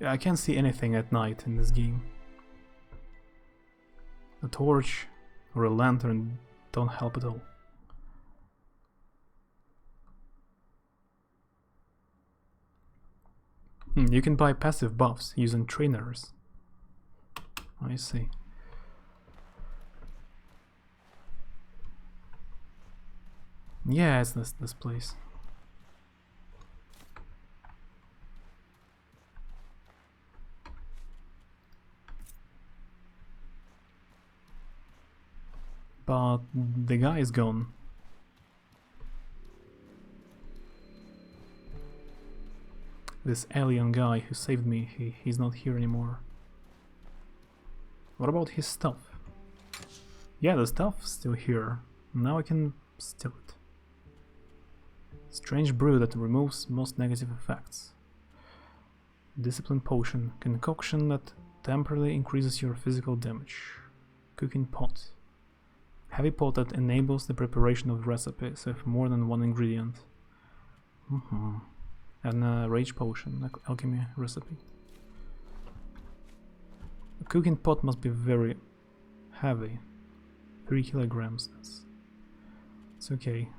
Yeah, I can't see anything at night in this game. A torch or a lantern don't help at all. You can buy passive buffs using trainers. I see. Yeah, it's this place. But the guy is gone. This alien guy who saved me, he's not here anymore. What about his stuff? Yeah, the stuff's still here. Now I can steal it. Strange brew that removes most negative effects. Discipline potion. Concoction that temporarily increases your physical damage. Cooking pot. Heavy pot that enables the preparation of recipes with more than one ingredient. And a rage potion, alchemy recipe. A cooking pot must be very heavy. 3 kilograms. It's okay.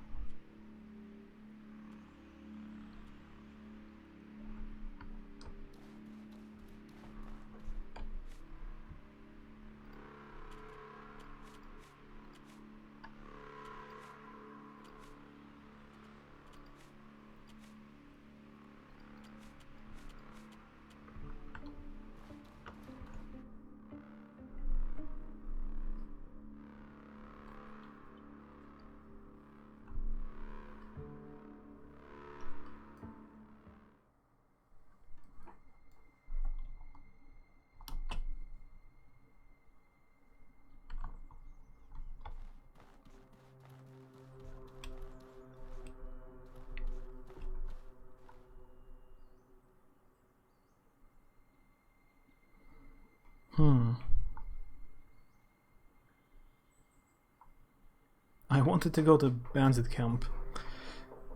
I wanted to go to bandit camp,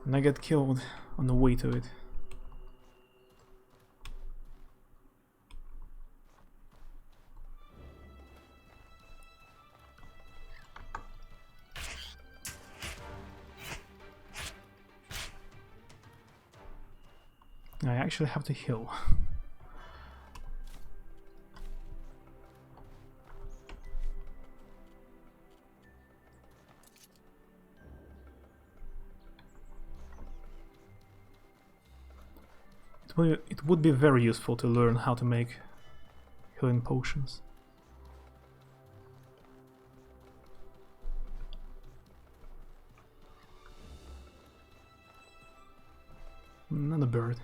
and I got killed on the way to it. I actually have to heal. It would be very useful to learn how to make healing potions. Another bird.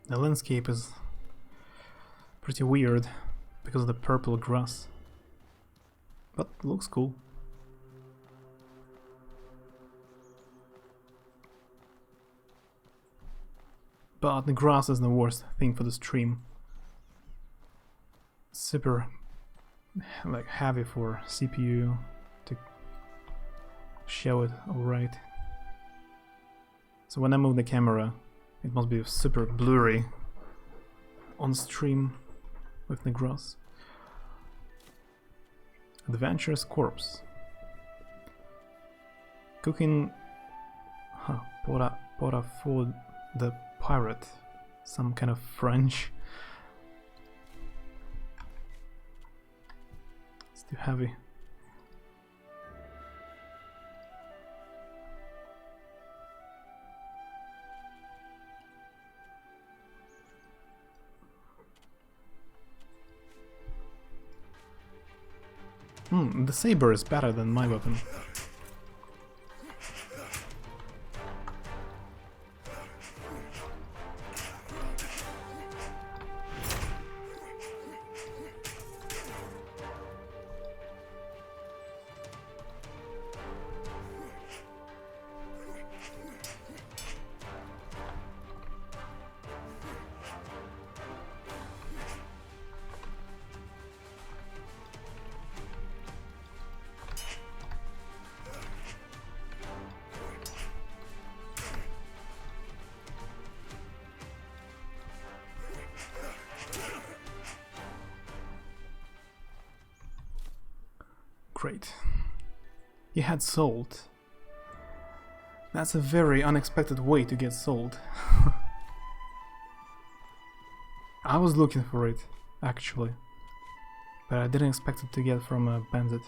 The landscape is pretty weird because of the purple grass, but looks cool. But the grass is the worst thing for the stream. Super like heavy for CPU to show it alright. So when I move the camera, it must be super blurry on stream with the grass. Adventurous corpse. Cooking pora for the pirate. Some kind of French. It's too heavy. The saber is better than my weapon. Great. He had salt. That's a very unexpected way to get salt. I was looking for it, actually. But I didn't expect it to get from a bandit.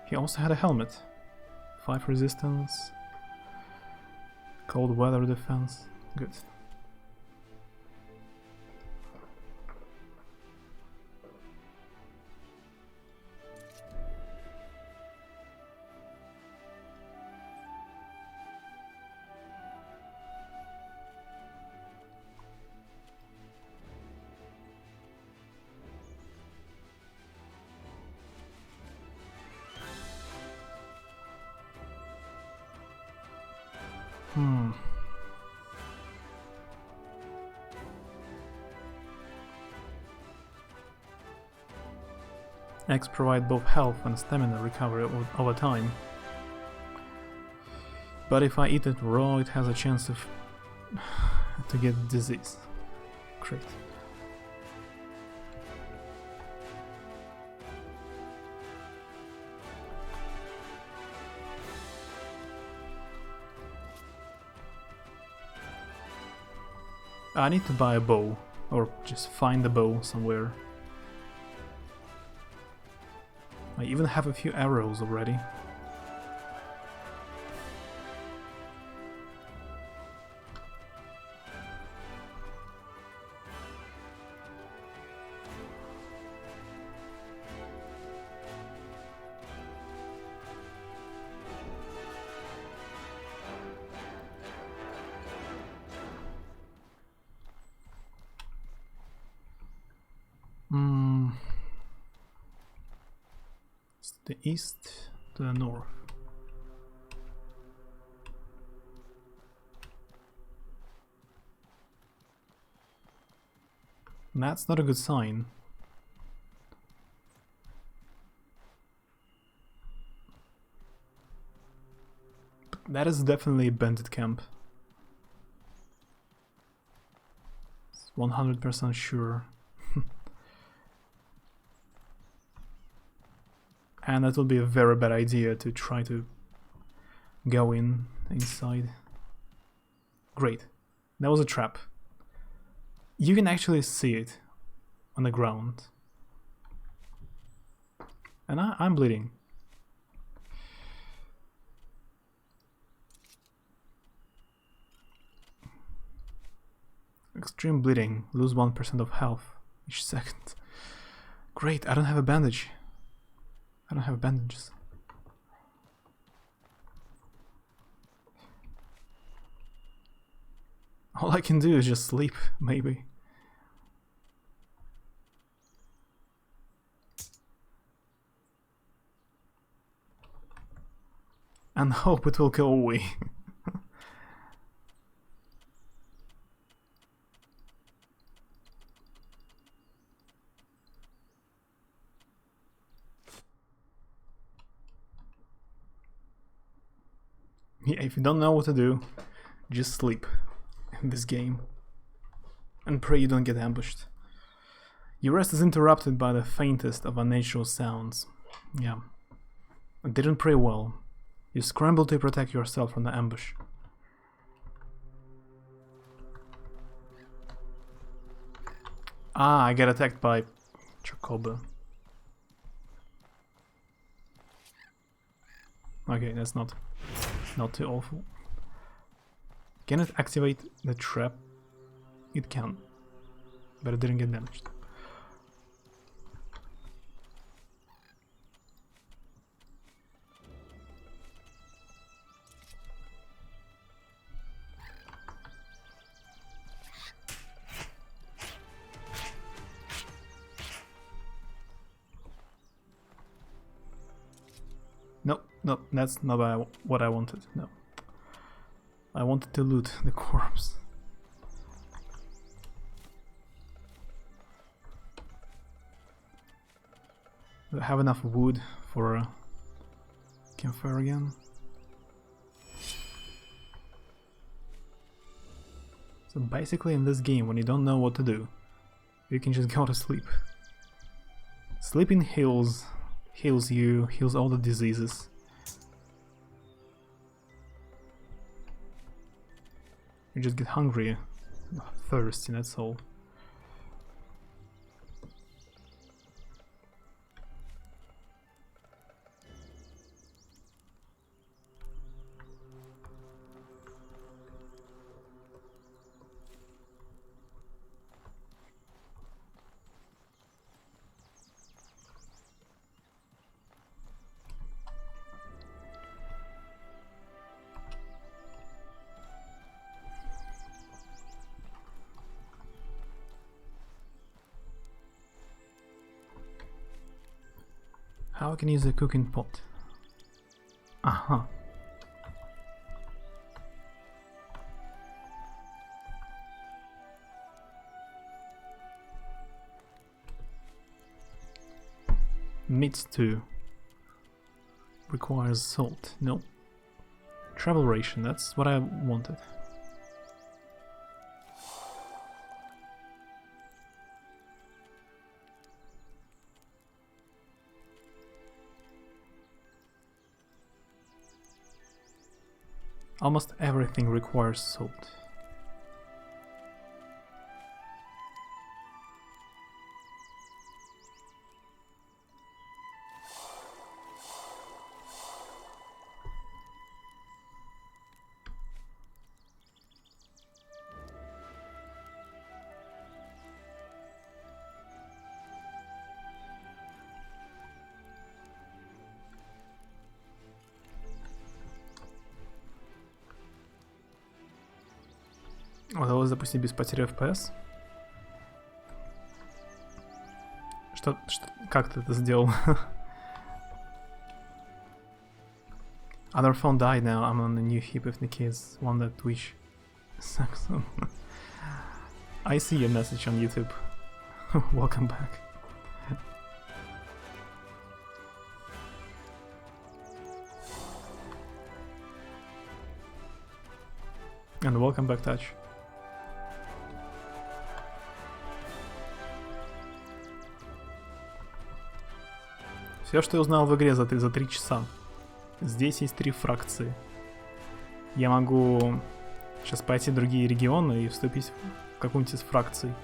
He also had a helmet. 5 resistance. Cold weather defense. Good. Eggs provide both health and stamina recovery over time. But if I eat it raw, it has a chance of to get disease. Great. I need to buy a bow, or just find a bow somewhere. I even have a few arrows already. The east to the north. That's not a good sign. But that is definitely a bandit camp. It's 100% sure. And that will be a very bad idea to try to go inside. Great. That was a trap. You can actually see it on the ground. And I'm bleeding. Extreme bleeding. Lose 1% of health each second. Great, I don't have a bandage. I don't have bandages. All I can do is just sleep, maybe. And hope it will go away. Yeah, if you don't know what to do, just sleep in this game. And pray you don't get ambushed. Your rest is interrupted by the faintest of unnatural sounds. Yeah. I didn't pray well. You scramble to protect yourself from the ambush. Ah, I get attacked by Chocobo. Okay, that's not too awful. Can it activate the trap? It can, but it didn't get damaged. No, that's not what I wanted. No. I wanted to loot the corpse. Do I have enough wood for a campfire again? It's So basically in this game, when you don't know what to do, you can just go to sleep. Sleeping heals you, heals all the diseases. You just get hungry, thirsty, that's all. How can I use a cooking pot? Aha. Meat stew. Requires salt. No. Travel ration, that's what I wanted. Almost everything requires salt. Удалось запустить без потери FPS. Как ты это сделал? Other phone died now. I'm on a new heap of the kids. One that Twitch sucks. I see your message on YouTube. Welcome back. And welcome back, Touch. Все, что я узнал в игре за 3 часа. Здесь есть 3 фракции. Я могу сейчас пойти в другие регионы и вступить в какую-нибудь из фракций.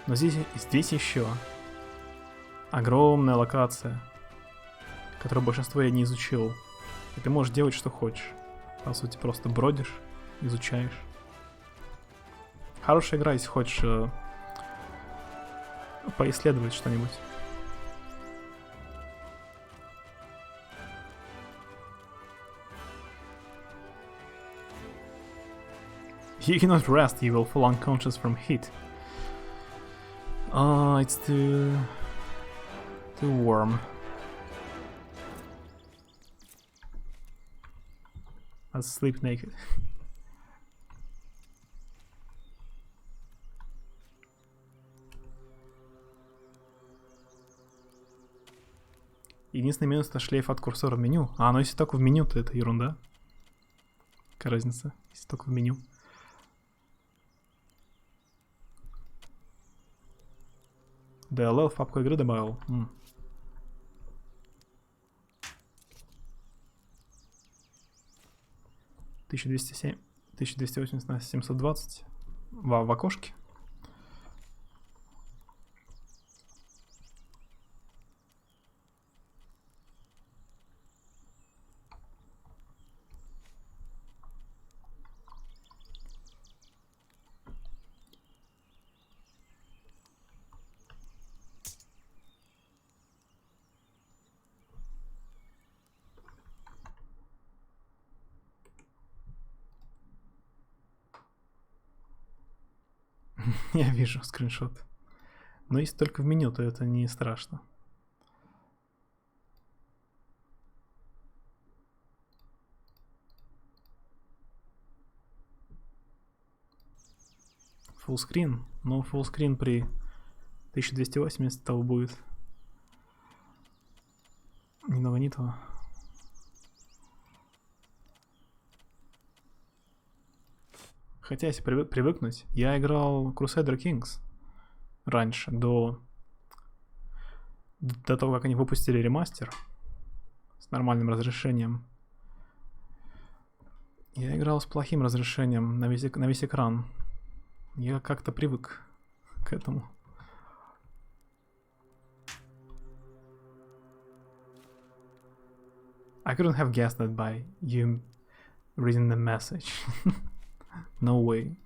Но здесь еще огромная локация, которую большинство я не изучил. И ты можешь делать, что хочешь. По сути, просто бродишь, изучаешь. Хорошая игра, если хочешь поисследовать что-нибудь. You cannot rest, you will fall unconscious from heat. It's too warm. Let's sleep naked. Единственный минус — это шлейф от курсора в меню. Но если только в меню, то это ерунда. Какая разница, если только в меню. DLL в папку игры добавил. 1207, 1280 на 720 в окошке. Я вижу скриншот. Но если только в меню, то это не страшно. Фуллскрин. Но фуллскрин при 1280 того будет. Немного не то. Хотя, если привыкнуть, я играл Crusader Kings раньше, до того, как они выпустили ремастер с нормальным разрешением. Я играл с плохим разрешением на весь экран. Я как-то привык к этому. I couldn't have guessed that by you reading the message. No way.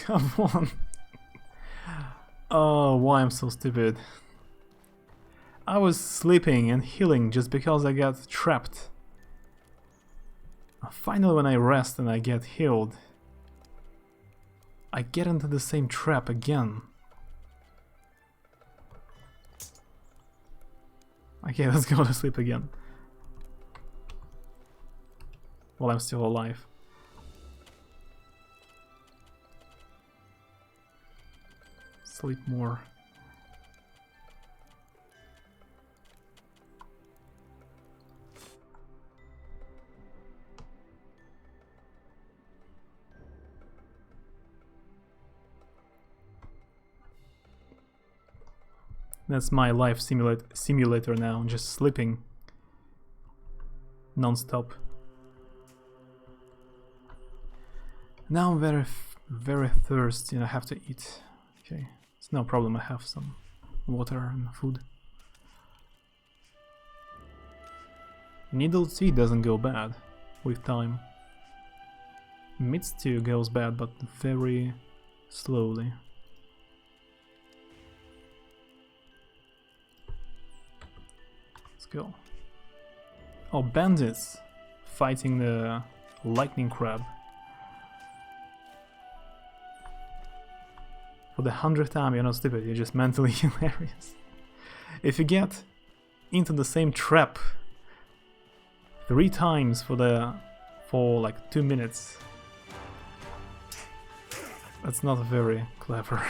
Come on. Oh, why I'm so stupid. I was sleeping and healing just because I got trapped. Finally, when I rest and I get healed, I get into the same trap again. Okay, let's go to sleep again. While I'm still alive. Sleep more. That's my life simulator now, just sleeping non-stop. Now I'm very thirsty and I have to eat. Okay, it's no problem, I have some water and food. Needle tea doesn't go bad with time. Meat stew goes bad, but very slowly. Let's go. Oh, bandits fighting the lightning crab. For the 100th time, you're not stupid, you're just mentally hilarious. If you get into the same trap 3 times for like 2 minutes, that's not very clever.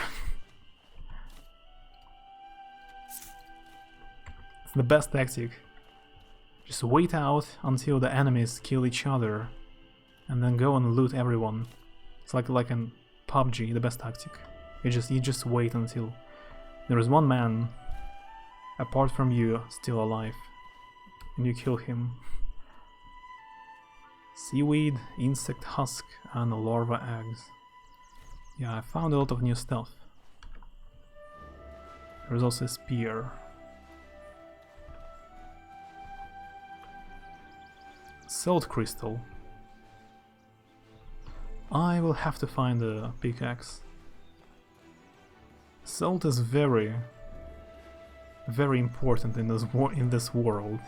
It's the best tactic. Just wait out until the enemies kill each other and then go and loot everyone. It's like in PUBG, the best tactic. You just wait until there is one man apart from you still alive and you kill him. Seaweed, insect husk and larva eggs. Yeah, I found a lot of new stuff. There's also a spear. Salt crystal. I will have to find a pickaxe. Salt is very important in this world,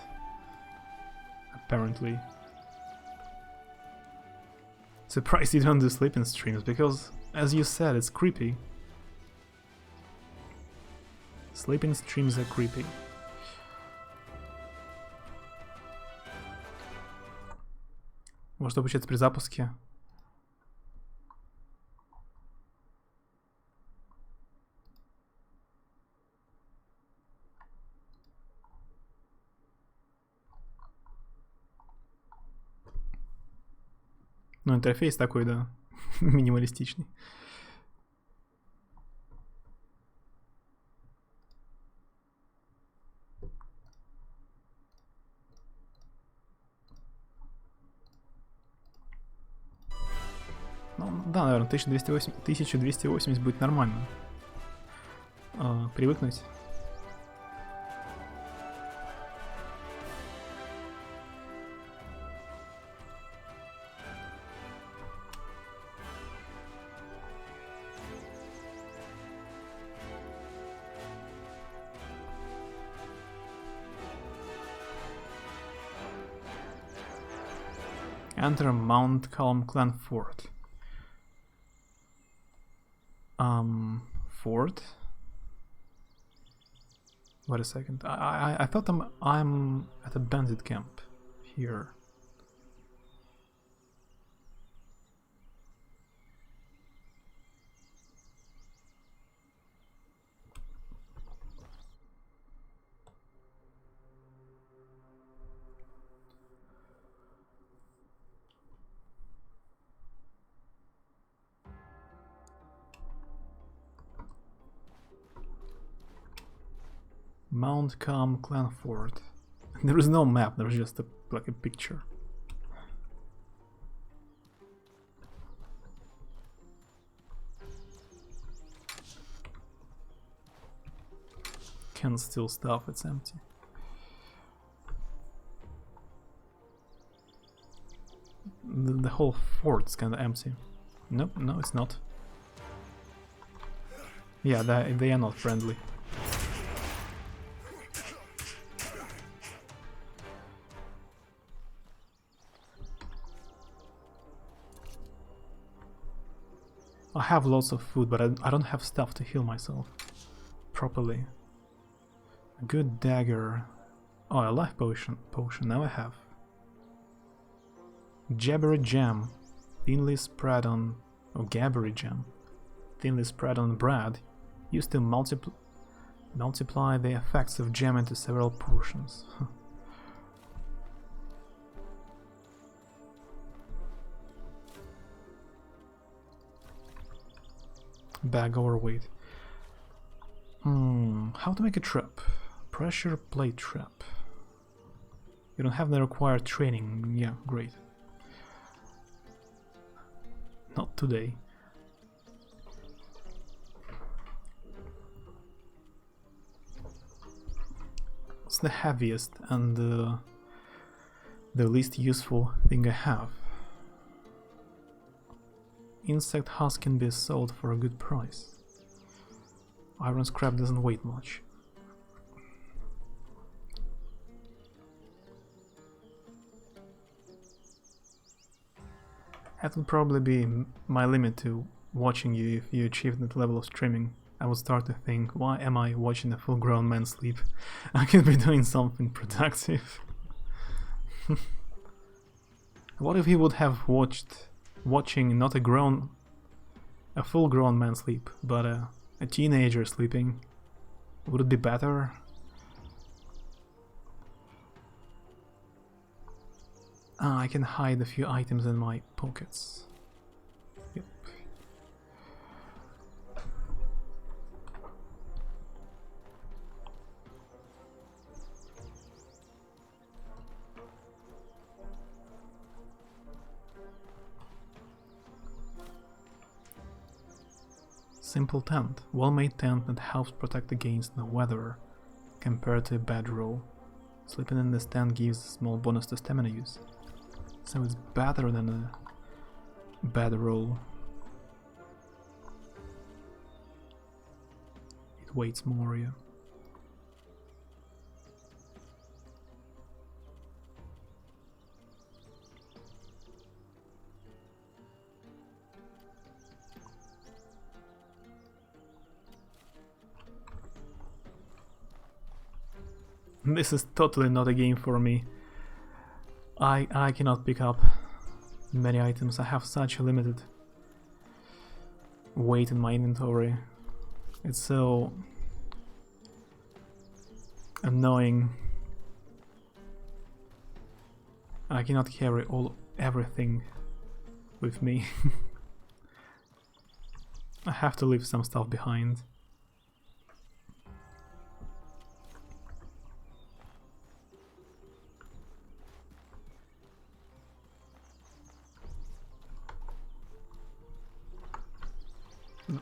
apparently. Surprised you don't do sleeping streams, because, as you said, it's creepy. Sleeping streams are creepy. Может обучаться при запуске. Ну, интерфейс такой, да, минималистичный. Ну, да, наверное, 1280 будет нормально. Привыкнуть. Enter Mount Calm Clan Fort. Fort? Wait a second. I thought I'm at a bandit camp here. Mount Calm Clan Fort. There is no map, there's just like a picture. Can't steal stuff, it's empty. The whole fort's kinda empty. Nope, no it's not. Yeah, they are not friendly. I have lots of food, but I don't have stuff to heal myself properly. A good dagger. Oh, a life potion. Now I have. Jabbery jam, thinly spread on. Oh, gabbery jam, thinly spread on bread, used to multiply the effects of jam into several portions. Bag overweight. How to make a trap? Pressure plate trap. You don't have the required training. Yeah, great. Not today. What's the heaviest and the least useful thing I have? Insect husk can be sold for a good price. Iron scrap doesn't weigh much. That would probably be my limit to watching you. If you achieve that level of streaming, I would start to think, why am I watching a full-grown man sleep? I could be doing something productive. What if he would have watching not a full-grown man sleep, but a teenager sleeping? Would it be better? Ah, I can hide a few items in my pockets. Yep. Simple tent. Well-made tent that helps protect against the weather compared to a bedroll. Sleeping in this tent gives a small bonus to stamina use. So it's better than a bedroll. It weighs more, yeah. This is totally not a game for me. I cannot pick up many items. I have such a limited weight in my inventory. It's so annoying. I cannot carry everything with me. I have to leave some stuff behind.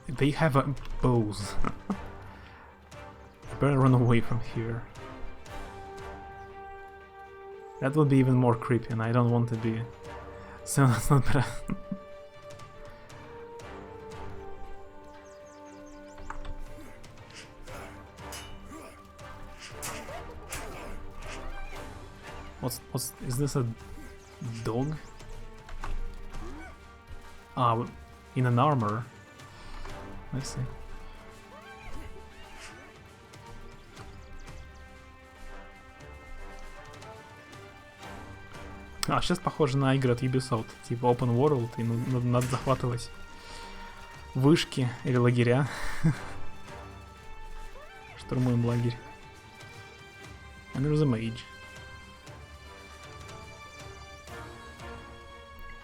They have bows. I better run away from here. That would be even more creepy, and I don't want to be. So that's not bad. Is this a dog? Ah, in an armor. I see. А сейчас похоже на игры от Ubisoft, типа Open World, и надо захватывать вышки или лагеря. Штурмуем лагерь. And there's a mage.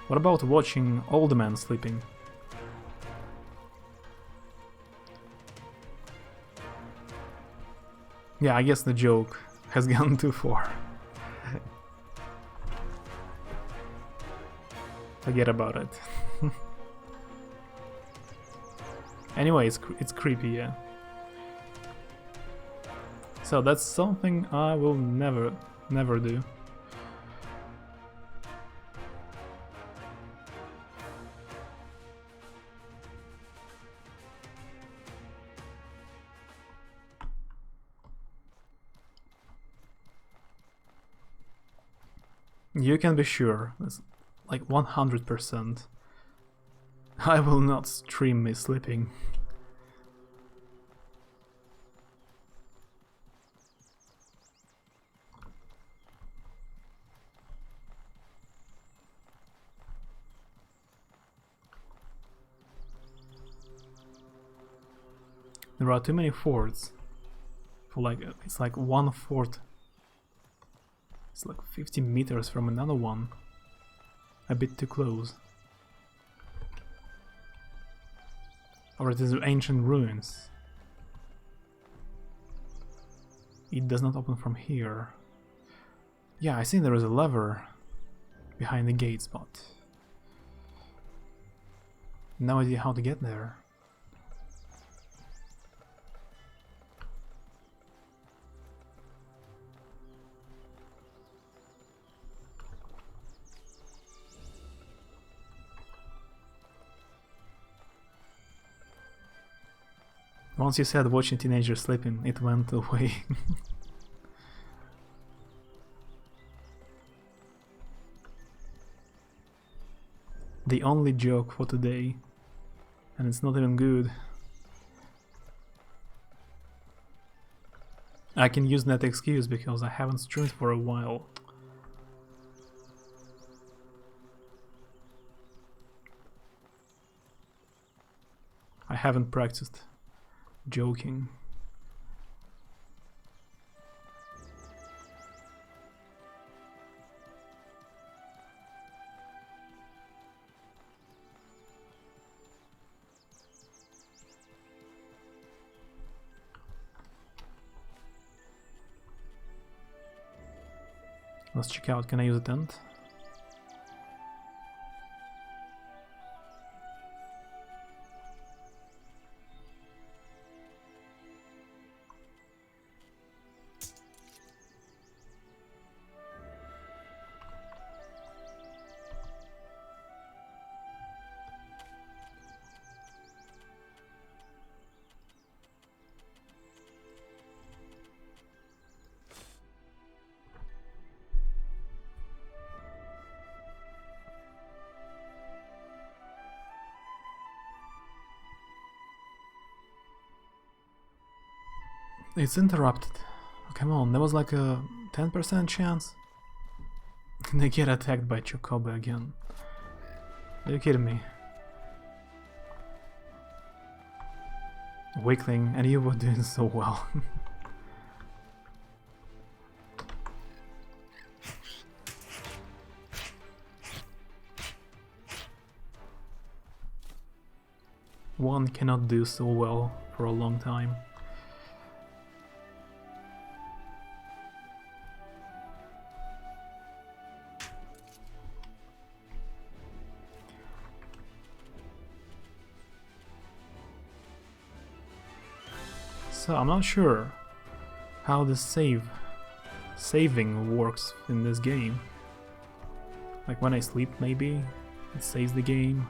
What about watching old men sleeping? Yeah, I guess the joke has gone too far. Forget about it. Anyway, it's creepy, yeah. So that's something I will never do. You can be sure, it's like 100%. I will not stream me sleeping. There are too many forts. For like, it's like one fort. It's like 50 meters from another one. A bit too close. Or it is ancient ruins. It does not open from here. Yeah, I think there is a lever behind the gates, but no idea how to get there. Once you said watching teenagers sleeping, it went away. The only joke for today, and it's not even good. I can use that excuse because I haven't streamed for a while. I haven't practiced joking. Let's check out, can I use a tent? It's interrupted. Oh, come on, there was like a 10% chance. They get attacked by Chocobo again. Are you kidding me? Weakling, and you were doing so well. One cannot do so well for a long time. So I'm not sure how the saving works in this game. Like when I sleep, maybe it saves the game.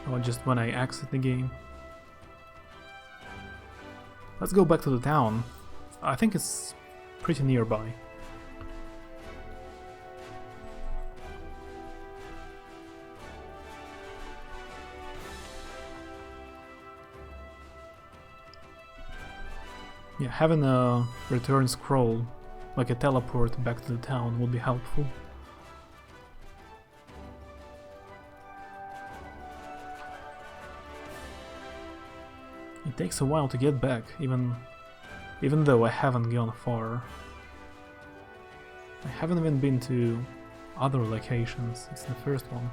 Or just when I exit the game. Let's go back to the town. I think it's pretty nearby. Yeah, having a return scroll, like a teleport back to the town, would be helpful. It takes a while to get back, even though I haven't gone far. I haven't even been to other locations, it's the first one.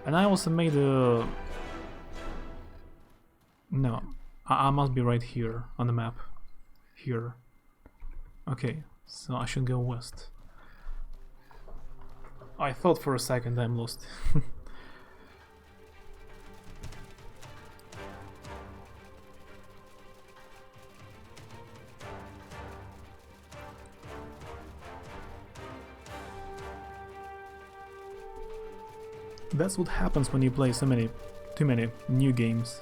And I also made a... No, I must be right here on the map. Here. Okay, so I should go west. I thought for a second I'm lost. That's what happens when you play too many new games.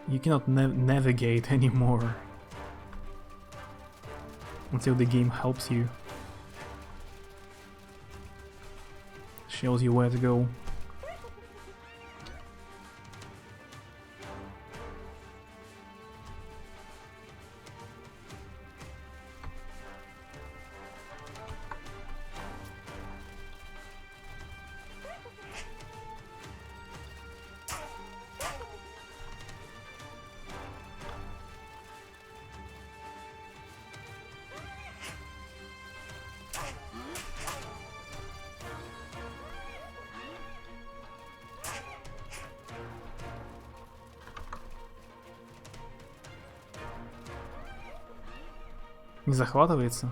You cannot navigate anymore until the game helps you, shows you where to go. Не захватывается?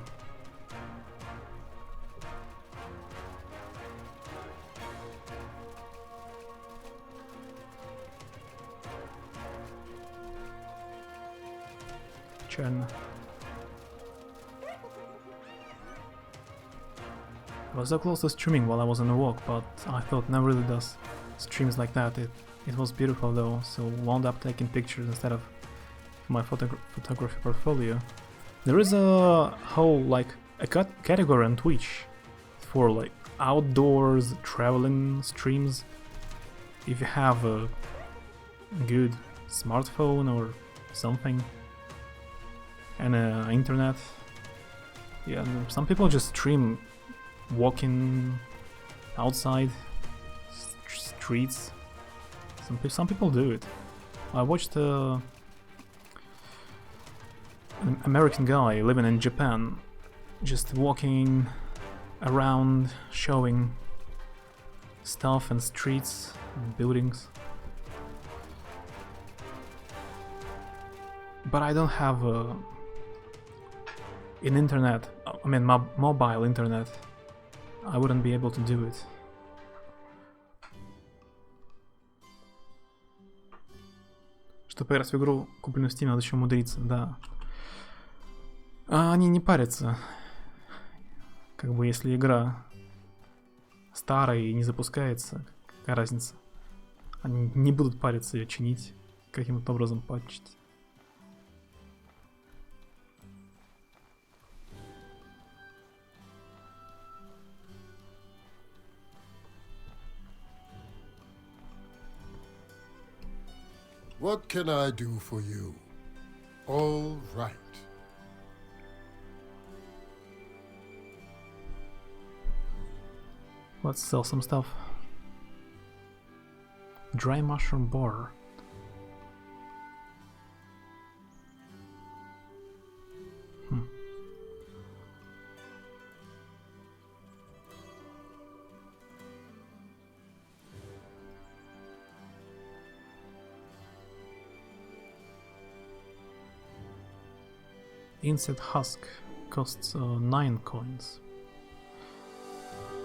Печально. I was so close to streaming while I was on a walk, but I thought no really does streams like that. It was beautiful though, so wound up taking pictures instead of my photography portfolio. There is a whole like a category on Twitch for like outdoors traveling streams. If you have a good smartphone or something and internet, yeah, some people just stream walking outside streets. Some people do it. I watched an American guy living in Japan just walking around showing stuff and streets and buildings. But I don't have an internet, I mean mobile internet. I wouldn't be able to do it. Чтобы поиграть в игру, купленную в Steam, надо еще умудриться, да. А они не парятся. Как бы если игра старая и не запускается, какая разница? Они не будут париться ее чинить, каким-то образом патчить. What can I do for you? All right. Let's sell some stuff. Dry mushroom bar. Insect husk costs 9 coins.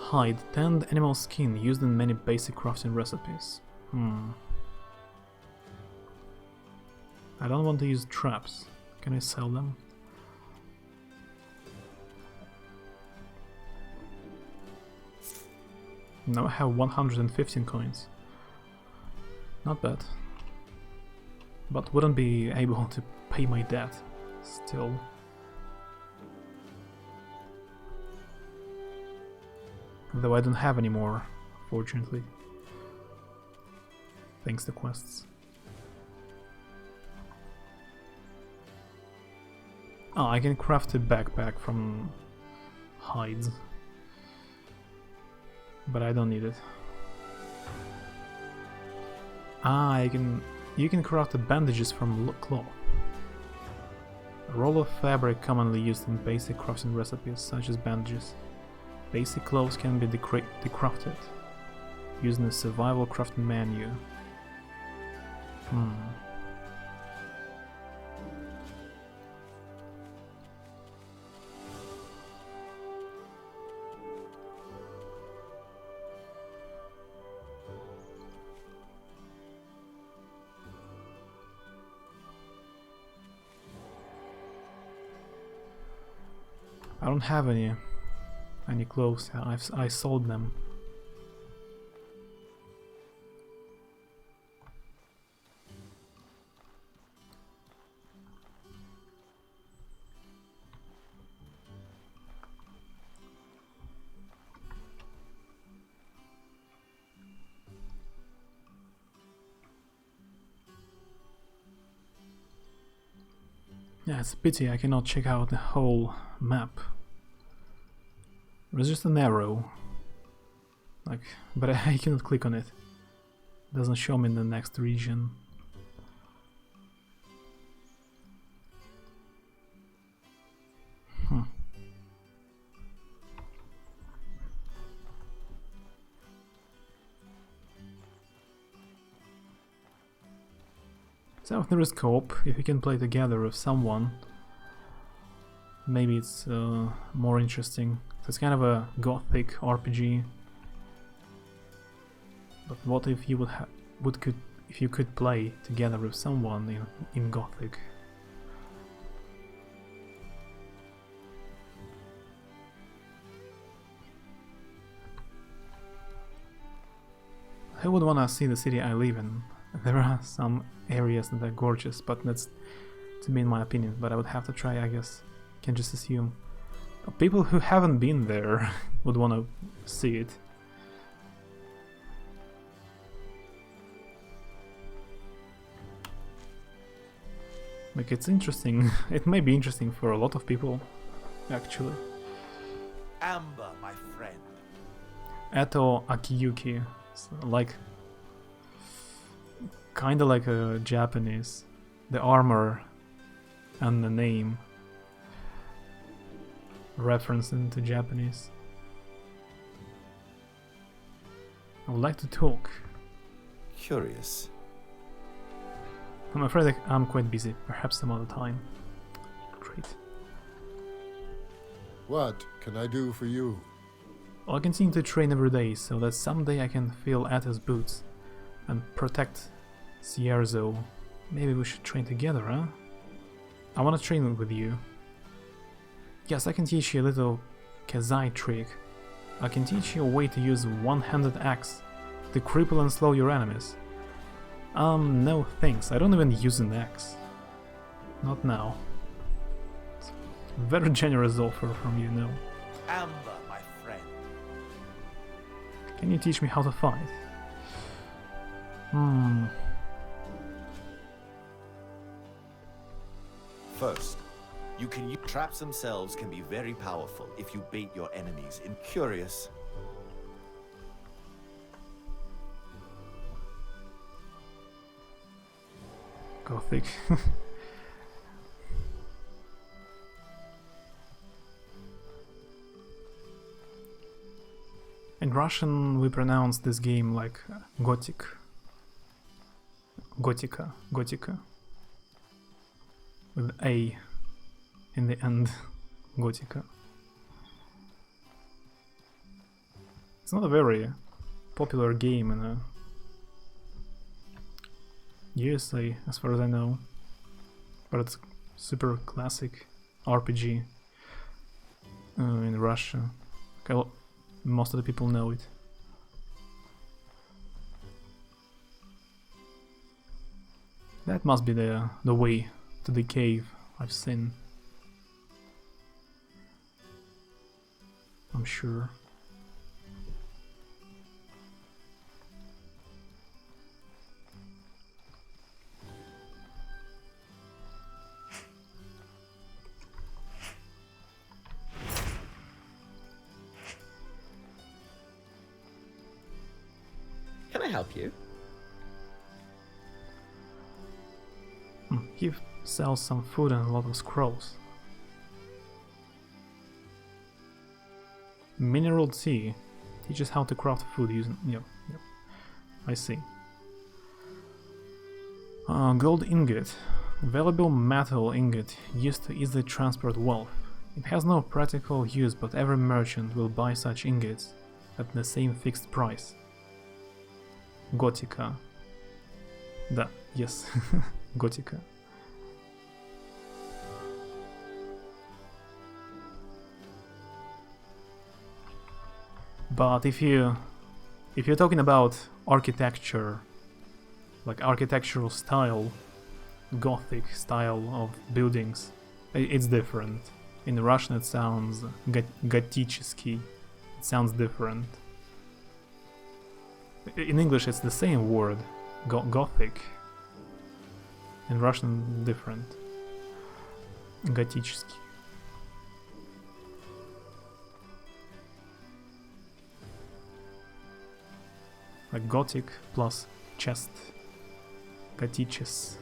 Hide, tanned animal skin used in many basic crafting recipes. I don't want to use traps. Can I sell them? Now I have 115 coins. Not bad. But wouldn't be able to pay my debt still. Though I don't have any more, fortunately. thanks to quests. Oh, I can craft a backpack from hides, but I don't need it. Ah, you can craft the bandages from cloth. A roll of fabric commonly used in basic crafting recipes, such as bandages. Basic clothes can be decrafted using the survival crafting menu. I don't have any clothes. I sold them. Yeah, it's a pity I cannot check out the whole map. There's just an arrow, like, but I cannot click on it. It doesn't show me in the next region. So if there is co-op, if you can play together with someone, maybe it's more interesting. So it's kind of a gothic RPG. But what if you if you could play together with someone in gothic? Who would wanna see the city I live in? There are some areas that are gorgeous, but that's to me in my opinion, but I would have to try, I guess. Can just assume. People who haven't been there would want to see it. Like, it's interesting. It may be interesting for a lot of people, actually. Amber, my friend. Eto Akiyuki. So, like, kinda like a Japanese. The armor and the name reference into Japanese. I would like to talk. Curious. I'm afraid I'm quite busy. Perhaps some other time. Great. What can I do for you? Well, I continue to train every day, so that someday I can feel Ata's boots and protect Cierzo. Maybe we should train together, huh? I want to train with you. Yes, I can teach you a little Kazai trick. I can teach you a way to use one-handed axe to cripple and slow your enemies. No thanks, I don't even use an axe. Not now. It's a very generous offer from you, no. Amber, my friend. Can you teach me how to fight? First, you can use traps themselves can be very powerful if you bait your enemies in. Curious. Gothic. In Russian we pronounce this game like Gothic. Gotika. With A in the end. Gotika. It's not a very popular game in USA, as far as I know, but it's super classic RPG in Russia. Most of the people know it. That must be the way to the cave I've seen. I'm sure. help you? He sells some food and a lot of scrolls. Mineral tea teaches how to craft food using. Yep. I see. Gold ingot. Valuable metal ingot used to easily transport wealth. It has no practical use, but every merchant will buy such ingots at the same fixed price. Gotica. Yes. Gotica. But if you're talking about architecture, like architectural style, Gothic style of buildings, it's different. In Russian it sounds готический. It sounds different. In English it's the same word, Gothic. In Russian different. Готический. Like Gothic plus chest. Готический.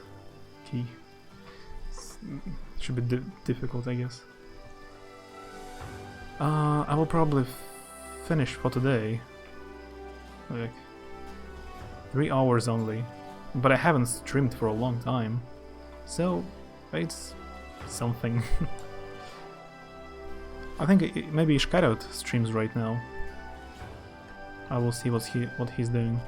Should be difficult, I guess. I will probably finish for today. Like 3 hours only. But I haven't streamed for a long time. So it's something. I think maybe Ishkarot streams right now. I will see what he's doing.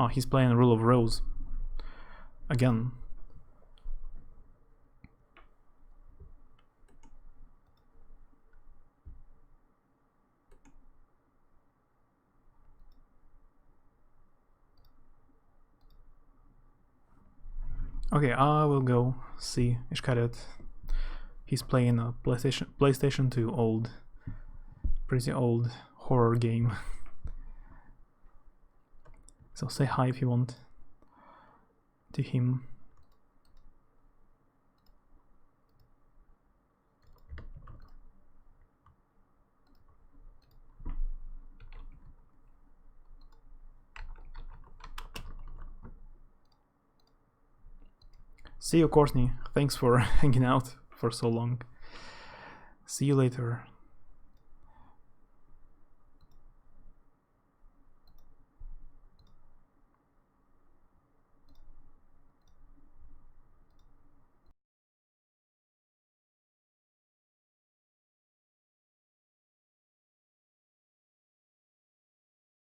Oh, he's playing Rule of Rose again. Okay, I will go see Ishkaret. He's playing a PlayStation 2 pretty old horror game. So say hi if you want to him. See you, Courtney. Thanks for hanging out for so long. See you later.